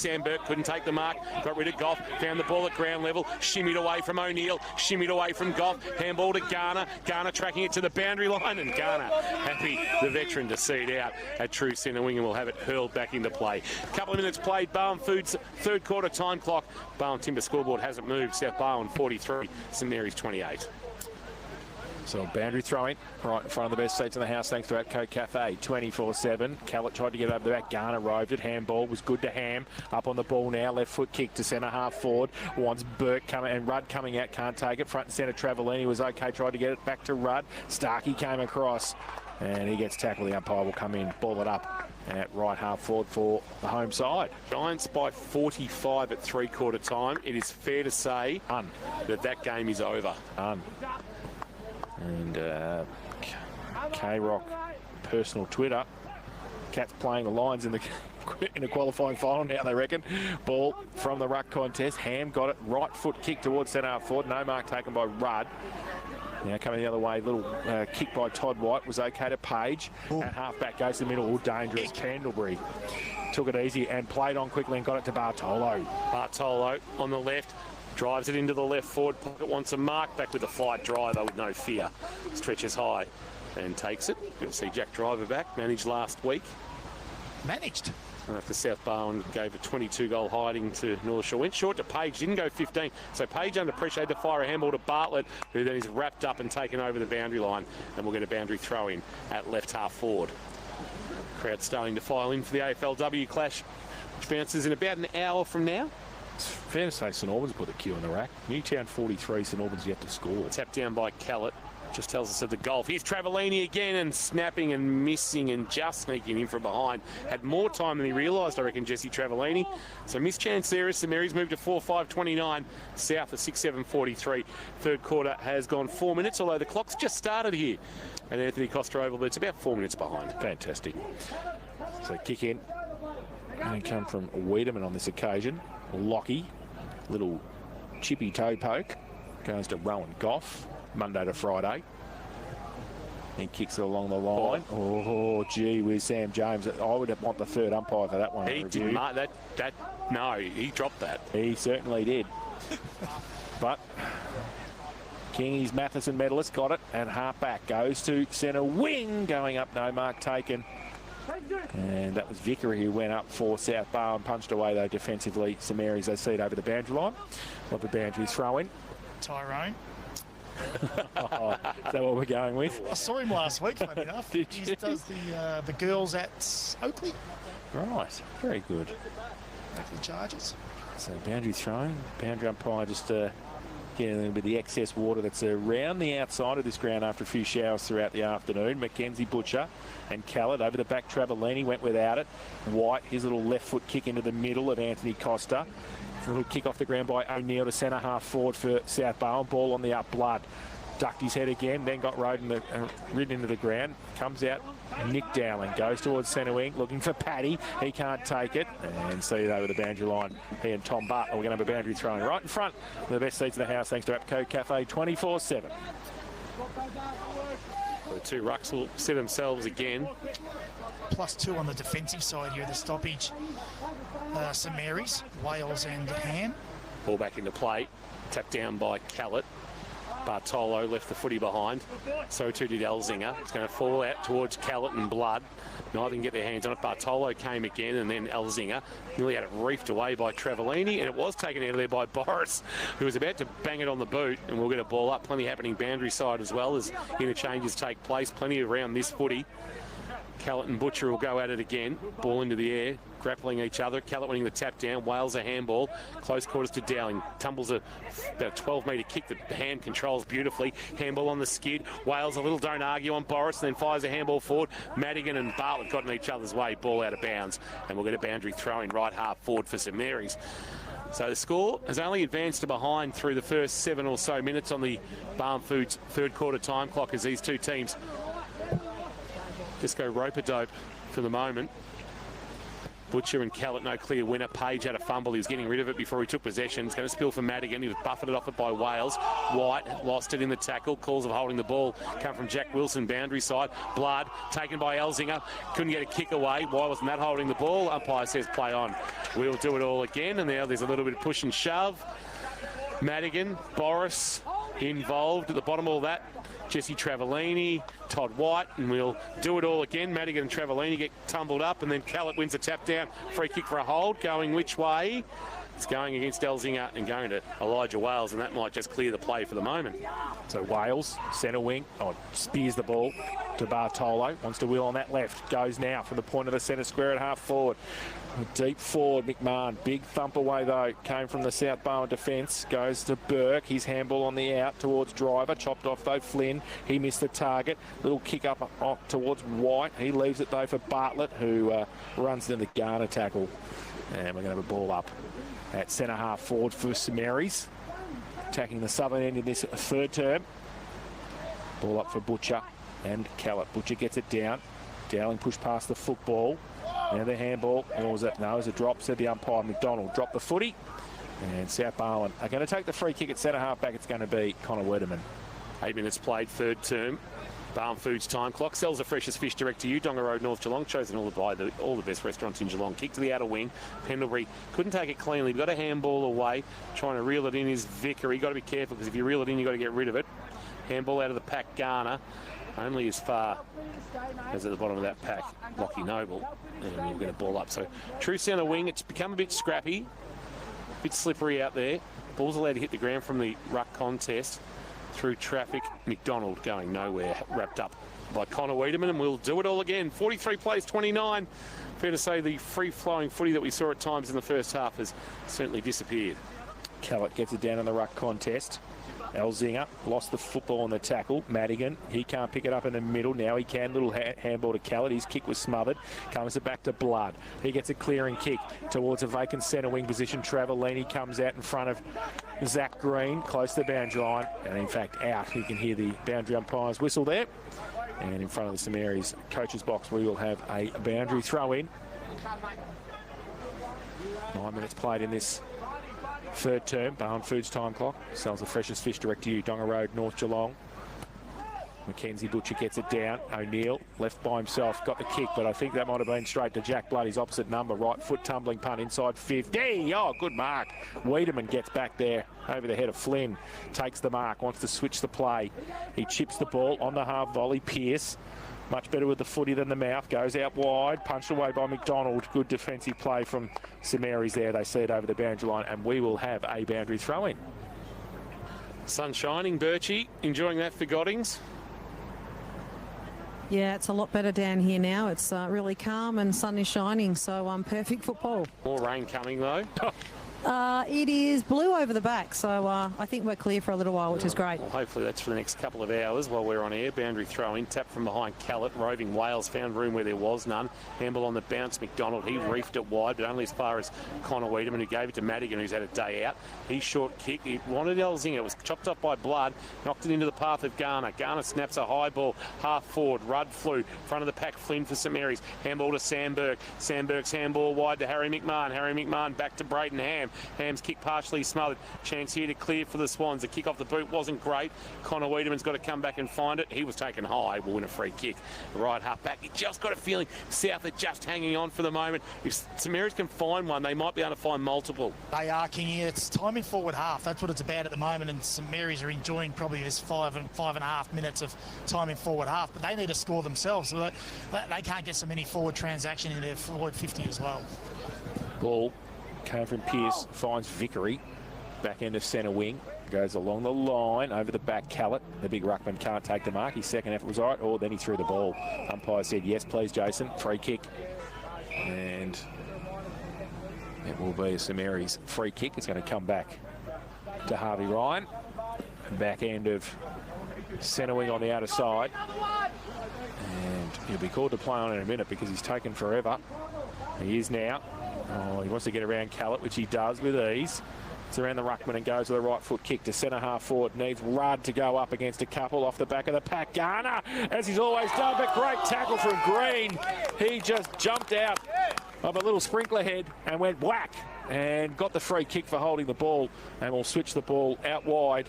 couldn't take the mark, got rid of Goff, found the ball at ground level, shimmied away from O'Neill, shimmied away from Goff, handball to Garner, Garner tracking it to the boundary line, and Garner happy, the veteran, to see it out at true centre wing, and will have it hurled back into play. A couple of minutes played. Barwon Foods third quarter time clock. Barwon Timber scoreboard hasn't moved. South Barwon 43, St Mary's 28. So boundary throwing right in front of the best seats in the house, thanks to Atco Cafe 24/7. Callett tried to get over the back. Garner roved it. Handball was good to Ham. Up on the ball now. Left foot kick to centre half forward. Wants Burke coming, and Rudd coming out. Can't take it. Front and centre. Travellini was okay. Tried to get it back to Rudd. Starkey came across, and he gets tackled. The umpire will come in, ball it up at right half forward for the home side. Giants by 45 at three quarter time. It is fair to say that game is over. And K-Rock personal Twitter. Cats playing the Lions in a qualifying final now, they reckon. Ball from the ruck contest. Ham got it. Right foot kick towards centre half forward. No mark taken by Rudd. Now coming the other way, little kick by Todd White was okay to Page. At half back goes to the middle. Dangerous. Pendlebury took it easy and played on quickly and got it to Bartolo. Bartolo on the left. Drives it into the left forward pocket, wants a mark, back with a flight driver with no fear. Stretches high and takes it. You'll see Jack Driver back, managed last week. Managed? After South Barwon gave a 22-goal hiding to North Shore. Went short to Page, didn't go 15. So Page under pressure had to fire a handball to Bartlett, who then is wrapped up and taken over the boundary line. And we'll get a boundary throw in at left half forward. Crowd starting to file in for the AFLW clash, which bounces in about an hour from now. It's fair to say St Albans put the cue in the rack. Newtown 43, St Albans yet to score. Tapped down by Callett. Just tells us of the golf. Here's Travellini again and snapping and missing and just sneaking in from behind. Had more time than he realised, I reckon, Jesse Travellini. So missed chance there as St Mary's moved to 4-5-29, south of 6-7-43. Third quarter has gone 4 minutes, although the clock's just started here. And Anthony Costa Oval, but it's about 4 minutes behind. Fantastic. So kick in. And come from Wiedemann on this occasion. Lockie, little chippy toe poke. Goes to Rowan Goff. Monday to Friday. And kicks it along the line. Oh, gee whiz, Sam James. I would want the third umpire for that one. He did not. No, he dropped that. He certainly did. But Kingy's Matheson medalist got it, and half back goes to centre wing. Going up, no mark taken. And that was Vickery who went up for South Barwon, punched away though defensively. St Mary's, they see it over the boundary line. What the boundary throw in. Tyrone. Is that what we're going with? I saw him last week, funny enough. He does the girls at Oakley. Right, very good. Oakley Chargers. So boundary thrown. Boundary umpire just getting a little bit of the excess water that's around the outside of this ground after a few showers throughout the afternoon. Mackenzie Butcher and Callett over the back. Travellini went without it. White, his little left foot kick into the middle of Anthony Costa. A little kick off the ground by O'Neill to centre half forward for South Barwon. Ball on the up, Blood. Ducked his head again, then got ridden into the ground. Comes out, Nick Dowling goes towards centre wing, looking for Paddy. He can't take it. And see it over the boundary line. He and Tom Butt are going to have a boundary thrown right in front of the best seats of the house, thanks to Apco Cafe 24/7. The two rucks will set themselves again. +2 on the defensive side here, the stoppage. St Mary's, Wales and Han. Ball back into play. Tapped down by Callett. Bartolo left the footy behind. So too did Elzinger. It's going to fall out towards Callett and Blood. Neither can get their hands on it. Bartolo came again, and then Elzinger nearly had it reefed away by Travellini, and it was taken out of there by Boris, who was about to bang it on the boot, and we'll get a ball up. Plenty happening boundary side as well as interchanges take place. Plenty around this footy. Callett and Butcher will go at it again. Ball into the air, grappling each other. Callett winning the tap down. Wales a handball. Close quarters to Dowling. Tumbles about a 12-metre kick that Hand controls beautifully. Handball on the skid. Wales a little don't argue on Boris, and then fires a handball forward. Madigan and Bartlett got in each other's way. Ball out of bounds. And we'll get a boundary throw in right half forward for St Mary's. So the score has only advanced to behind through the first 7 or so minutes on the Barn Foods third quarter time clock as these two teams just go rope-a-dope for the moment. Butcher and Callett, no clear winner. Page had a fumble. He was getting rid of it before he took possession. It's going to spill for Madigan. He was buffeted off it by Wales. White lost it in the tackle. Calls of holding the ball come from Jack Wilson, boundary side. Blood taken by Elzinger. Couldn't get a kick away. Why wasn't that holding the ball? Umpire says play on. We'll do it all again. And now there's a little bit of push and shove. Madigan, Boris involved at the bottom of all that. Jesse Travellini, Todd White, and we'll do it all again. Madigan and Travellini get tumbled up, and then Callett wins a tap down. Free kick for a hold. Going which way? It's going against Elzinger and going to Elijah Wales, and that might just clear the play for the moment. So Wales, centre wing, spears the ball to Bartolo. Wants to wheel on that left. Goes now from the point of the centre square at half forward. Deep forward, McMahon. Big thump away, though. Came from the South Barwon defence. Goes to Burke. His handball on the out towards Driver. Chopped off, though, Flynn. He missed the target. Little kick up towards White. He leaves it, though, for Bartlett, who runs into the Garner tackle. And we're going to have a ball up at centre half forward for St Mary's. Attacking the southern end in this third term. Ball up for Butcher and Callett. Butcher gets it down. Dowling pushed past the football. Now the handball, or was it? No, it was a drop, said the umpire. McDonald dropped the footy. And South Barwon are going to take the free kick at centre half back. It's going to be Connor Wederman. 8 minutes played, third term. Barn Foods time clock. Sells the freshest fish direct to you. Donga Road, North Geelong. Chosen all the best restaurants in Geelong. Kick to the outer wing. Pendlebury couldn't take it cleanly. Got a handball away. Trying to reel it in is Vickery. Got to be careful because if you reel it in, you've got to get rid of it. Handball out of the pack, Garner. only as far as at the bottom of that pack, Lockie Noble, and we'll get a ball up. So true centre wing, it's become a bit scrappy, a bit slippery out there. Ball's allowed to hit the ground from the ruck contest through traffic. McDonald going nowhere, wrapped up by Connor Wiedemann, and we'll do it all again. 43 plays 29. Fair to say the free-flowing footy that we saw at times in the first half has certainly disappeared. Callett gets it down in the ruck contest. Elzinger lost the football on the tackle. Madigan, he can't pick it up in the middle. Now he can. Little handball to Callett. His kick was smothered. Comes it back to Blood. He gets a clearing kick towards a vacant centre wing position. Travellini comes out in front of Zach Green, close to the boundary line. And in fact, out. You can hear the boundary umpire's whistle there. And in front of the St Mary's coach's box, we will have a boundary throw in. 9 minutes played in this third term. Barwon Foods time clock. Sells the freshest fish direct to you. Donga Road, North Geelong. Mackenzie Butcher gets it down. O'Neill left by himself. Got the kick, but I think that might have been straight to Jack Blood, his opposite number. Right foot tumbling punt inside 50. Oh, good mark. Wiedemann gets back there over the head of Flynn. Takes the mark. Wants to switch the play. He chips the ball on the half volley. Pierce. Much better with the footy than the mouth. Goes out wide. Punched away by McDonald. Good defensive play from St Mary's there. They see it over the boundary line, and we will have a boundary throw in. Sun shining. Birchie enjoying that for Goddings. Yeah, it's a lot better down here now. It's really calm and sun is shining, so perfect football. More rain coming though. It is blue over the back, so I think we're clear for a little while, which is great. Well, hopefully that's for the next couple of hours while we're on air. Boundary throw in, tap from behind Callett. Roving Wales found room where there was none. Handball on the bounce. McDonald, he reefed it wide, but only as far as Connor Wiedemann, who gave it to Madigan, who's had a day out. He short kick. He wanted Elzinger. It was chopped up by Blood. Knocked it into the path of Garner. Garner snaps a high ball, half forward. Rudd flew. Front of the pack, Flynn for St Mary's. Handball to Sandberg. Sandberg's handball wide to Harry McMahon. Harry McMahon back to Braden Ham. Ham's kick partially smothered. Chance here to clear for the Swans. The kick off the boot wasn't great. Connor Wiedemann's got to come back and find it. He was taken high. Will win a free kick. Right half back. You just got a feeling South are just hanging on for the moment. If St Mary's can find one, they might be able to find multiple. They are, Kingy. It's time in forward half. That's what it's about at the moment, and St Mary's are enjoying probably this 5.5 minutes of time in forward half, but they need to score themselves. So they can't get so many forward transaction in their forward 50 as well. Ball came from Pierce, finds Vickery, back end of centre wing, goes along the line, over the back. Callett, the big ruckman, can't take the mark. His second effort was all right, or then he threw the ball. Umpire said, yes, please, Jason. Free kick. And it will be a St Mary's free kick. It's going to come back to Harvey Ryan. Back end of centre wing on the outer side. And he'll be called to play on in a minute because he's taken forever. He is now. Oh, he wants to get around Callett, which he does with ease. It's around the ruckman and goes with a right foot kick to centre half forward. Needs Rudd to go up against a couple off the back of the pack. Garner, as he's always done, but great tackle from Green. He just jumped out of a little sprinkler head and went whack and got the free kick for holding the ball, and will switch the ball out wide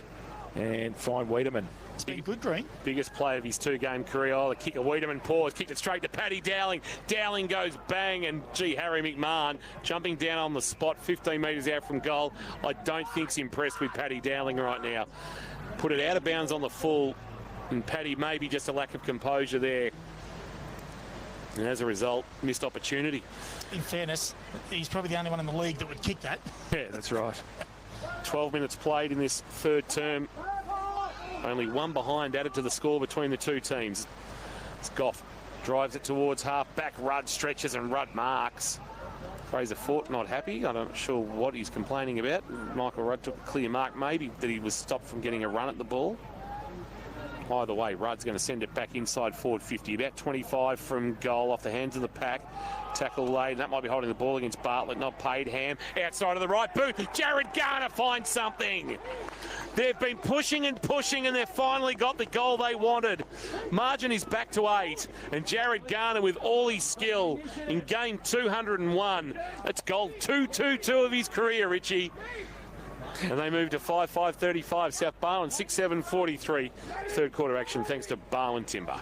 and find Wiedemann. It's been good, Green. Biggest play of his two-game career. Oh, the kick of Wiedemann paused, kicked it straight to Paddy Dowling. Dowling goes bang, and gee, Harry McMahon jumping down on the spot, 15 metres out from goal. I don't think's impressed with Paddy Dowling right now. Put it out of bounds on the full, and Paddy maybe just a lack of composure there. And as a result, missed opportunity. In fairness, he's probably the only one in the league that would kick that. Yeah, that's right. 12 minutes played in this third term. Only one behind added to the score between the two teams. It's Goff drives it towards half back. Rudd stretches and Rudd marks. Fraser Fort not happy. I'm not sure what he's complaining about. Michael Rudd took a clear mark, maybe that he was stopped from getting a run at the ball. Either way, Rudd's going to send it back inside forward 50. About 25 from goal off the hands of the pack. Tackle laid. That might be holding the ball against Bartlett. Not paid. Ham outside of the right boot. Jared Garner finds something. They've been pushing and pushing, and they've finally got the goal they wanted. Margin is back to 8, and Jared Garner with all his skill in game 201. That's goal 222 of his career, Richie. And they move to 5-5-35. South Barwon 6-7-43. Third quarter action thanks to Barwon Timber.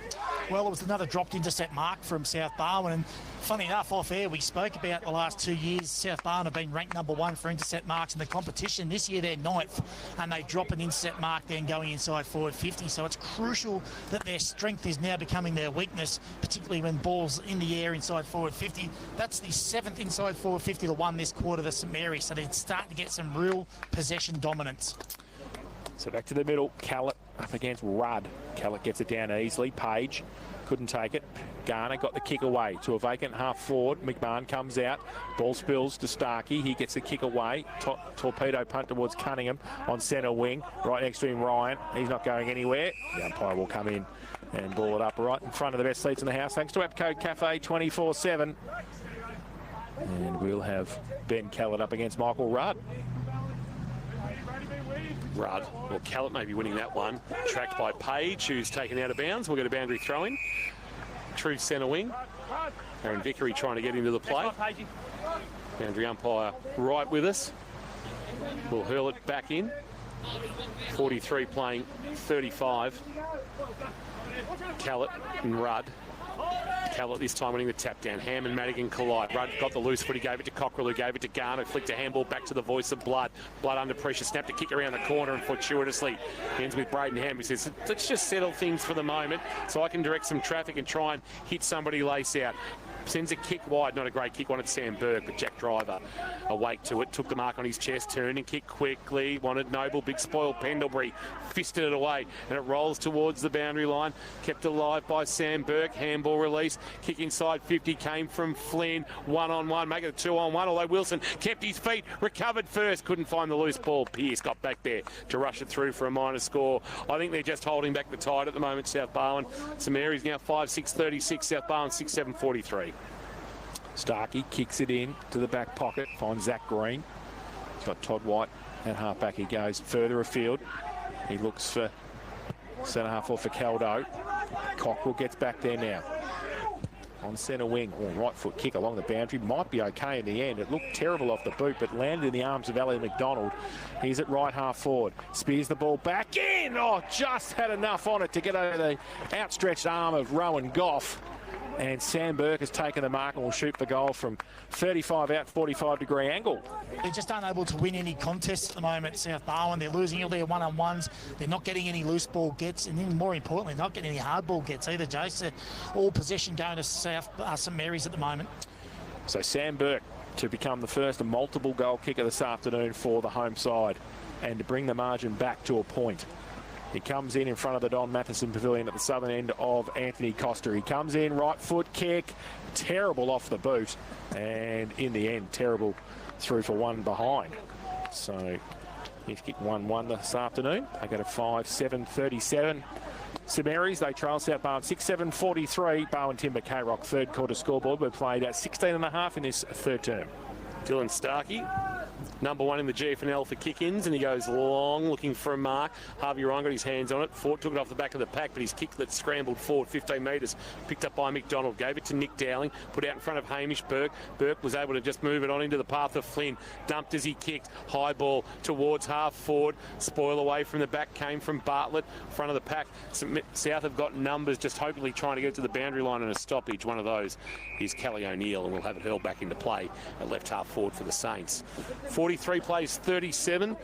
Well, it was another dropped intercept mark from South Barwon, and funny enough, off air we spoke about the last 2 years. South Barwon have been ranked number 1 for intercept marks in the competition. This year they're 9th, and they drop an intercept mark then going inside forward 50. So it's crucial that their strength is now becoming their weakness, particularly when balls in the air inside forward 50. That's the 7th inside forward 50 to 1 this quarter, the St Mary's. So they're starting to get some real possession dominance. So back to the middle, Callett up against Rudd. Callett gets it down easily. Page couldn't take it. Garner got the kick away to a vacant half forward. McMahon comes out. Ball spills to Starkey. He gets the kick away. Torpedo punt towards Cunningham on centre wing. Right next to him, Ryan. He's not going anywhere. The umpire will come in and ball it up right in front of the best seats in the house. Thanks to Appcode Cafe 24/7. And we'll have Ben Callett up against Michael Rudd. Rudd, well, Callett may be winning that one. Tracked by Page, who's taken out of bounds. We'll get a boundary throw-in. True centre wing. Aaron Vickery trying to get into the play. Boundary umpire right with us. We'll hurl it back in. 43 playing 35. Callett and Rudd. Callett this time winning the tap down. Ham and Madigan collide. Rudd got the loose foot. He gave it to Cockrell, who gave it to Garner. Flicked a handball back to the voice of Blood. Blood under pressure. Snapped a kick around the corner and fortuitously ends with Braden Ham. He says, let's just settle things for the moment so I can direct some traffic and try and hit somebody lace out. Sends a kick wide, not a great kick, wanted Sam Burke, but Jack Driver awake to it, took the mark on his chest, turned and kicked quickly, wanted Noble, big spoil Pendlebury, fisted it away, and it rolls towards the boundary line, kept alive by Sam Burke, handball release, kick inside 50, came from Flynn, 1-on-1, make it a 2-on-1, although Wilson kept his feet, recovered first, couldn't find the loose ball. Pearce got back there to rush it through for a minor score. I think they're just holding back the tide at the moment, South Barwon. St Mary's now 5-6-36, South Barwon 6-7-43. Starkey kicks it in to the back pocket, finds Zach Green. He's got Todd White at half-back. He goes further afield. He looks for centre half off for Caldo. Cockrell gets back there now. On centre wing, right foot kick along the boundary. Might be okay in the end. It looked terrible off the boot, but landed in the arms of Elliot McDonald. He's at right half forward. Spears the ball back in. Oh, just had enough on it to get over the outstretched arm of Rowan Goff. And Sam Burke has taken the mark and will shoot for goal from 35 out, 45-degree angle. They're just unable to win any contests at the moment, South Barwon. They're losing all their one-on-ones. They're not getting any loose ball gets, and then more importantly, not getting any hard ball gets either, Jace. All possession going to St Mary's at the moment. So Sam Burke to become the first multiple goal kicker this afternoon for the home side and to bring the margin back to a point. He comes in front of the Don Matheson Pavilion at the southern end of Anthony Costa. He comes in, right foot kick, terrible off the boot, and in the end, terrible through for one behind. So he's kicked 1-1 this afternoon. They go to 5-7-37. St Mary's, they trail South Barwon 6-7-43. Barwon Timber K-Rock third quarter scoreboard. We've played at 16.5 in this third term. Dylan Starkey, number 1 in the GFNL for kick-ins, and he goes long looking for a mark. Harvey Ryan got his hands on it. Ford took it off the back of the pack, but his kick that scrambled forward 15 metres, picked up by McDonald, gave it to Nick Dowling, put out in front of Hamish Burke. Burke was able to just move it on into the path of Flynn. Dumped as he kicked. High ball towards half forward. Spoil away from the back came from Bartlett. Front of the pack. South have got numbers, just hopefully trying to get to the boundary line and a stoppage. One of those is Kelly O'Neill, and we'll have it hurled back into play at left half forward for the Saints. 43 plays 37.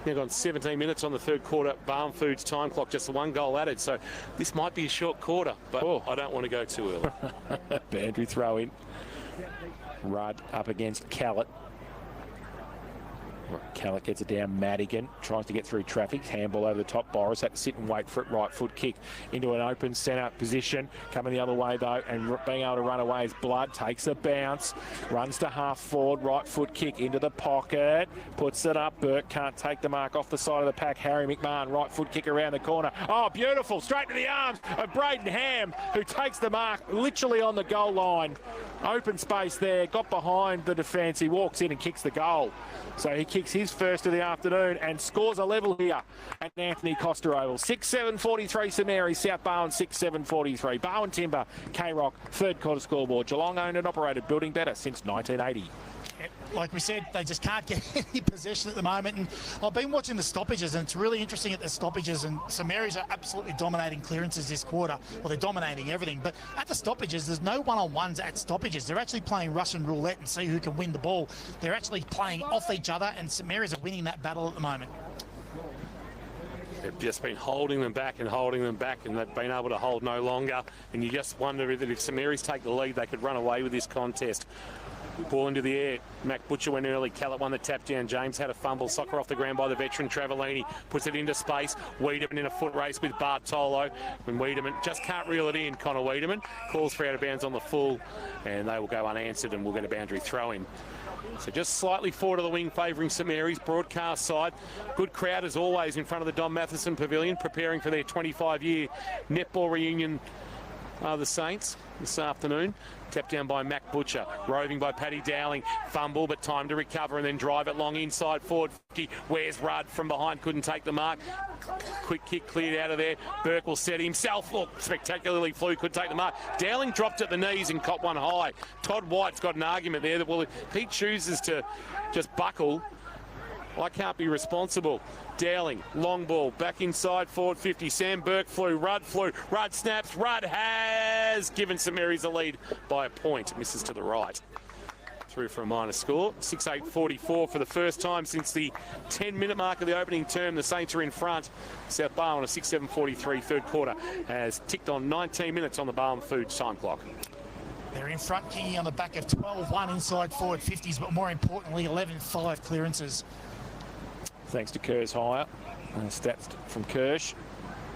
Now gone 17 minutes on the third quarter. Barwon Foods time clock, just the 1 goal added. So this might be a short quarter, but I don't want to go too early. Boundary throw in. Rudd up against Callett. Callett gets it down. Madigan tries to get through traffic. Handball over the top. Boris had to sit and wait for it. Right foot kick into an open centre position. Coming the other way though, and being able to run away is Blood. Takes a bounce. Runs to half forward. Right foot kick into the pocket. Puts it up. Burke can't take the mark off the side of the pack. Harry McMahon. Right foot kick around the corner. Oh, beautiful. Straight to the arms of Braden Ham, who takes the mark literally on the goal line. Open space there. Got behind the defence. He walks in and kicks the goal. So he kicks his first of the afternoon and scores a level here at Anthony Costa Oval. 6-7-43 St Mary's, South Barwon 6-7-43. Barwon Timber, K-Rock, third quarter scoreboard. Geelong owned and operated, building better since 1980. like we said, they just can't get any possession at the moment. And I've been watching the stoppages, and it's really interesting at the stoppages. And St Mary's are absolutely dominating clearances this quarter. Well, they're dominating everything. But at the stoppages, there's no one-on-ones at stoppages. They're actually playing Russian roulette and see who can win the ball. They're actually playing off each other, and St Mary's are winning that battle at the moment. They've just been holding them back, and they've been able to hold no longer. And you just wonder that if St Mary's take the lead, they could run away with this contest. Ball into the air. Mac Butcher went early. Callett won the tap down. James had a fumble. Soccer off the ground by the veteran Travellini. Puts it into space. Wiedemann in a foot race with Bartolo. When Wiedemann just can't reel it in. Connor Wiedemann calls for out of bounds on the full, and they will go unanswered, and we'll get a boundary throw in. So just slightly forward of the wing, favouring St Mary's. Broadcast side. Good crowd as always in front of the Don Matheson Pavilion, preparing for their 25-year netball reunion. The Saints this afternoon. Tapped down by Mac Butcher. Roving by Paddy Dowling. Fumble, but time to recover and then drive it long inside forward 50. Where's Rudd from behind? Couldn't take the mark. Quick kick cleared out of there. Burke will set himself. Look, spectacularly flew. Could take the mark. Dowling dropped at the knees and caught one high. Todd White's got an argument there that, well, if he chooses to just buckle, I can't be responsible. Dowling, long ball, back inside, forward 50. Sam Burke flew, Rudd snaps. Rudd has given St Mary's a lead by a point. Misses to the right. Through for a minor score. 6-8-44 for the first time since the 10-minute mark of the opening term. The Saints are in front. South Barwon on a 6-7-43 third quarter has ticked on 19 minutes on the Barwon Foods time clock. They're in front, Kingy, on the back of 12-1 inside forward 50s, but more importantly, 11-5 clearances. Thanks to Kerr's hire. Stats from Kirsch.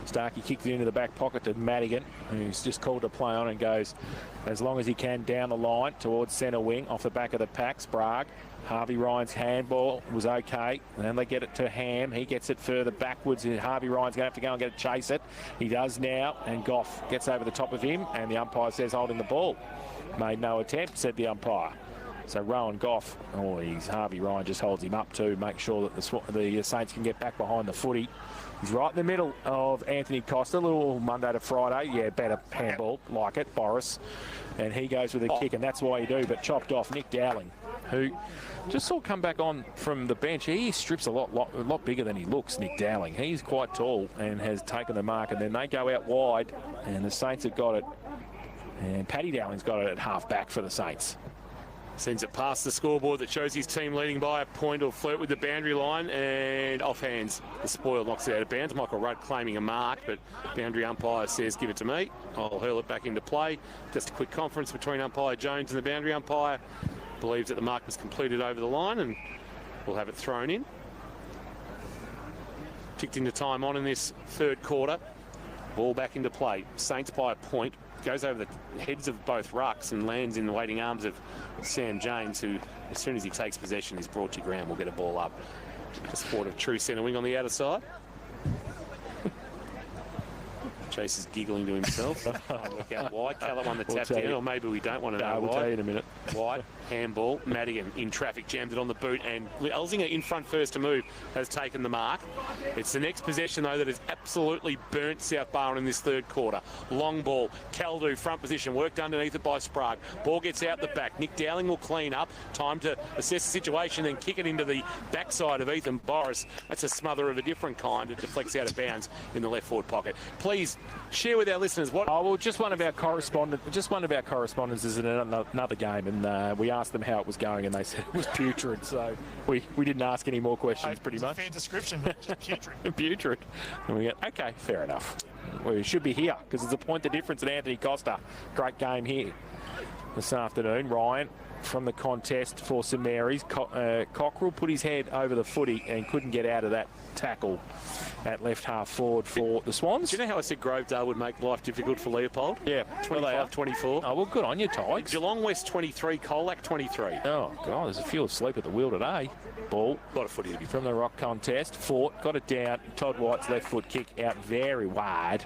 Starkey kicked it into the back pocket to Madigan, who's just called to play on and goes as long as he can down the line towards centre wing off the back of the pack. Sprague. Harvey Ryan's handball was okay. And then they get it to Ham. He gets it further backwards. And Harvey Ryan's going to have to go and chase it. He does now. And Goff gets over the top of him. And the umpire says holding the ball. Made no attempt, said the umpire. So Rowan Goff, Harvey Ryan just holds him up to make sure that the Saints can get back behind the footy. He's right in the middle of Anthony Costa, a little Monday to Friday. Yeah, better handball, like it, Boris. And he goes with a kick, and that's why you do. But chopped off Nick Dowling, who just saw come back on from the bench. He strips a lot bigger than he looks, Nick Dowling. He's quite tall and has taken the mark. And then they go out wide, and the Saints have got it. And Paddy Dowling's got it at half back for the Saints. Sends it past the scoreboard that shows his team leading by a point or flirt with the boundary line, and off hands. The spoil knocks it out of bounds. Michael Rudd claiming a mark, but boundary umpire says give it to me. I'll hurl it back into play. Just a quick conference between umpire Jones and the boundary umpire. Believes that the mark was completed over the line, and we'll have it thrown in. Ticked into time on in this third quarter. Ball back into play. Saints by a point. Goes over the heads of both rucks and lands in the waiting arms of Sam James, who, as soon as he takes possession, is brought to ground. Will get a ball up. The sport of true centre wing on the outer side. Chase is giggling to himself. Look out wide. Callett won the tap down, or maybe we don't want to know why. We'll tell you in a minute. Wide, handball. Madigan in traffic, jammed it on the boot, and Elzinga in front first to move has taken the mark. It's the next possession, though, that has absolutely burnt South Barwon in this third quarter. Long ball. Caldu, front position, worked underneath it by Sprague. Ball gets out the back. Nick Dowling will clean up. Time to assess the situation, then kick it into the backside of Ethan Boris. That's a smother of a different kind. It deflects out of bounds in the left forward pocket. Please share with our listeners what. Oh well, just one of our correspondents is in another game, and we asked them how it was going, and they said it was putrid. So we didn't ask any more questions. Pretty much. Fair description, but just putrid. Putrid. And we go, okay, fair enough. We should be here because it's a point the difference at Anthony Costa. Great game here this afternoon. Ryan from the contest for St Mary's. Cockrell put his head over the footy and couldn't get out of that tackle at left half forward for the Swans. Do you know how I said Grovedale would make life difficult for Leopold? Yeah. 25-24. Oh, well, good on you, Tigers. Geelong West 23, Colac 23. Oh, God, there's a few asleep at the wheel today. Ball. A lot of footy to be from the rock contest. Fort got it down. Todd White's left foot kick out very wide.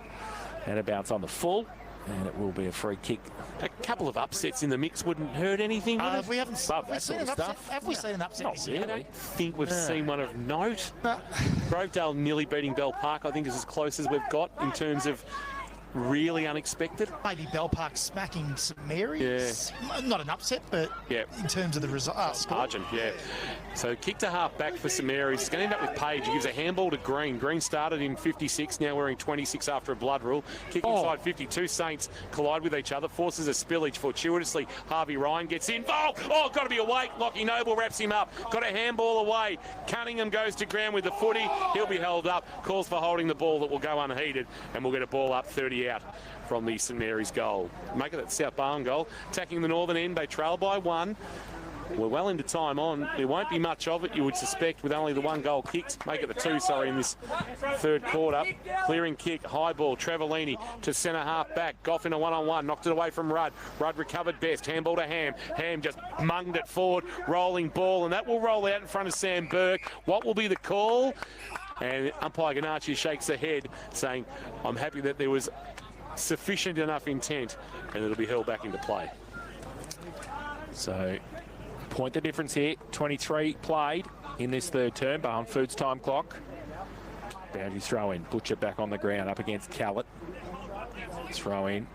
And a bounce on the full. And it will be a free kick. A couple of upsets in the mix wouldn't hurt anything, would it? We haven't seen an upset. Have we seen an upset this year? I don't think we've seen one of note. Grovedale nearly beating Bell Park, I think, is as close as we've got in terms of really unexpected. Maybe Bell Park smacking St Mary's. Yeah. Not an upset, but in terms of the result, score. Margin, So kick to half back for St Mary's. It's going to end up with Page. He gives a handball to Green. Green started in 56, now wearing 26 after a blood rule. Kick inside 52. Saints collide with each other, forces a spillage fortuitously. Harvey Ryan gets involved. Oh, got to be awake. Lockie Noble wraps him up. Got a handball away. Cunningham goes to ground with the footy. He'll be held up. Calls for holding the ball that will go unheeded, and we'll get a ball up 30 out from the St Mary's goal. Make it that South Barwon goal. Attacking the northern end, they trail by 1. We're well into time on. There won't be much of it, you would suspect, with only the 1 goal kicked. Make it the 2, in this third quarter. Clearing kick, high ball, Travellini to centre half back. Goff in a one-on-one, knocked it away from Rudd. Rudd recovered best, handball to Ham. Ham just munged it forward, rolling ball, and that will roll out in front of Sam Burke. What will be the call? And umpire Ganachi shakes the head, saying, I'm happy that there was sufficient enough intent, and it'll be held back into play. So, point the difference here. 23 played in this third term. Barwon Foods time clock. Boundary throw in. Butcher back on the ground up against Callett. Throw in.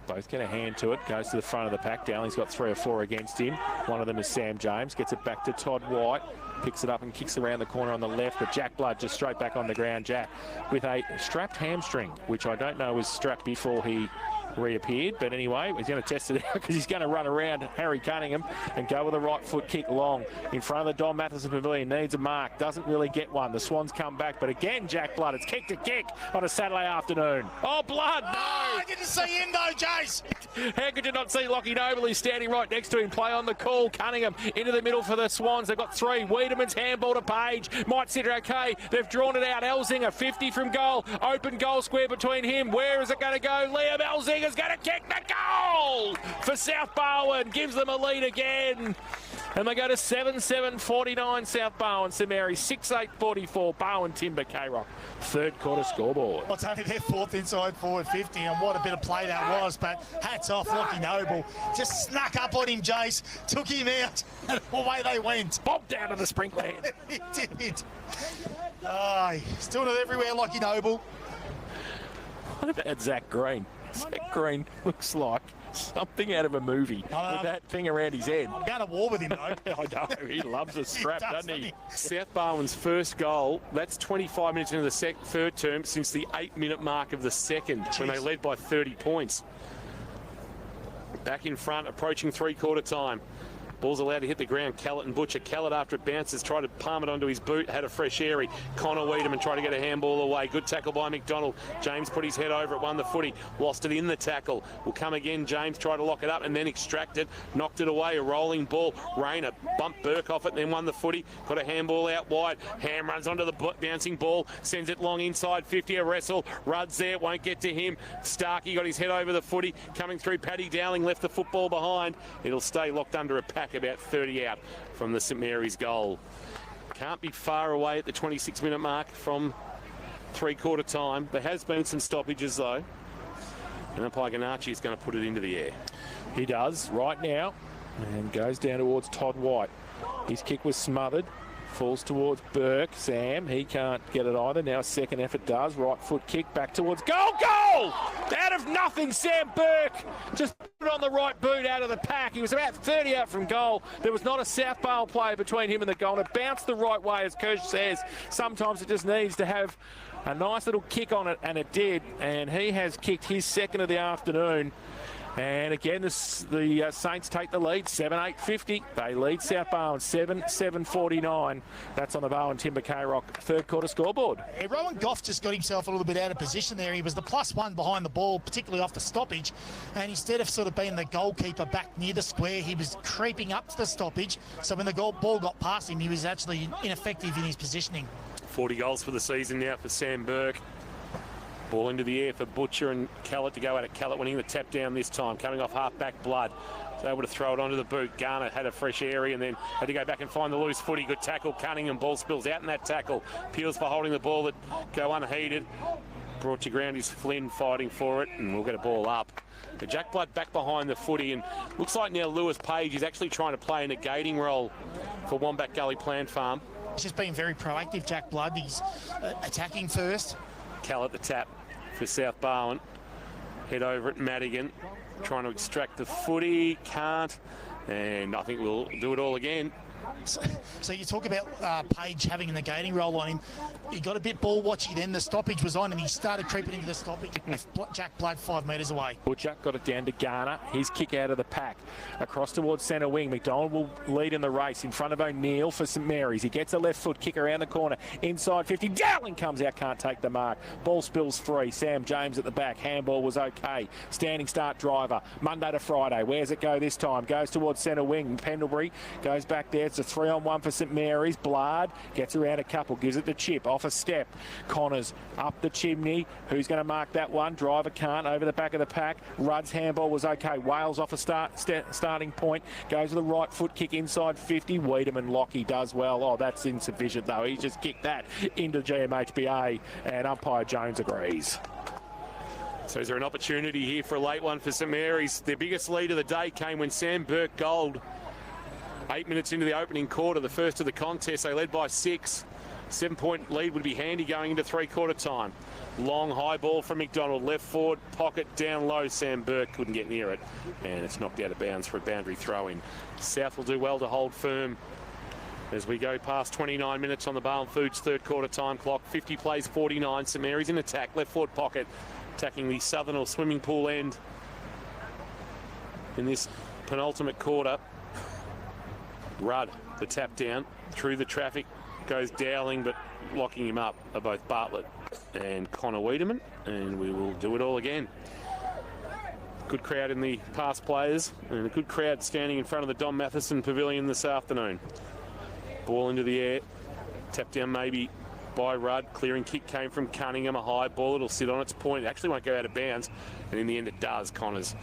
Both get a hand to it. Goes to the front of the pack. Dowling's got 3 or 4 against him. One of them is Sam James. Gets it back to Todd White. Picks it up and kicks around the corner on the left. But Jack Blood just straight back on the ground. Jack with a strapped hamstring, which I don't know was strapped before he reappeared, but anyway, he's going to test it out because he's going to run around Harry Cunningham and go with a right foot kick long in front of the Don Matheson Pavilion. Needs a mark, doesn't really get one. The Swans come back, but again, Jack Blood, it's kick to kick on a Saturday afternoon. Oh, Blood, no! Oh, I didn't see him though, Jace. How could you not see Lockie Noble? He's standing right next to him. Play on the call. Cunningham into the middle for the Swans. They've got 3. Wiedemann's handball to Page. Might sit okay. They've drawn it out. Elzinger, 50 from goal. Open goal square between him. Where is it going to go? Liam Elzinger's going to kick the goal for South Barwon. Gives them a lead again. And they go to 7-7-49 South Barwon. St Mary's 6-8-44. Barwon Timber K-Rock. Third quarter scoreboard. Well, it's only their 4th inside forward 50, and what a bit of play that was. But hats off Lockie Noble. Just snuck up on him, Jace. Took him out. And away they went. Bob down to the sprinkler head. He did. Oh, he's doing it everywhere, Lockie Noble. What about Zach Green? Zach Green looks like something out of a movie with that thing around his head. I'm going to war with him, though. I know. He loves a strap, doesn't he? South Barwon's first goal, that's 25 minutes into the third term since the 8-minute mark of the second, when they led by 30 points. Back in front, approaching three-quarter time. Ball's allowed to hit the ground. Callett and Butcher. Callett, after it bounces, tried to palm it onto his boot. Had a fresh airy. Connor Wiedemann tried to get a handball away. Good tackle by McDonald. James put his head over it, won the footy. Lost it in the tackle. Will come again. James tried to lock it up and then extract it. Knocked it away. A rolling ball. Rayner bumped Burke off it and then won the footy. Got a handball out wide. Ham runs onto the bouncing ball. Sends it long inside 50. A wrestle. Rudd's there. Won't get to him. Starkey got his head over the footy. Coming through. Paddy Dowling left the football behind. It'll stay locked under a pack about 30 out from the St Mary's goal. Can't be far away at the 26-minute mark from three-quarter time. There has been some stoppages though. And umpire Ganachi is going to put it into the air. He does right now and goes down towards Todd White. His kick was smothered. Falls towards Burke. Sam, he can't get it either. Now a second effort does. Right foot kick back towards goal. Goal! Out of nothing, Sam Burke just put it on the right boot out of the pack. He was about 30 out from goal. There was not a South Barwon player between him and the goal. And it bounced the right way, as Kirsch says. Sometimes it just needs to have a nice little kick on it, and it did. And he has kicked his second of the afternoon. And again, the Saints take the lead, 7-8-50. They lead South Barwon, 7-7-49. That's on the Barwon Timber K-Rock third quarter scoreboard. Yeah, Rowan Goff just got himself a little bit out of position there. He was the +1 behind the ball, particularly off the stoppage. And instead of sort of being the goalkeeper back near the square, he was creeping up to the stoppage. So when the ball got past him, he was actually ineffective in his positioning. 40 goals for the season now for Sam Burke. Ball into the air for Butcher and Callett to go at it. Callett winning the tap down this time, coming off half-back Blood. Was able to throw it onto the boot. Garner had a fresh area and then had to go back and find the loose footy. Good tackle. Cunningham, ball spills out in that tackle. Peels for holding the ball that go unheeded. Brought to ground is Flynn fighting for it, and we'll get a ball up. But Jack Blood back behind the footy, and looks like now Lewis Page is actually trying to play a negating role for Wombat Gully Plant Farm. He's just been very proactive, Jack Blood. He's attacking first. Callett the tap. for South Barwon. Head over at Madigan, trying to extract the footy, can't, and I think we'll do it all again. So you talk about Page having a negating role on him. He got a bit ball watchy then. The stoppage was on and he started creeping into the stoppage. Jack Blood 5 metres away. Butcher got it down to Garner. His kick out of the pack. Across towards centre wing. McDonald will lead in the race in front of O'Neill for St Mary's. He gets a left foot kick around the corner. Inside 50. Dowling comes out. Can't take the mark. Ball spills free. Sam James at the back. Handball was okay. Standing start driver. Monday to Friday. Where's it go this time? Goes towards centre wing. Pendlebury goes back there. It's a 3-on-1 for St Mary's. Blard gets around a couple. Gives it to Chip. Off a step. Connors up the chimney. Who's going to mark that one? Driver can't. Over the back of the pack. Rudd's handball was okay. Wales off a starting point. Goes with the right foot kick inside 50. Wiedemann Lockie does well. Oh, that's insufficient though. He's just kicked that into GMHBA and umpire Jones agrees. So is there an opportunity here for a late one for St Mary's? Their biggest lead of the day came when Sam Burke goaled. 8 minutes into the opening quarter, the first of the contest, they led by 6. 7-point lead would be handy going into three-quarter time. Long high ball from McDonald, left forward, pocket down low. Sam Burke couldn't get near it, and it's knocked out of bounds for a boundary throw-in. South will do well to hold firm as we go past 29 minutes on the Barwon Foods third-quarter time clock. 50 plays 49. St Mary's in attack, left forward pocket, attacking the southern or swimming pool end in this penultimate quarter. Rudd, the tap down through the traffic, goes Dowling, but locking him up are both Bartlett and Connor Wiedemann, and we will do it all again. Good crowd in the past players, and a good crowd standing in front of the Don Matheson Pavilion this afternoon. Ball into the air, tap down maybe by Rudd. Clearing kick came from Cunningham, a high ball. It'll sit on its point. It actually won't go out of bounds, and in the end it does. Connors,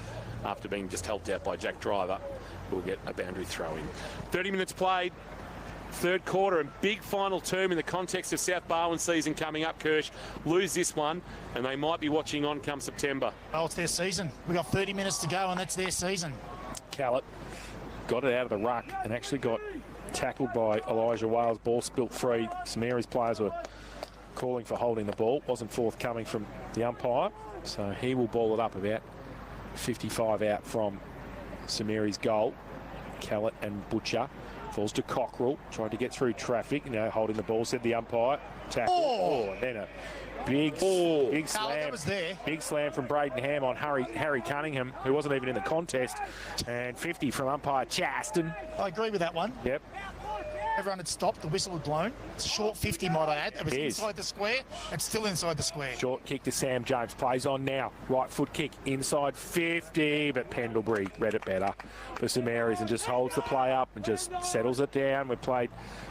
after being just helped out by Jack Driver, will get a boundary throw in. 30 minutes played, third quarter, and big final term in the context of South Barwon season coming up. Kirsch lose this one and they might be watching on come September. Oh, it's their season. We've got 30 minutes to go and that's their season. Callett got it out of the ruck and actually got tackled by Elijah Wales. Ball spilt free. St Mary's players were calling for holding the ball. Wasn't forthcoming from the umpire, so he will ball it up about 55 out from St Mary's goal. Callett and Butcher. Falls to Cockrell, trying to get through traffic, holding the ball, said the umpire. Tackle. Oh, and then a big slam. Was there. Big slam from Braden Ham on Harry Cunningham, who wasn't even in the contest. And 50 from umpire Chaston. I agree with that one. Yep. Everyone had stopped, the whistle had blown. It's a short 50, might I add. It was inside the square. It's still inside the square. Short kick to Sam James. Plays on now. Right foot kick inside 50, but Pendlebury read it better for St Mary's and just holds the play up and just settles it down. We've played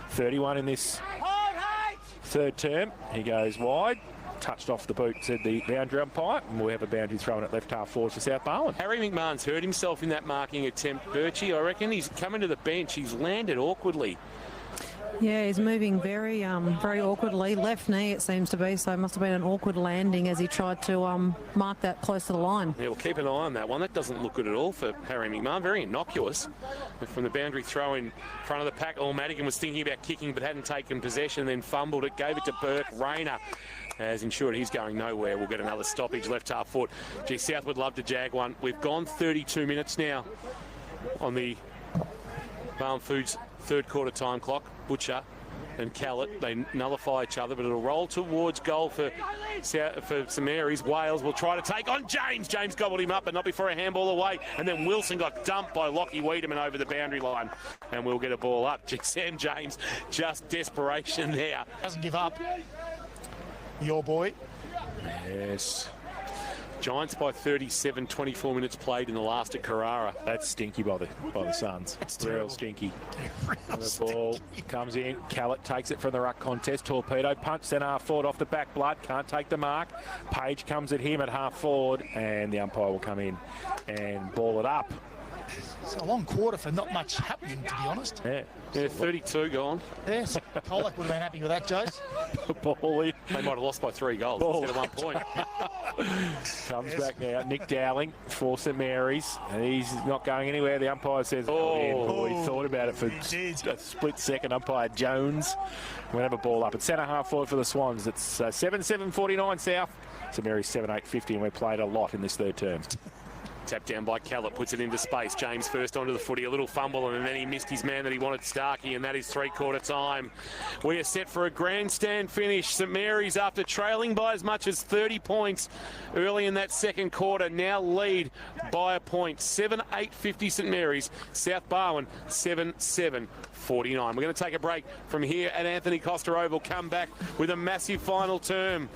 31 in this third term. He goes wide. Touched off the boot, said the boundary umpire, and we'll have a boundary thrown at left half forward for South Barwon. Harry McMahon's hurt himself in that marking attempt. Birchie, I reckon he's coming to the bench. He's landed awkwardly. Yeah, he's moving very awkwardly. Left knee, it seems to be, so it must have been an awkward landing as he tried to mark that close to the line. Yeah, we'll keep an eye on that one. That doesn't look good at all for Harry McMahon. Very innocuous. From the boundary throw in front of the pack, Madigan was thinking about kicking but hadn't taken possession, then fumbled it, gave it to Burke. Rayner has ensured he's going nowhere. We'll get another stoppage, left half foot. Gee, South would love to jag one. We've gone 32 minutes now on the Barwon Foods third quarter time clock. Butcher and Callett, they nullify each other, but it'll roll towards goal for St Mary's. Wales will try to take on James. James gobbled him up, but not before a handball away. And then Wilson got dumped by Lockie Wiedemann over the boundary line. And we'll get a ball up. Sam James, just desperation there. Doesn't give up. Your boy. Yes. Giants by 37, 24 minutes played in the last at Carrara. That's stinky by the Suns. It's real stinky. The ball comes in. Callett takes it from the ruck contest. Torpedo punch, then half forward off the back. Blood can't take the mark. Page comes at him at half forward, and the umpire will come in and ball it up. It's a long quarter for not much happening, to be honest. Yeah, 32 gone. Yes, Colac would have been happy with that, Joes. Bally. They might have lost by 3 goals instead of 1 point. Comes back now. Nick Dowling for St Mary's. And he's not going anywhere. The umpire says, he thought about it for a split second. Umpire Jones. We'll have a ball up. It's centre half forward for the Swans. It's 7-7-49 South. St Mary's 7-8-50, and we played a lot in this third term. Tapped down by Callett, puts it into space. James first onto the footy, a little fumble, and then he missed his man that he wanted, Starkey, and that is 3/4 time. We are set for a grandstand finish. St Mary's, after trailing by as much as 30 points early in that second quarter, now lead by a point. 7-8-50 St Mary's. South Barwon 7-7-49. We're going to take a break from here at Anthony Costa Oval. Come back with a massive final term.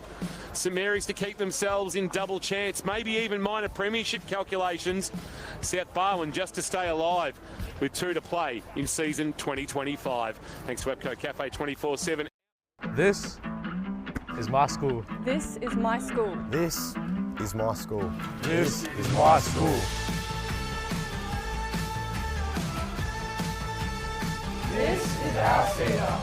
St Mary's to keep themselves in double chance, maybe even minor premiership calculations. South Barwon just to stay alive with 2 to play in season 2025. Thanks to Webco Cafe 24/7. This is my school. This is my school. This is my school. This is my school. This is our stadium.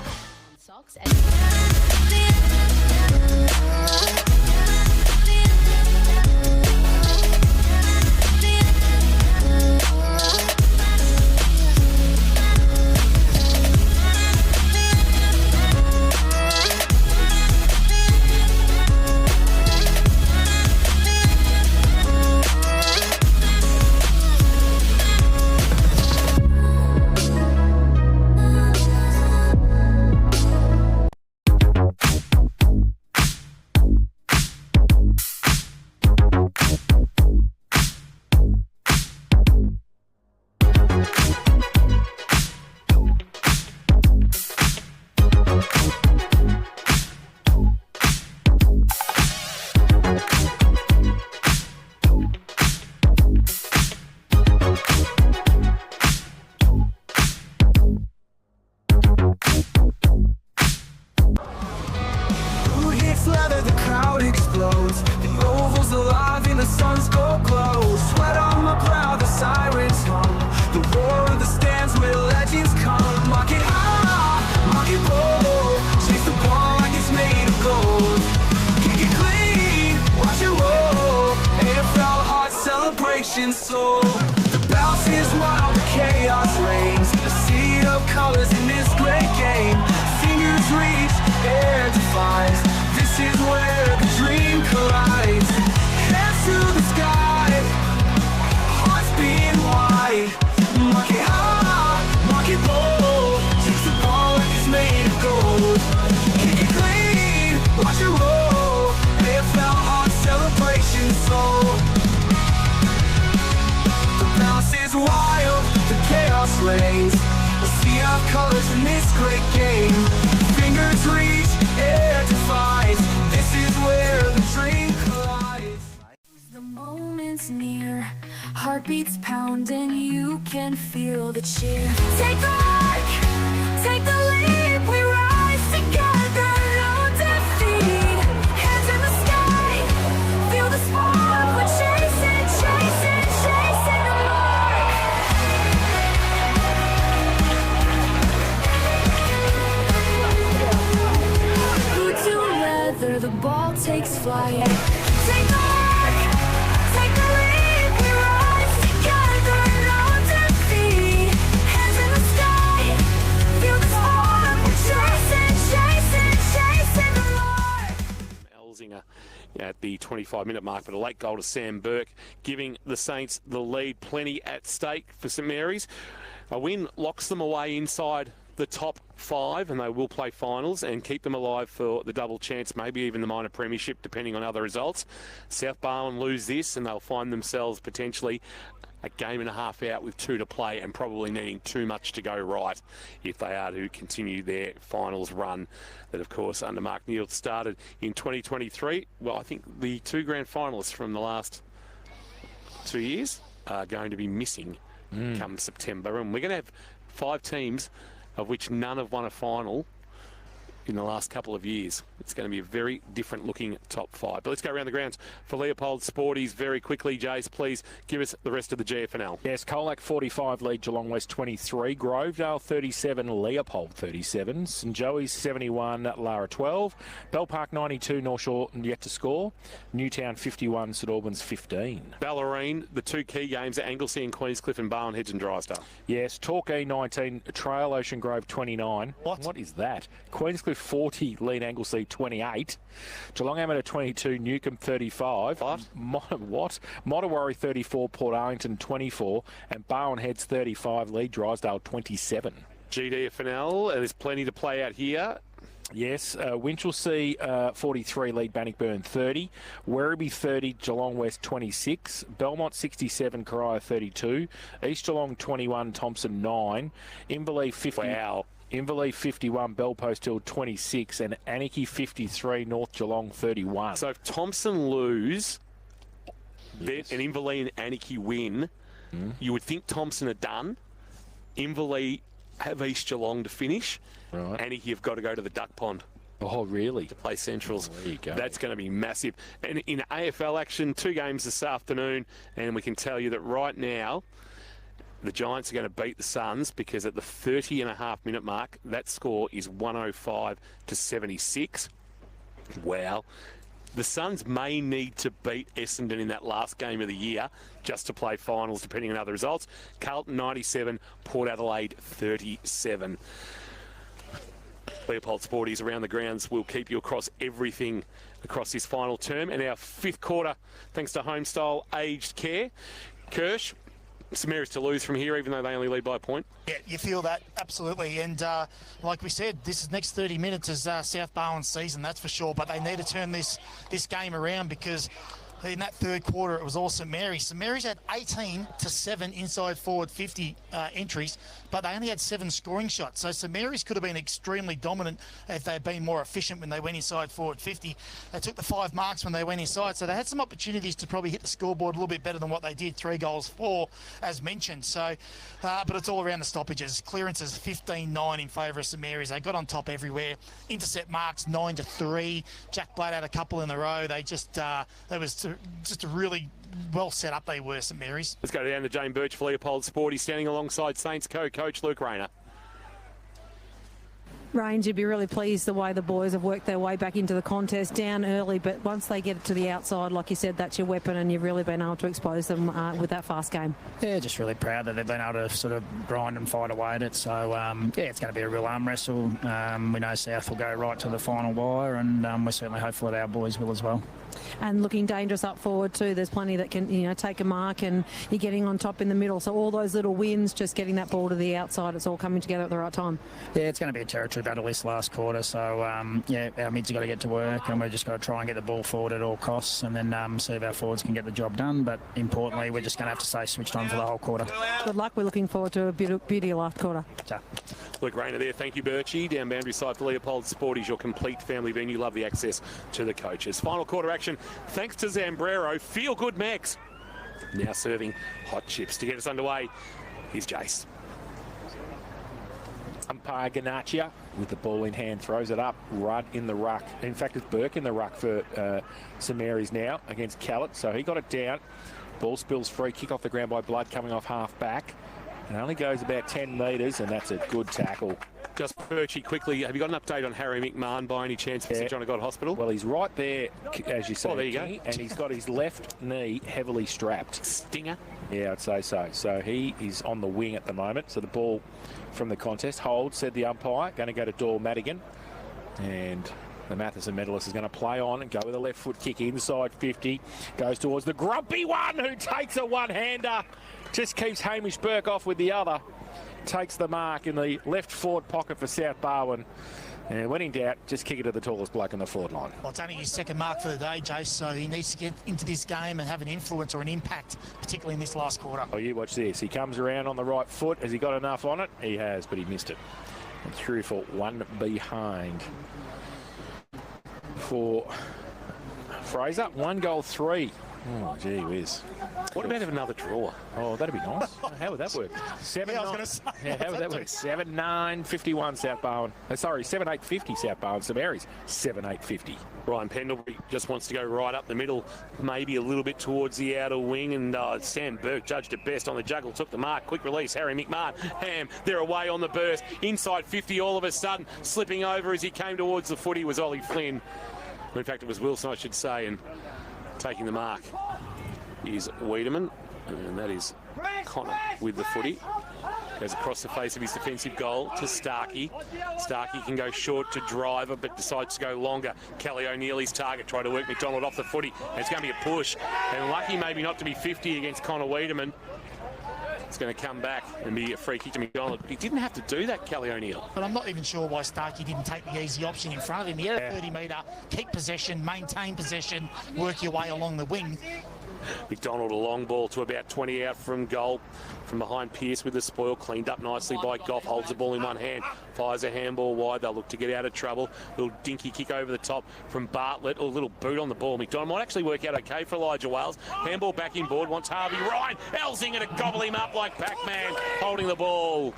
Soul. The bounce is wild, the chaos reigns. A sea of colors in this great game. Fingers reach, air defines. This is where the dream collides. Hands to the sky, hearts being wide. Market high, market bold. Takes the ball like it's made of gold. Kick it clean, watch it roll. AFL heart celebration soul. Wild, the chaos reigns. A sea of colors in this great game. Fingers reach, air defies. This is where the dream collides. The moment's near, heartbeats pounding, you can feel the cheer. Take the mark, take the leap, we rise together, no defeat. Hands in the sky, feel the spark, we're chasing, chasing, chasing the mark. The ball takes flight. Take the mark, take the leap, we rise together, no defeat. Hands in the sky, feel the spark, we're chasing, chasing, chasing the mark. Elzinger at the 25-minute mark, but a late goal to Sam Burke, giving the Saints the lead. Plenty at stake for St Mary's. A win locks them away inside the top 5, and they will play finals and keep them alive for the double chance, maybe even the minor premiership, depending on other results. South Barwon lose this, and they'll find themselves potentially a game and a half out with 2 to play, and probably needing too much to go right if they are to continue their finals run that, of course, under Mark Neal started in 2023. Well, I think the 2 grand finalists from the last 2 years are going to be missing come September, and we're going to have 5 teams of which none have won a final in the last couple of years. It's going to be a very different looking top 5. But let's go around the grounds for Leopold Sporties very quickly. Jace, please give us the rest of the GFNL. Yes, Colac 45 lead Geelong West 23, Grovedale 37, Leopold 37, St Joey's 71, Lara 12, Bell Park 92, North Shore yet to score, Newtown 51, St Albans 15. Ballerine, the 2 key games are Anglesey and Queenscliff and Barwon, Hedge and Drysdale. Yes, Torquay 19, Trail Ocean Grove 29. What is that? Queenscliff 40, lead Anglesey 28. Geelong Amateur 22, Newcombe 35. What? Mottawarri 34, Port Arlington 24, and Barwon Heads 35, lead Drysdale 27. GDFNL, and there's plenty to play out here. Yes, Winchelsea 43, lead Bannockburn 30, Werribee 30, Geelong West 26, Belmont 67, Corio 32, East Geelong 21, Thompson 9, Inverleigh 50. Wow. Inverleigh 51, Bellpost Hill 26, and Anarchy 53, North Geelong 31. So if Thompson lose, and Inverleigh and Anarchy win, you would think Thompson are done. Inverleigh have East Geelong to finish. Right. Anarchy have got to go to the Duck Pond. Oh, really? To play Centrals. Oh, there you go. That's going to be massive. And in AFL action, 2 games this afternoon, and we can tell you that right now, the Giants are going to beat the Suns because at the 30.5-minute mark, that score is 105 to 76. Wow. The Suns may need to beat Essendon in that last game of the year just to play finals, depending on other results. Carlton 97, Port Adelaide 37. Leopold Sporties around the grounds will keep you across everything across this final term. And our 5th quarter, thanks to Homestyle Aged Care. Kirsch, some areas to lose from here, even though they only lead by a point. Yeah, you feel that, absolutely. And like we said, this next 30 minutes is South Barwon's season, that's for sure. But they need to turn this game around because in that 3rd quarter, it was all St Mary's. St Mary's had 18 to 7 inside forward 50 entries, but they only had 7 scoring shots. So St Mary's could have been extremely dominant if they had been more efficient when they went inside forward 50. They took the 5 marks when they went inside, so they had some opportunities to probably hit the scoreboard a little bit better than what they did. 3 goals, 4, as mentioned. So, but it's all around the stoppages. Clearances 15-9 in favour of St Mary's. They got on top everywhere. Intercept marks 9-3. Jack Blade had a couple in a row. They just just a really well set up they were, St Mary's. Let's go down to Jane Birch for Leopold Sporty, standing alongside Saints co-coach Luke Rayner. Range, you'd be really pleased the way the boys have worked their way back into the contest, down early, but once they get it to the outside, like you said, that's your weapon, and you've really been able to expose them with that fast game. Yeah, just really proud that they've been able to sort of grind and fight away at it. So, yeah, it's going to be a real arm wrestle. We know South will go right to the final wire, and we're certainly hopeful that our boys will as well. And looking dangerous up forward too. There's plenty that can, take a mark, and you're getting on top in the middle. So all those little wins, just getting that ball to the outside, it's all coming together at the right time. Yeah, it's going to be a territory battle this last quarter. So, yeah, our mids have got to get to work, and we've just got to try and get the ball forward at all costs, and then see if our forwards can get the job done. But importantly, we're just going to have to stay switched on for the whole quarter. Good luck. We're looking forward to a beauty last quarter. Ciao. Luke Rayner there. Thank you, Birchie. Down boundary side for Leopold Sporties, your complete family venue. Love the access to the coaches. Final quarter action, thanks to Zambrero. Feel good, Max. Now serving hot chips. To get us underway, here's Jace. Umpire Ganaccia with the ball in hand throws it up. Rudd in the ruck. In fact, it's Burke in the ruck for St Mary's now against Callett. So he got it down. Ball spills free. Kick off the ground by Blood coming off half back. It only goes about 10 metres, and that's a good tackle. Just Birchie, quickly, have you got an update on Harry McMahon by any chance for St John of God Hospital? Well, he's right there, as you say. Oh, there you go. And he's got his left knee heavily strapped. Stinger? Yeah, I'd say so. So he is on the wing at the moment. So the ball from the contest, hold, said the umpire, going to go to Dor Madigan. And the Matheson medalist is going to play on and go with a left foot kick inside 50. Goes towards the grumpy one who takes a one-hander. Just keeps Hamish Burke off with the other. Takes the mark in the left forward pocket for South Barwon. And when in doubt, just kick it to the tallest bloke on the forward line. Well, it's only his 2nd mark for the day, Jace, so he needs to get into this game and have an influence or an impact, particularly in this last quarter. Oh, you watch this. He comes around on the right foot. Has he got enough on it? He has, but he missed it. And through for one behind for Fraser. 1 goal, 3 Oh, gee whiz. What about another draw? Oh, that'd be nice. How would that work? 7 Yeah, I was gonna say, Yeah, how would that work? 7-9-51 South Barwon. Sorry, 7-8-50 South Barwon. St Mary's 7-8-50. Ryan Pendlebury just wants to go right up the middle, maybe a little bit towards the outer wing, and Sam Burke judged it best on the juggle, took the mark, quick release, Harry McMahon, Ham, they're away on the burst, inside 50 all of a sudden, slipping over as he came towards the footy was Ollie Flynn. In fact, it was Wilson, I should say, and taking the mark is Wiedemann, and that is Connor with the footy. Goes across the face of his defensive goal to Starkey. Starkey can go short to Driver, but decides to go longer. Kelly O'Neill's target, try to work McDonald off the footy. And it's going to be a push. And lucky maybe not to be 50 against Connor Wiedemann. It's going to come back and be a free kick to McDonald. But he didn't have to do that, Kelly O'Neill. But I'm not even sure why Starkey didn't take the easy option in front of him. He had a 30-metre, keep possession, maintain possession, work your way along the wing. McDonald, a long ball to about 20 out from goal. From behind Pearce with the spoil, cleaned up nicely by Goff, holds the ball in one hand, fires a handball wide. They'll look to get out of trouble. Little dinky kick over the top from Bartlett, or a little boot on the ball. McDonald might actually work out okay for Elijah Wales. Handball back in board, wants Harvey Ryan. Elzinger to gobble him up like Pac-Man, holding the ball.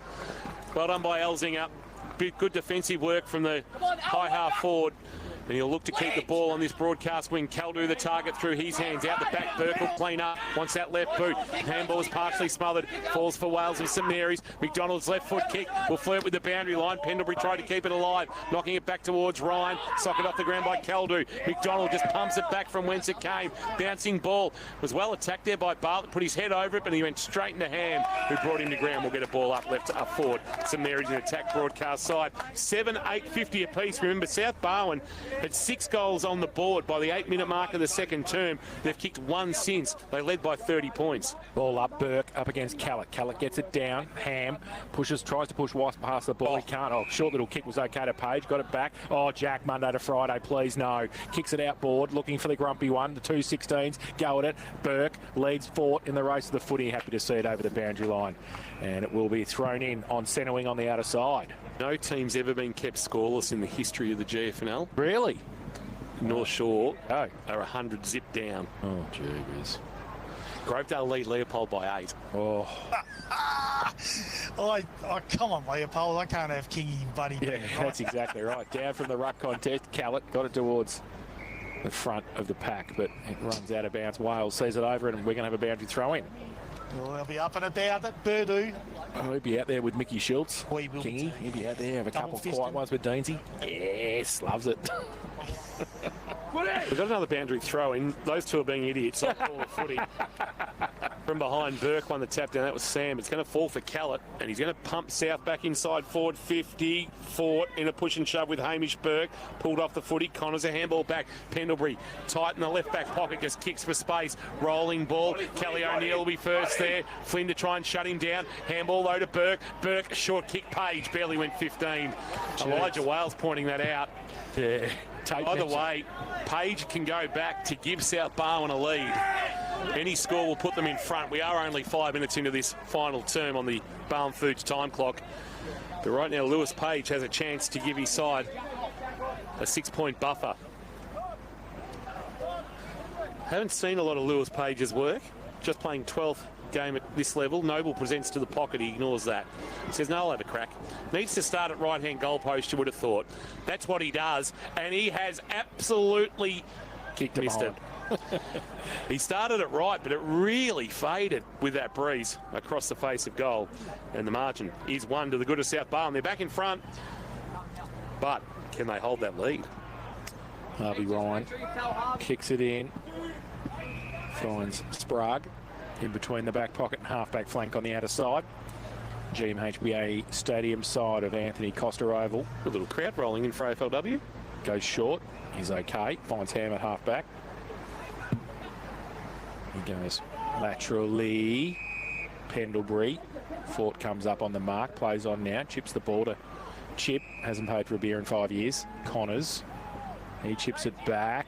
Well done by Elzinger. Good defensive work from the high half forward. And he'll look to keep the ball on this broadcast wing. Caldu the target through his hands. Out the back, Burke will clean up. Wants that left boot. Handball is partially smothered. Falls for Wales and St Mary's. McDonald's left foot kick will flirt with the boundary line. Pendlebury tried to keep it alive. Knocking it back towards Ryan. Socket off the ground by Caldu. McDonald just pumps it back from whence it came. Bouncing ball. Was well attacked there by Bartlett. Put his head over it, but he went straight into Ham, who brought him to ground. We'll get a ball up left up forward. St Mary's in attack broadcast side. 7-8-50 apiece. Remember, South Barwon had 6 goals on the board by the 8-minute mark of the second term. They've kicked 1 since. They led by 30 points. Ball up, Burke up against Callett. Callett gets it down. Ham pushes, tries to push Wasp past the ball. He can't. Oh, short little kick was okay to Page. Got it back. Oh, Jack, Monday to Friday, please no. Kicks it out board, looking for the grumpy one. The 2-16s go at it. Burke leads Fort in the race of the footy. Happy to see it over the boundary line. And it will be thrown in on centre wing on the outer side. No team's ever been kept scoreless in the history of the GFNL. Really? North Shore are 100 zip down. Oh, jeez. Grovedale lead Leopold by 8. Oh. Oh, come on, Leopold. I can't have Kingy, buddy. Yeah, that's exactly right. Down from the ruck contest. Callett got it towards the front of the pack, but it runs out of bounds. Wales sees it over, and we're going to have a boundary throw in. Well, they'll be up and about. That Birdoo. Oh, he'll be out there with Mickey Schultz. We will. Kingy, he'll be out there, have a couple of Double-fisted. quiet ones with Deansy. Yes, loves it. We've got another boundary throw in. Those two are being idiots. Off ball of footy. From behind, Burke won the tap down. That was Sam. It's going to fall for Callett, and he's going to pump South back inside forward 50. Fort in a push and shove with Hamish Burke. Pulled off the footy. Connors a handball back. Pendlebury tight in the left back pocket. Just kicks for space. Rolling ball. Kelly O'Neill will be first there. Flynn to try and shut him down. Handball low to Burke. Burke short kick. Page barely went 15. Elijah Wales pointing that out. Yeah. Either way, Page can go back to give South Barwon a lead. Any score will put them in front. We are only 5 minutes into this final term on the Barwon Foods time clock. But right now, Lewis Page has a chance to give his side a 6-point buffer. Haven't seen a lot of Lewis Page's work. Just playing 12th game at this level. Noble presents to the pocket. He ignores that. Says, no, I'll have a crack. Needs to start at right-hand goalpost, you would have thought. That's what he does. And he has absolutely missed it. He started it right, but it really faded with that breeze across the face of goal. And the margin is 1 to the good of South Barwon. They're back in front. But can they hold that lead? Harvey Ryan kicks it in. Finds Sprague in between the back pocket and half-back flank on the outer side. GMHBA Stadium side of Anthony Costa Oval. A little crowd rolling in for AFLW. Goes short. He's okay. Finds Ham at half-back. He goes laterally. Pendlebury. Fort comes up on the mark. Plays on now. Chips the ball to Chip. Hasn't paid for a beer in 5 years. Connors. He chips it back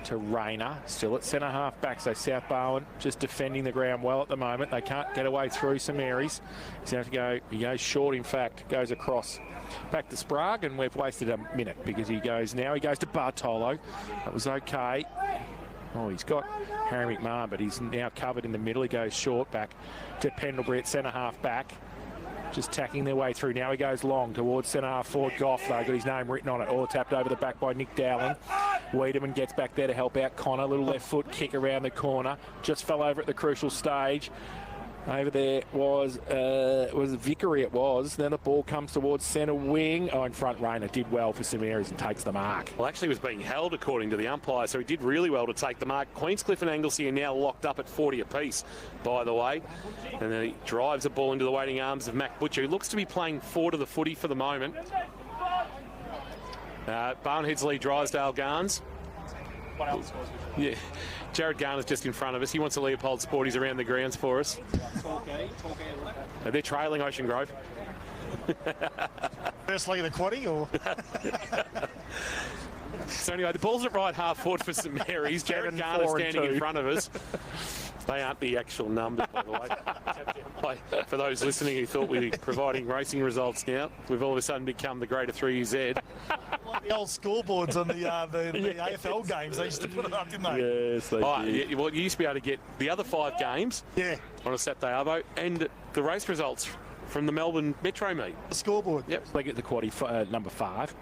to Rayner, still at centre half back. So South Barwon just defending the ground well at the moment. They can't get away through St Mary's. He's going to have to go. He goes short, in fact, goes across back to Sprague, and we've wasted a minute because he goes now. He goes to Bartolo. That was okay. Oh, he's got Harry McMahon, but he's now covered in the middle. He goes short back to Pendlebury at centre half back. Just tacking their way through. Now he goes long towards centre half forward. Goff, though, got his name written on it. All tapped over the back by Nick Dowling. Wiedemann gets back there to help out Connor. Little left foot kick around the corner. Just fell over at the crucial stage. Over there was Vickery, it was. Then the ball comes towards centre wing. Oh, in front, Rayner did well for St Mary's and takes the mark. Well, actually was being held according to the umpire, so he did really well to take the mark. Queenscliff and Anglesey are now locked up at 40 apiece, by the way. And then he drives the ball into the waiting arms of Mac Butcher, who looks to be playing forward of the footy for the moment. Barwon Headsley, Drysdale, Garnes. What else? Yeah, Jared Garner's just in front of us. He wants the Leopold Sporties around the grounds for us. They're trailing Ocean Grove. First leg of the quaddie, or? So anyway, the ball's at right half forward for St Mary's. Jared Garner standing in front of us. They aren't the actual numbers, by the way. For those listening who thought we'd be providing racing results now, we've all of a sudden become the greater 3UZ. Like the old scoreboards on the AFL games, they used to put it up, didn't they? Yes, they did. Well, you used to be able to get the other 5 games on a Saturday arvo and the race results from the Melbourne Metro meet. The scoreboard. Yep. They get the quaddie number 5.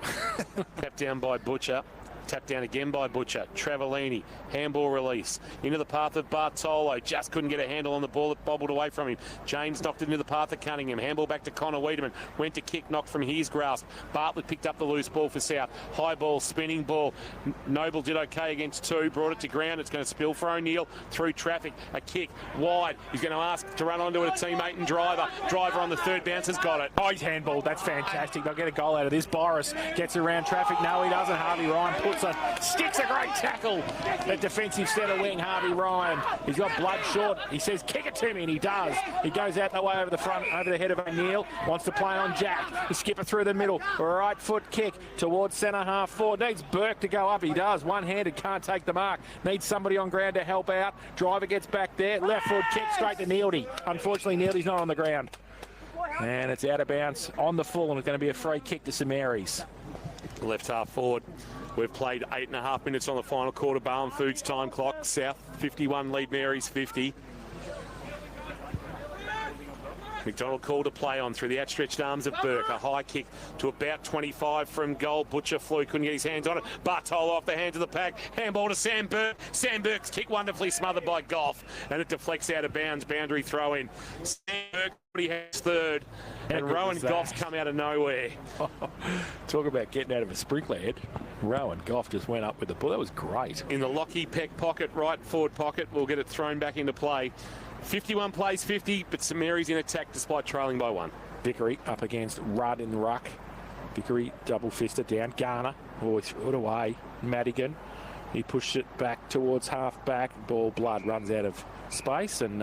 Tapped down by Butcher. Tapped down again by Butcher. Travellini, handball release. Into the path of Bartolo. Just couldn't get a handle on the ball that bobbled away from him. James knocked it into the path of Cunningham. Handball back to Connor Wiedemann. Went to kick, knocked from his grasp. Bartlett picked up the loose ball for South. High ball, spinning ball. Noble did okay against 2. Brought it to ground. It's going to spill for O'Neill. Through traffic. A kick. Wide. He's going to ask to run onto it a teammate and Driver. Driver on the third bounce has got it. Oh, he's handballed. That's fantastic. They'll get a goal out of this. Boris gets around traffic. No, he doesn't. Harvey Ryan puts on. Sticks a great tackle. The defensive centre wing, Harvey Ryan. He's got blood short. He says, kick it to me, and he does. He goes out the way over the front, over the head of O'Neill. Wants to play on Jack. The skipper through the middle. Right foot kick towards centre half forward. Needs Burke to go up. He does. One-handed, can't take the mark. Needs somebody on ground to help out. Driver gets back there. Left foot kick straight to Neildy. Unfortunately, Neildy's not on the ground. And it's out of bounds on the full, and it's going to be a free kick to St Mary's. Left half forward. We've played 8.5 minutes on the final quarter. Barwon Foods time clock. South 51, lead Mary's 50. McDonald called to play on through the outstretched arms of Burke. A high kick to about 25 from goal. Butcher flew, couldn't get his hands on it. Bartolo off the hands of the pack. Handball to Sam Burke. Sam Burke's kick wonderfully smothered by Goff. And it deflects out of bounds. Boundary throw in. Sam Burke already has third. And Rowan Goff's come out of nowhere. Talk about getting out of a sprinkler head. Rowan Goff just went up with the ball. That was great. In the Lockie Peck pocket, right forward pocket, we'll get it thrown back into play. 51 plays 50, but St Mary's in attack despite trailing by 1. Vickery up against Rudd in the ruck. Vickery double-fisted down. Garner, it's put away. Madigan, he pushed it back towards half-back. Ball Blood runs out of space, and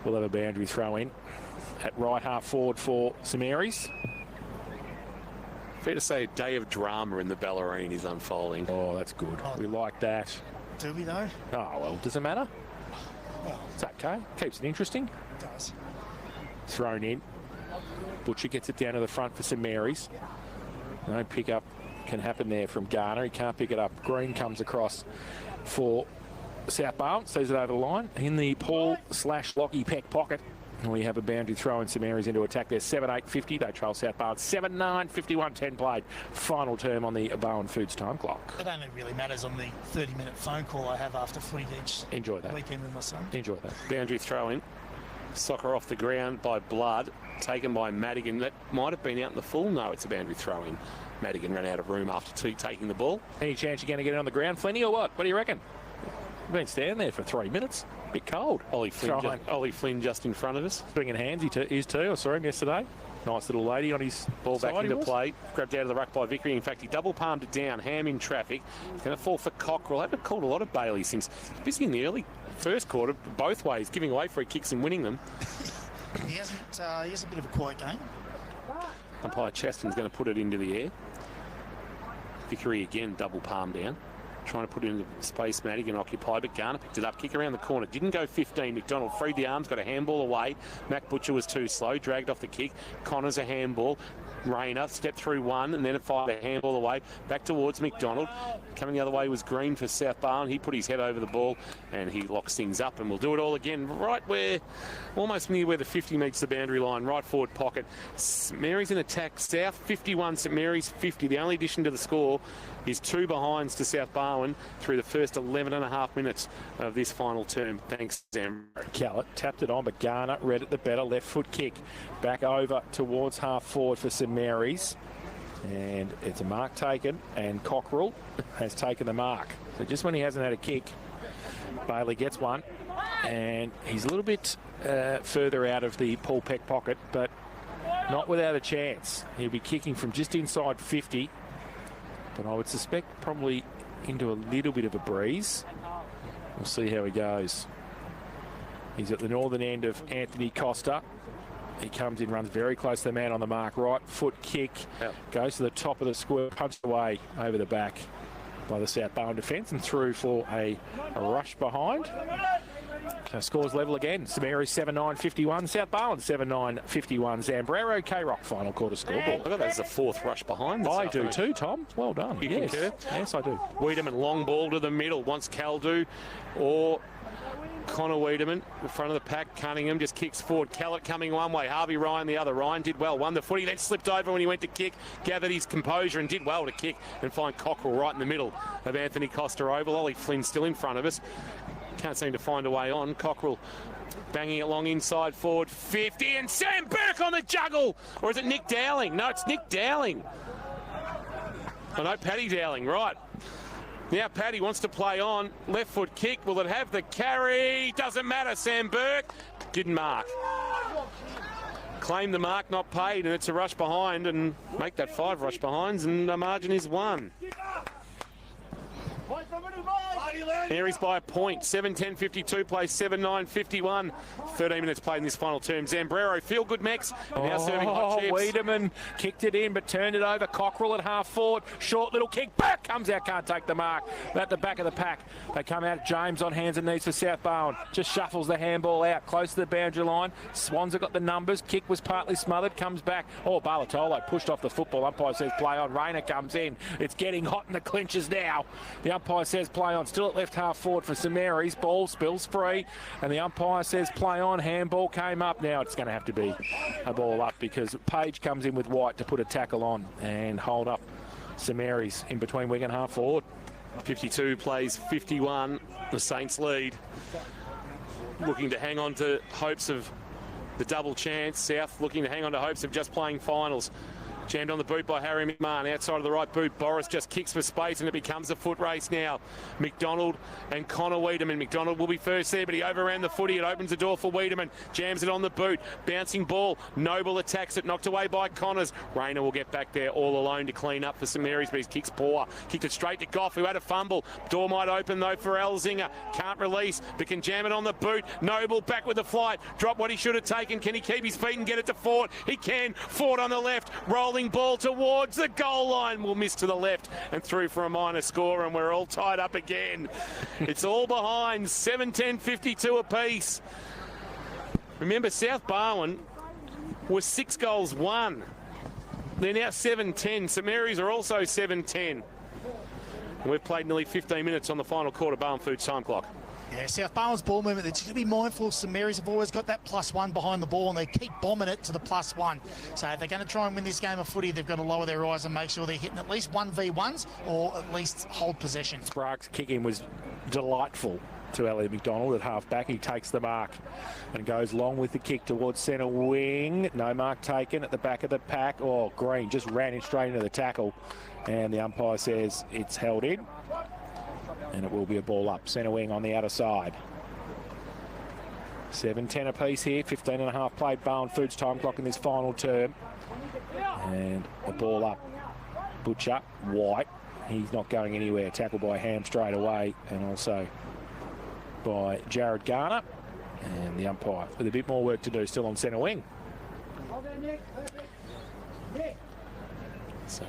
we'll have a boundary throw in at right half-forward for St Mary's. Fair to say a day of drama in the Ballerine is unfolding. Oh, that's good. We like that. Do we, though? Oh, well, does it matter? Well, it's okay. Keeps it interesting. It does. Thrown in. Butcher gets it down to the front for St Mary's. No pick-up can happen there from Garner. He can't pick it up. Green comes across for South Barwon. Sees it over the line. In the Paul/Lockie Peck pocket. We have a boundary throw in St Mary's into attack there. 7-8-50. They trail South Barwon. 7-9, 51-10 played. Final term on the Barwon Foods time clock. It only really matters on the 30-minute phone call I have after footy each Enjoy that. weekend with my son. Enjoy that. Boundary throw in. Soccer off the ground by Blood. Taken by Madigan. That might have been out in the full. No, it's a boundary throw in. Madigan ran out of room after taking the ball. Any chance you're going to get it on the ground, Flinny, or what? What do you reckon? We've been standing there for 3 minutes. A bit cold. Ollie Flynn just in front of us. Bringing hands, he is too. I saw him yesterday. Nice little lady on his ball back into play. Grabbed out of the ruck by Vickery. In fact, he double palmed it down. Ham in traffic. He's going to fall for Cockrell. Haven't called a lot of Bailey since busy in the early first quarter, both ways, giving away free kicks and winning them. He has a bit of a quiet game. Umpire Chaston's going to put it into the air. Vickery again, double palm down. Trying to put it into space. Madigan occupied, but Garner picked it up. Kick around the corner. Didn't go 15. McDonald freed the arms, got a handball away. Mac Butcher was too slow. Dragged off the kick. Connor's a handball. Rayner stepped through one and then fired a handball away back towards McDonald. Coming the other way was Green for South Barwon. He put his head over the ball and he locks things up, and we'll do it all again right where, almost near where the 50 meets the boundary line, right forward pocket. St Mary's in attack. South 51, St Mary's 50. The only addition to the score is 2 behinds to South Barwon through the first 11.5 minutes of this final term. Thanks, Sam. Callett tapped it on, but Garner read it the better. Left foot kick back over towards half forward for St Mary's. And it's a mark taken, and Cockrell has taken the mark. So just when he hasn't had a kick, Bailey gets one, and he's a little bit further out of the Paul Peck pocket, but not without a chance. He'll be kicking from just inside 50, but I would suspect probably into a little bit of a breeze. We'll see how he goes. He's at the northern end of Anthony Costa. He comes in, runs very close to the man on the mark. Right foot kick, goes to the top of the square, punched away over the back by the South Barwon defence and through for a rush behind. So scores level again. St Mary's 7-9-51, South Barwon 7-9-51. Zambrero, K-Rock final quarter scoreboard. Look at that as the fourth rush behind. I do too, Tom. Well done. Yes. Yes, I do. Wiedemann, long ball to the middle. Wants Caldu or Connor Wiedemann in front of the pack. Cunningham just kicks forward. Callett coming one way. Harvey Ryan the other. Ryan did well. Won the footy. Then slipped over when he went to kick. Gathered his composure and did well to kick and find Cockrell right in the middle of Anthony Costa Oval. Ollie Flynn still in front of us. Can't seem to find a way on. Cockrell banging it long inside forward 50, and Sam Burke on the juggle. Or is it Nick Dowling? No, it's Nick Dowling. Oh no, Paddy Dowling, right. Now Paddy wants to play on. Left foot kick. Will it have the carry? Doesn't matter. Sam Burke didn't mark. Claim the mark, not paid, and it's a rush behind, and make that 5 rush behinds, and the margin is 1. Mary's by a point. 7-10-52 plays 7-9-51. 13 minutes played in this final term. Zambrero, feel good Max. Now serving hot chips. Wiedemann kicked it in but turned it over. Cockrell at half forward. Short little kick. Back comes out. Can't take the mark. At the back of the pack. They come out. James on hands and knees for South Barwon. Just shuffles the handball out close to the boundary line. Swans have got the numbers. Kick was partly smothered. Comes back. Oh, Bartolo pushed off the football. Umpire says play on. Rayner comes in. It's getting hot in the clinches now. The umpire says play on. Still at left half forward for St Mary's. Ball spills free, and the umpire says play on. Handball came up. Now it's going to have to be a ball up because Page comes in with White to put a tackle on and hold up St Mary's in between wing and half forward. 52 plays 51. The Saints lead. Looking to hang on to hopes of the double chance. South looking to hang on to hopes of just playing finals. Jammed on the boot by Harry McMahon. Outside of the right boot, Boris just kicks for space and it becomes a foot race now. McDonald and Connor Wiedemann. McDonald will be first there, but he overran the footy. It opens the door for Wiedemann. Jams it on the boot. Bouncing ball. Noble attacks it. Knocked away by Connors. Rayner will get back there all alone to clean up for St Mary's, but his kick's poor. Kicked it straight to Goff, who had a fumble. Door might open though for Elzinger. Can't release, but can jam it on the boot. Noble back with the flight. Drop what he should have taken. Can he keep his feet and get it to Ford? He can. Ford on the left. Rolling ball towards the goal line. Will miss to the left and through for a minor score, and we're all tied up again. It's all behind. 7-10-52 apiece. Remember, South Barwon was 6 goals won. They're now 7-10. St Mary's are also 7-10. And we've played nearly 15 minutes on the final quarter. Barwon Foods time clock. Yeah, South Barwon's ball movement, they're just going to be mindful. St Mary's have always got that +1 behind the ball, and they keep bombing it to the +1. So if they're going to try and win this game of footy, they've got to lower their eyes and make sure they're hitting at least 1v1s or at least hold possession. Sprague's kick-in was delightful to Elliot McDonald at half-back. He takes the mark and goes long with the kick towards centre wing. No mark taken at the back of the pack. Oh, Green just ran in straight into the tackle, and the umpire says it's held in. And it will be a ball up. Centre wing on the outer side. 7-10 apiece here. 15.5 played. Barwon Foods time clock in this final term. And a ball up. Butcher. White. He's not going anywhere. Tackled by Ham straight away. And also by Jared Garner. And the umpire with a bit more work to do still on centre wing. So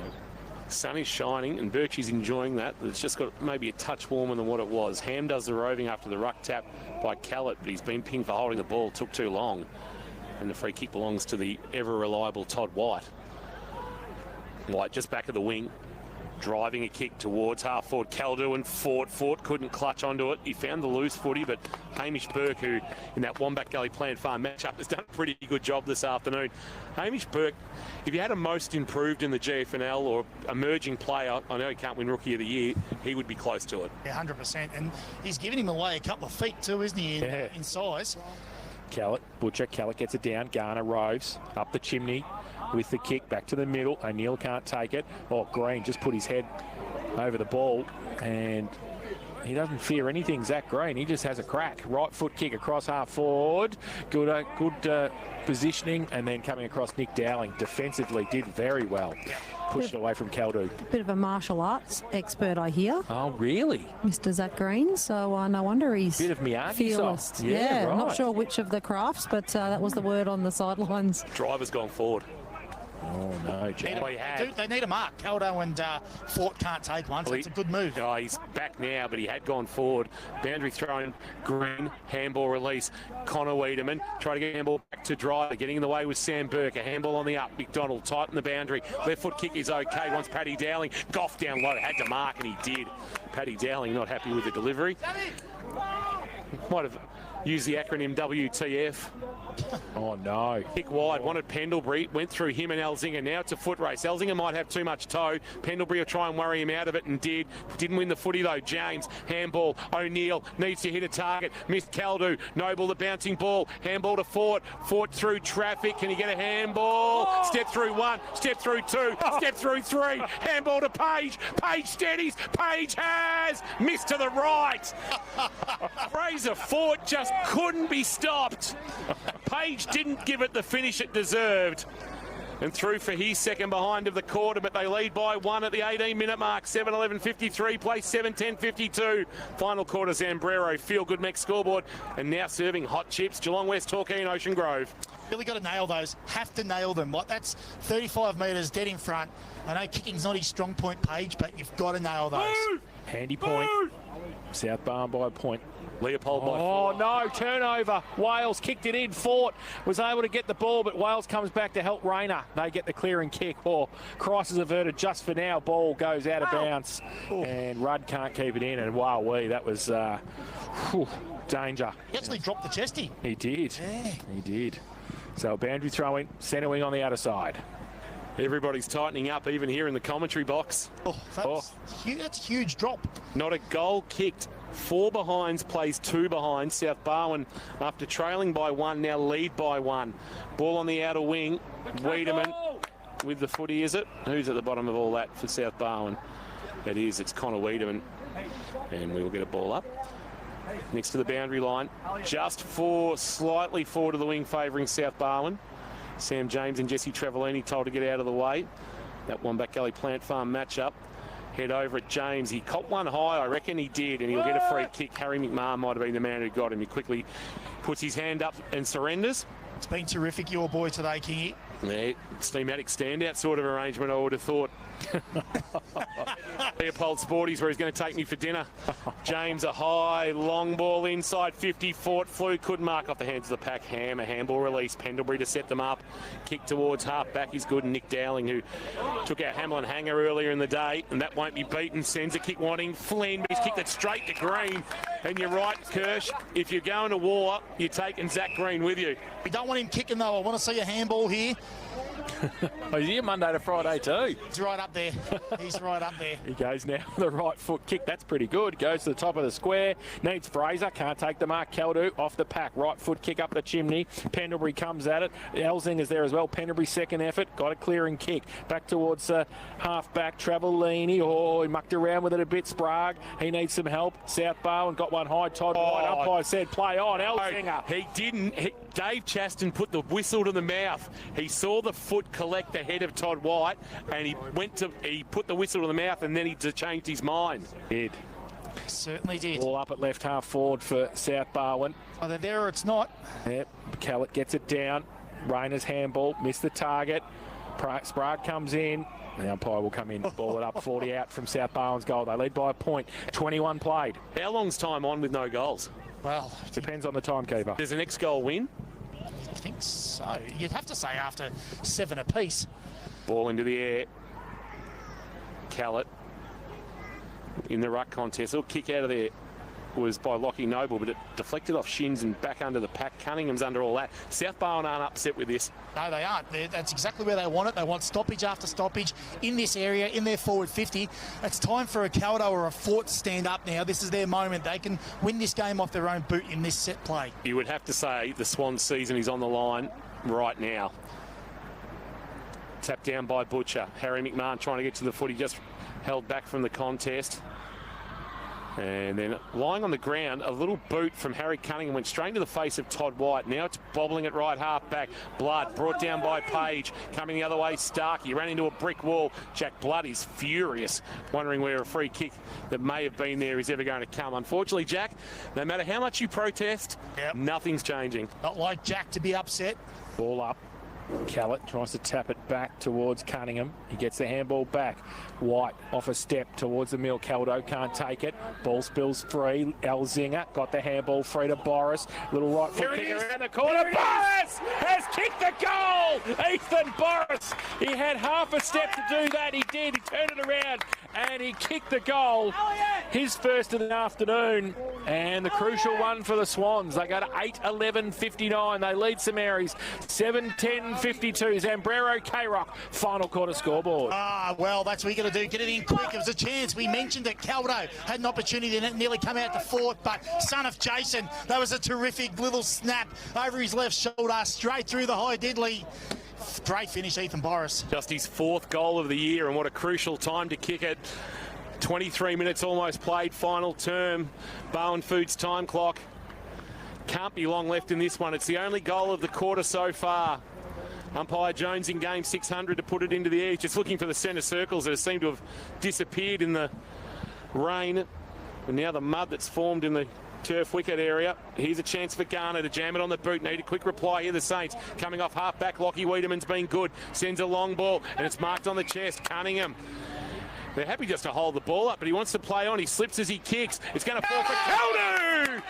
sun is shining and Birchie's enjoying that. It's just got maybe a touch warmer than what it was. Ham does the roving after the ruck tap by Callett, but he's been pinged for holding the ball. Took too long. And the free kick belongs to the ever-reliable Todd White. White just back of the wing, driving a kick towards half forward. Caldo and Fort couldn't clutch onto it. He found the loose footy, but Hamish Burke, who in that Wombat Gully Plant Farm matchup has done a pretty good job this afternoon. Hamish Burke, if you had a most improved in the GFNL or emerging player, I know he can't win Rookie of the Year, he would be close to it. Yeah, 100%. And he's giving him away a couple of feet too, isn't he, in size? Kellett gets it down. Garner roves up the chimney with the kick back to the middle. O'Neill can't take it. Green just put his head over the ball and he doesn't fear anything, Zach Green. He just has a crack. Right foot kick across half forward. Good positioning, and then coming across Nick Dowling. Defensively did very well. Pushed away from Caldo. Bit of a martial arts expert, I hear. Oh, really? Mr. Zach Green. So no wonder he's bit of Miyagi fearless. Sauce. Yeah, right. Not sure which of the crafts, but that was the word on the sidelines. Driver's gone forward. Oh, no. They need a mark. Caldo and Fort can't take one, so it's a good move. Oh, he's back now, but he had gone forward. Boundary thrown, Green, handball release. Connor Wiedemann try to get handball back to Driver. Getting in the way with Sam Burke. A handball on the up. McDonald tighten the boundary. Left foot kick is okay. Wants Paddy Dowling. Goff down low. Had to mark, and he did. Paddy Dowling not happy with the delivery. Might have used the acronym WTF. Oh, no. Kick wide, wanted Pendlebury, went through him and Elzinga. Now it's a foot race. Elzinga might have too much toe. Pendlebury will try and worry him out of it, and did. Didn't win the footy, though. James, handball. O'Neill needs to hit a target. Missed Caldo. Noble, the bouncing ball. Handball to Fort. Fort through traffic. Can he get a handball? Step through one. Step through two. Step through three. Handball to Page. Page steadies. Page has. Missed to the right. Fraser Fort just couldn't be stopped. Page didn't give it the finish it deserved. And through for his second behind of the quarter, but they lead by one at the 18-minute mark. 7:11:53, place 7:10:52. Final quarter, Zambrero, Feel Good Mex scoreboard. And now serving hot chips, Geelong West, Torquay and Ocean Grove. Really got to nail those. Have to nail them. Like, that's 35 metres dead in front. I know kicking's not his strong point, Page, but you've got to nail those. Handy point. South Barn by a point. Leopold by 4. Oh, no, turnover. Wales kicked it in. Fort was able to get the ball, but Wales comes back to help Rayner. They get the clearing kick. Crisis averted just for now. Ball goes out of bounds, and Rudd can't keep it in. And wow-wee, that was danger. He actually dropped the chesty. He did. Yeah. He did. So boundary throw-in, centre wing on the outer side. Everybody's tightening up, even here in the commentary box. That's a huge drop. Not a goal kicked. 4 behinds, plays 2 behind. South Barwon, after trailing by 1, now lead by 1. Ball on the outer wing. Wiedemann with the footy, is it? Who's at the bottom of all that for South Barwon? It is. It's Connor Wiedemann. And we will get a ball up. Next to the boundary line. Just slightly forward of the wing, favouring South Barwon. Sam James and Jesse Travellini told to get out of the way. That Wombat Gully Plant Farm matchup. Head over at James. He caught one high, I reckon he did, and he'll get a free kick. Harry McMahon might have been the man who got him. He quickly puts his hand up and surrenders. It's been terrific, your boy today, Kingy. Yeah, thematic standout sort of arrangement, I would have thought. Leopold Sporties, where he's going to take me for dinner. James, a high, long ball inside 50. Fort flew, couldn't mark off the hands of the pack. Ham, a handball release. Pendlebury to set them up. Kick towards half back is good. Nick Dowling, who took out Hamlin Hanger earlier in the day, and that won't be beaten. Sends a kick wanting Flynn, but he's kicked it straight to Green. And you're right, Kirsch, if you're going to war, you're taking Zach Green with you. We don't want him kicking, though. I want to see a handball here. He's here Monday to Friday too. He's right up there. He's right up there. He goes now with the right foot kick. That's pretty good. Goes to the top of the square. Needs Fraser. Can't take the mark. Caldo off the pack. Right foot kick up the chimney. Pendlebury comes at it. Elzing is there as well. Pendlebury second effort. Got a clearing kick. Back towards half back. Travellini. Oh, he mucked around with it a bit. Sprague. He needs some help. South Barwon got one high. Todd White. Umpire said play on. Elzinger. He didn't. Dave Chaston put the whistle to the mouth. He saw the foot collect the head of Todd White, and he put the whistle to the mouth, and then he changed his mind. Did. Certainly did. All up at left half forward for South Barwon. Either there or it's not. Yep. Callett gets it down. Rayner's handball. Missed the target. Sprague comes in. The umpire will come in. Ball it up. 40 out from South Barwon's goal. They lead by a point. 21 played. How long's time on with no goals? Well, depends on the timekeeper. Does the next goal win? I think so. You'd have to say after 7 apiece. Ball into the air. Callett in the ruck contest. A little kick out of there was by Lockie Noble, but it deflected off shins and back under the pack. Cunningham's under all that. South Barwon aren't upset with this. No, they aren't. That's exactly where they want it. They want stoppage after stoppage in this area, in their forward 50. It's time for a Caldo or a Fort to stand up now. This is their moment. They can win this game off their own boot in this set play. You would have to say the Swans season is on the line right now. Tapped down by Butcher. Harry McMahon trying to get to the footy, just held back from the contest. And then lying on the ground, a little boot from Harry Cunningham went straight into the face of Todd White. Now it's bobbling at right half back. Blood brought down by Page. Coming the other way, Starkey ran into a brick wall. Jack Blood is furious, wondering where a free kick that may have been there is ever going to come. Unfortunately, Jack, no matter how much you protest, nothing's changing. Not like Jack to be upset. Ball up. Callett tries to tap it back towards Cunningham. He gets the handball back. White off a step towards the mill. Caldo can't take it. Ball spills free. Elzinger got the handball free to Boris. Little right foot kick around the corner. Boris has kicked the goal. Ethan Boris. He had half a step to do that. He did. He turned it around and he kicked the goal. His first of the afternoon, and the crucial one for the Swans. They go to 8-11-59. They lead St Mary's 7-10-52. Zambrero K-Rock, final quarter scoreboard. Well, that's what you got to do. Get it in quick. It was a chance. We mentioned that Caldo had an opportunity and it nearly come out to Fort, but son of Jason, that was a terrific little snap over his left shoulder, straight through the high diddly. Great finish, Ethan Boris. Just his fourth goal of the year, and what a crucial time to kick it. 23 minutes almost played, final term. Barwon Foods time clock. Can't be long left in this one. It's the only goal of the quarter so far. Umpire Jones in game 600 to put it into the air. Just looking for the centre circles that seem to have disappeared in the rain. And now the mud that's formed in the turf wicket area. Here's a chance for Garner to jam it on the boot. Need a quick reply here, the Saints. Coming off half back, Lockie Wiedemann's been good. Sends a long ball, and it's marked on the chest. Cunningham. They're happy just to hold the ball up, but he wants to play on. He slips as he kicks. It's going to fall for Caldo!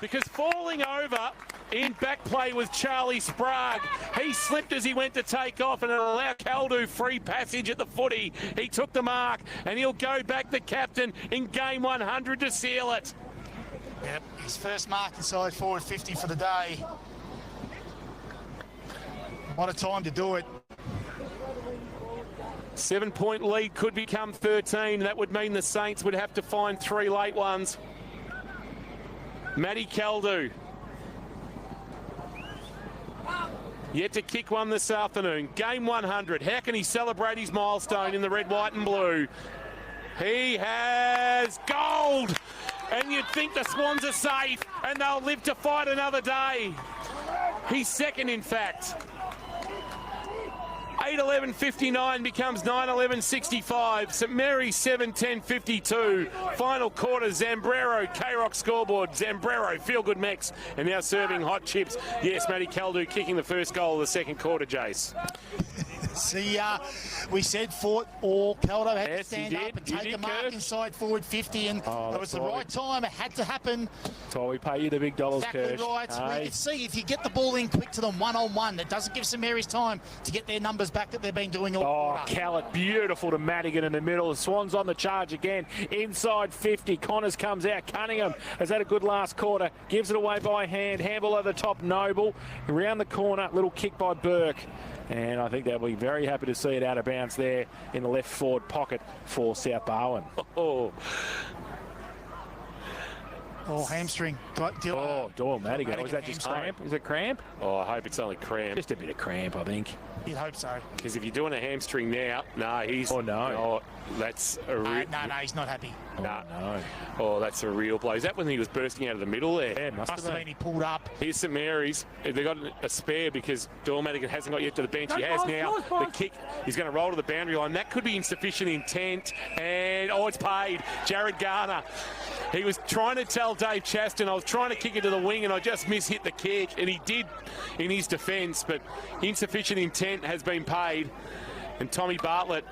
Because falling over in back play with Charlie Sprague. He slipped as he went to take off, and it allowed Caldo free passage at the footy. He took the mark, and he'll go back the captain in game 100 to seal it. Yep, his first mark inside forward 50 for the day. What a time to do it. 7-point lead could become 13. That would mean the Saints would have to find 3 late ones. Matty Caldo yet to kick one this afternoon. Game 100. How can he celebrate his milestone in the red, white and blue? He has gold! And you'd think the Swans are safe and they'll live to fight another day. He's second, in fact. 8-11-59 becomes 9-11-65. St Mary's 7-10-52. Final quarter, Zambrero, K-Rock scoreboard. Zambrero, feel-good mix. And now serving hot chips. Yes, Matty Caldo kicking the first goal of the second quarter, Jace. See, we said Fort or Caldo had to stand up and take a mark inside forward 50, and it was the right time. It had to happen. That's why we pay you the big dollars, Exactly right. We can see if you get the ball in quick to them one-on-one, that doesn't give St Mary's time to get their numbers back that they've been doing all quarter. Callett, beautiful to Madigan in the middle. The Swans on the charge again. Inside 50. Connors comes out. Cunningham has had a good last quarter. Gives it away by hand. Handball over the top, Noble. Around the corner, little kick by Burke. And I think they'll be very happy to see it out of bounds there in the left forward pocket for South Barwon. Hamstring. Doyle Madigan. Is that just cramp? Is it cramp? Oh, I hope it's only cramp. Just a bit of cramp, I think. You'd hope so. Because if you're doing a hamstring now, he's... Oh, no. That's a real... No, he's not happy. No. Oh, that's a real blow. Is that when he was bursting out of the middle there? Yeah, must have been. He pulled up. Here's St Mary's. They got a spare because Doyle Madigan hasn't got yet to the bench. He has now. The kick, he's going to roll to the boundary line. That could be insufficient intent. And, it's paid. Jared Garner. He was trying to tell Dave Chaston, I was trying to kick it to the wing and I just mishit the kick. And he did in his defence, but insufficient intent has been paid. And Tommy Bartlett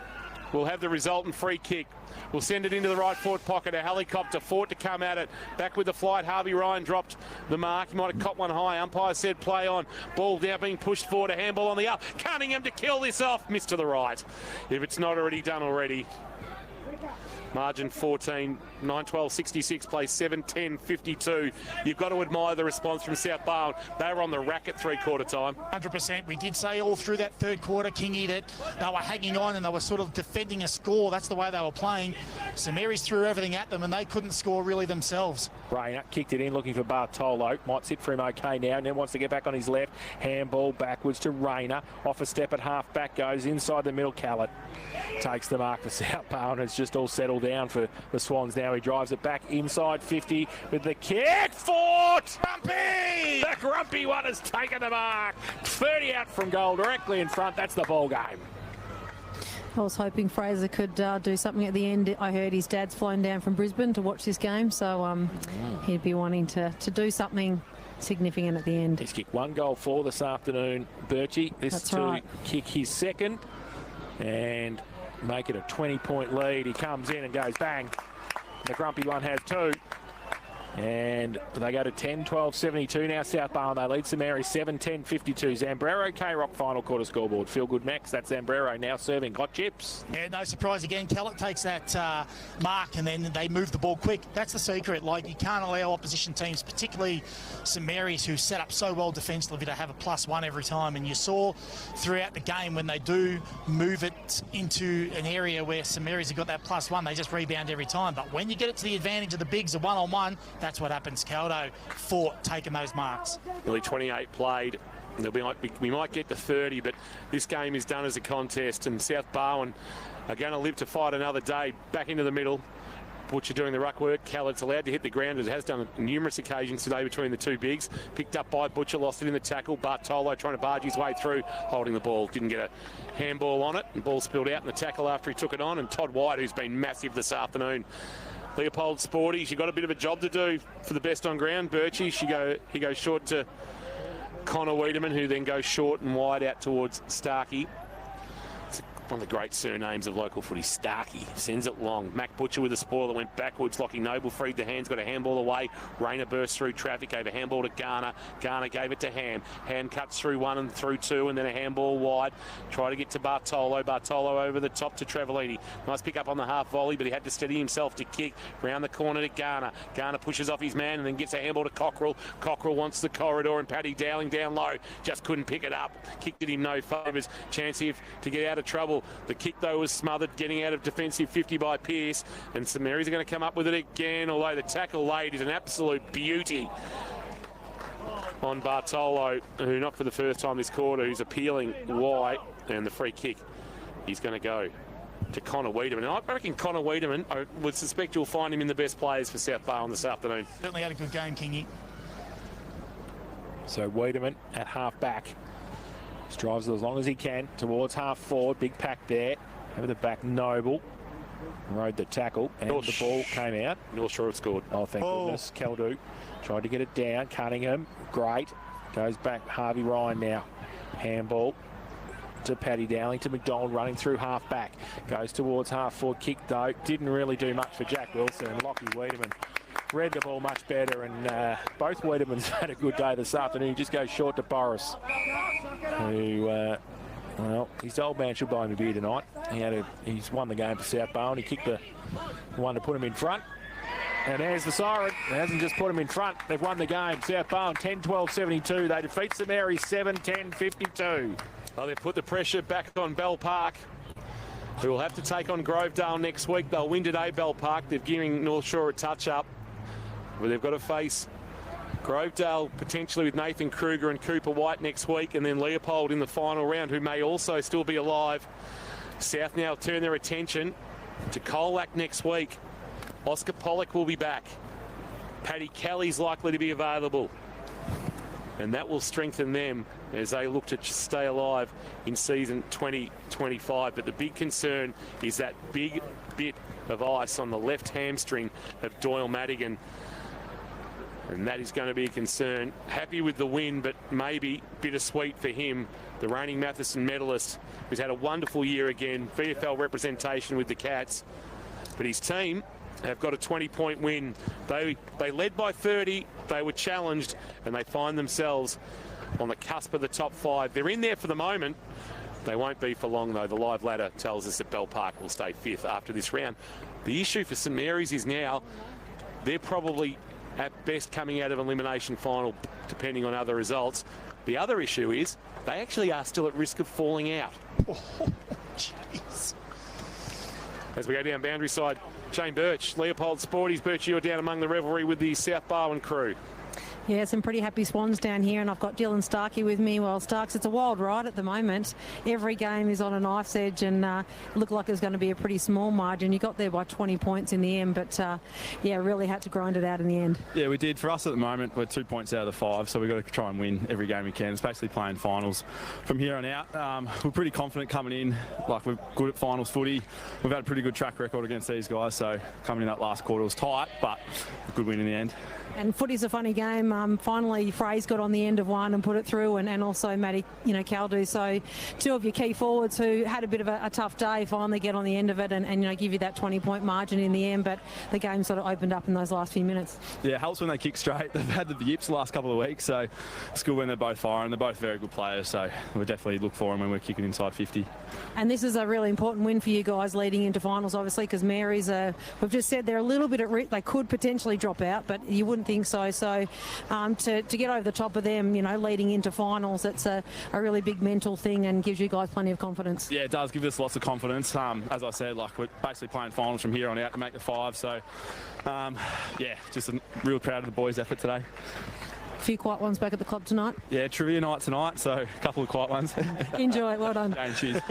will have the resultant free kick. We'll send it into the right forward pocket. A helicopter, Fort to come at it. Back with the flight. Harvey Ryan dropped the mark. He might have caught one high. Umpire said play on. Ball now being pushed forward. A handball on the up. Cunningham to kill this off. Missed to the right. If it's not already done already. Margin 14, 9-12-66, play 7-10-52. You've got to admire the response from South Barwon. They were on the rack at three-quarter time. 100%. We did say all through that third quarter, Kingy, that they were hanging on and they were sort of defending a score. That's the way they were playing. St Mary's threw everything at them and they couldn't score really themselves. Rayner kicked it in, looking for Bartolo. Might sit for him okay now. Now wants to get back on his left. Handball backwards to Rayner. Off a step at half back goes inside the middle. Callett takes the mark for South Barwon. It's just all settled down for the Swans now. He drives it back inside 50 with the kick. Fort! Grumpy! The grumpy one has taken the mark. 30 out from goal, directly in front. That's the ball game. I was hoping Fraser could do something at the end. I heard his dad's flown down from Brisbane to watch this game, so he'd be wanting to do something significant at the end. He's kicked one goal for this afternoon, Birchie. This That's to right. kick his second and make it a 20-point lead. He comes in and goes bang. The grumpy one has two. And they go to 10-12-72 now. South Barwon, they lead St Mary's 7-10-52. Zambrero, K-Rock final quarter scoreboard. Feel good, Max. That's Zambrero now serving hot chips. Yeah, no surprise again. Callett takes that mark and then they move the ball quick. That's the secret. Like, you can't allow opposition teams, particularly St Mary's, who set up so well defensively, to have a +1 every time. And you saw throughout the game when they do move it into an area where St Mary's have got that +1, they just rebound every time. But when you get it to the advantage of the bigs, a one-on-one, that's what happens. Caldo fought, taking those marks. Nearly 28 played. We might get to 30, but this game is done as a contest, and South Barwon are going to live to fight another day. Back into the middle. Butcher doing the ruck work. Callett's allowed to hit the ground, as it has done on numerous occasions today between the two bigs. Picked up by Butcher, lost it in the tackle. Bartolo trying to barge his way through, holding the ball. Didn't get a handball on it, and ball spilled out in the tackle after he took it on. And Todd White, who's been massive this afternoon. Leopold Sporties, you've got a bit of a job to do for the best on ground. Birchie, he goes short to Connor Wiedemann, who then goes short and wide out towards Starkey. It's one of the great surnames of local footy, Starkey. Sends it long. Mac Butcher with a spoiler, went backwards. Lockie Noble freed the hands, got a handball away. Rayner burst through traffic, gave a handball to Garner. Garner gave it to Ham. Ham cuts through one and through two, and then a handball wide. Try to get to Bartolo. Bartolo over the top to Travellini. Nice pick up on the half volley, but he had to steady himself to kick. Round the corner to Garner. Garner pushes off his man and then gets a handball to Cockrell. Cockrell wants the corridor, and Paddy Dowling down low. Just couldn't pick it up. Kicked it him no favours. Chance here to get out of trouble. The kick, though, was smothered, getting out of defensive 50 by Pearce. And St Mary's are going to come up with it again, although the tackle laid is an absolute beauty on Bartolo, who not for the first time this quarter, who's appealing wide. And the free kick is going to go to Connor Wiedemann. And I reckon Connor Wiedemann, I would suspect you'll find him in the best players for South Barwon this afternoon. Certainly had a good game, Kingy. So Wiedemann at half back. Drives as long as he can towards half forward. Big pack there. Over the back, Noble. Rode the tackle, and the ball came out. North Shore have scored. Oh, thank goodness. Caldu tried to get it down. Cunningham, great. Goes back, Harvey Ryan now. Handball to Paddy Dowling, to McDonald, running through half back. Goes towards half forward. Kick, though. Didn't really do much for Jack Wilson. And Lockie Wiedemann read the ball much better, and both Wiedemann's had a good day this afternoon. He just goes short to Boris, who, well, his old man should buy him a beer tonight. He's won the game for South Barwon. He kicked the one to put him in front. And there's the siren. It hasn't just put him in front. They've won the game. South Barwon 10-12-72. They defeat St Mary's 7-10-52. Well, they've put the pressure back on Bell Park, who will have to take on Grovedale next week. They'll win today, Bell Park. They're giving North Shore a touch-up. But they've got to face Grovedale potentially with Nathan Kruger and Cooper White next week, and then Leopold in the final round, who may also still be alive. South now turn their attention to Colac next week. Oscar Pollock will be back. Paddy Kelly's likely to be available. And that will strengthen them as they look to stay alive in season 2025. But the big concern is that big bit of ice on the left hamstring of Doyle Madigan. And that is going to be a concern. Happy with the win, but maybe bittersweet for him. The reigning Matheson medalist, who's had a wonderful year again. VFL representation with the Cats. But his team have got a 20-point win. They led by 30. They were challenged, and they find themselves on the cusp of the top 5. They're in there for the moment. They won't be for long, though. The live ladder tells us that Bell Park will stay 5th after this round. The issue for St Mary's is now they're probably at best coming out of elimination final, depending on other results. The other issue is they actually are still at risk of falling out. Oh, jeez. As we go down boundary side, Shane Birch, Leopold Sporties. Birch, you're down among the revelry with the South Barwon crew. Yeah, some pretty happy swans down here, and I've got Dylan Starkey with me. Well, Starks, it's a wild ride at the moment. Every game is on a knife's edge, and it looked like it was going to be a pretty small margin. You got there by 20 points in the end, but yeah, really had to grind it out in the end. Yeah, we did. For us at the moment, we're 2 points out of the 5, so we've got to try and win every game we can. It's basically playing finals from here on out. We're pretty confident coming in. Like, we're good at finals footy. We've had a pretty good track record against these guys, so coming in that last quarter was tight, but a good win in the end. And footy's a funny game. Finally, Frey's got on the end of one and put it through, and also Matty, Caldu. So two of your key forwards who had a bit of a tough day finally get on the end of it and give you that 20-point margin in the end. But the game sort of opened up in those last few minutes. Yeah, it helps when they kick straight. They've had the yips the last couple of weeks, so it's good when they're both firing. They're both very good players, so we'll definitely look for them when we're kicking inside 50. And this is a really important win for you guys leading into finals, obviously, because Mary's, we've just said they're a little bit at risk. They could potentially drop out, but you wouldn't think so. So to get over the top of them, leading into finals, it's a really big mental thing and gives you guys plenty of confidence. Yeah, it does give us lots of confidence. As I said, we're basically playing finals from here on out to make the 5. So, yeah, just real proud of the boys' effort today. A few quiet ones back at the club tonight. Yeah, trivia night tonight, so a couple of quiet ones. Enjoy it, well done. Cheers.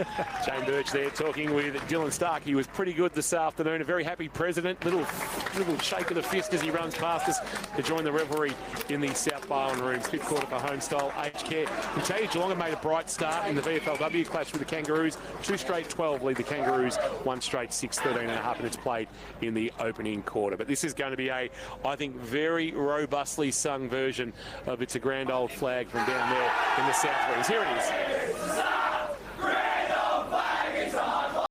Shane Birch there talking with Dylan Stark. He was pretty good this afternoon. A very happy president. Little shake of the fist as he runs past us to join the revelry in the South Barwon rooms. 5th quarter for Homestyle Aged Care. We tell you, Geelong have made a bright start in the VFLW clash with the Kangaroos. 2 straight 12 lead the Kangaroos. 1 straight 6, 13.5 minutes played in the opening quarter. But this is going to be I think, very robustly sung version of It's a Grand Old Flag from down there in the South Wings. Here it is.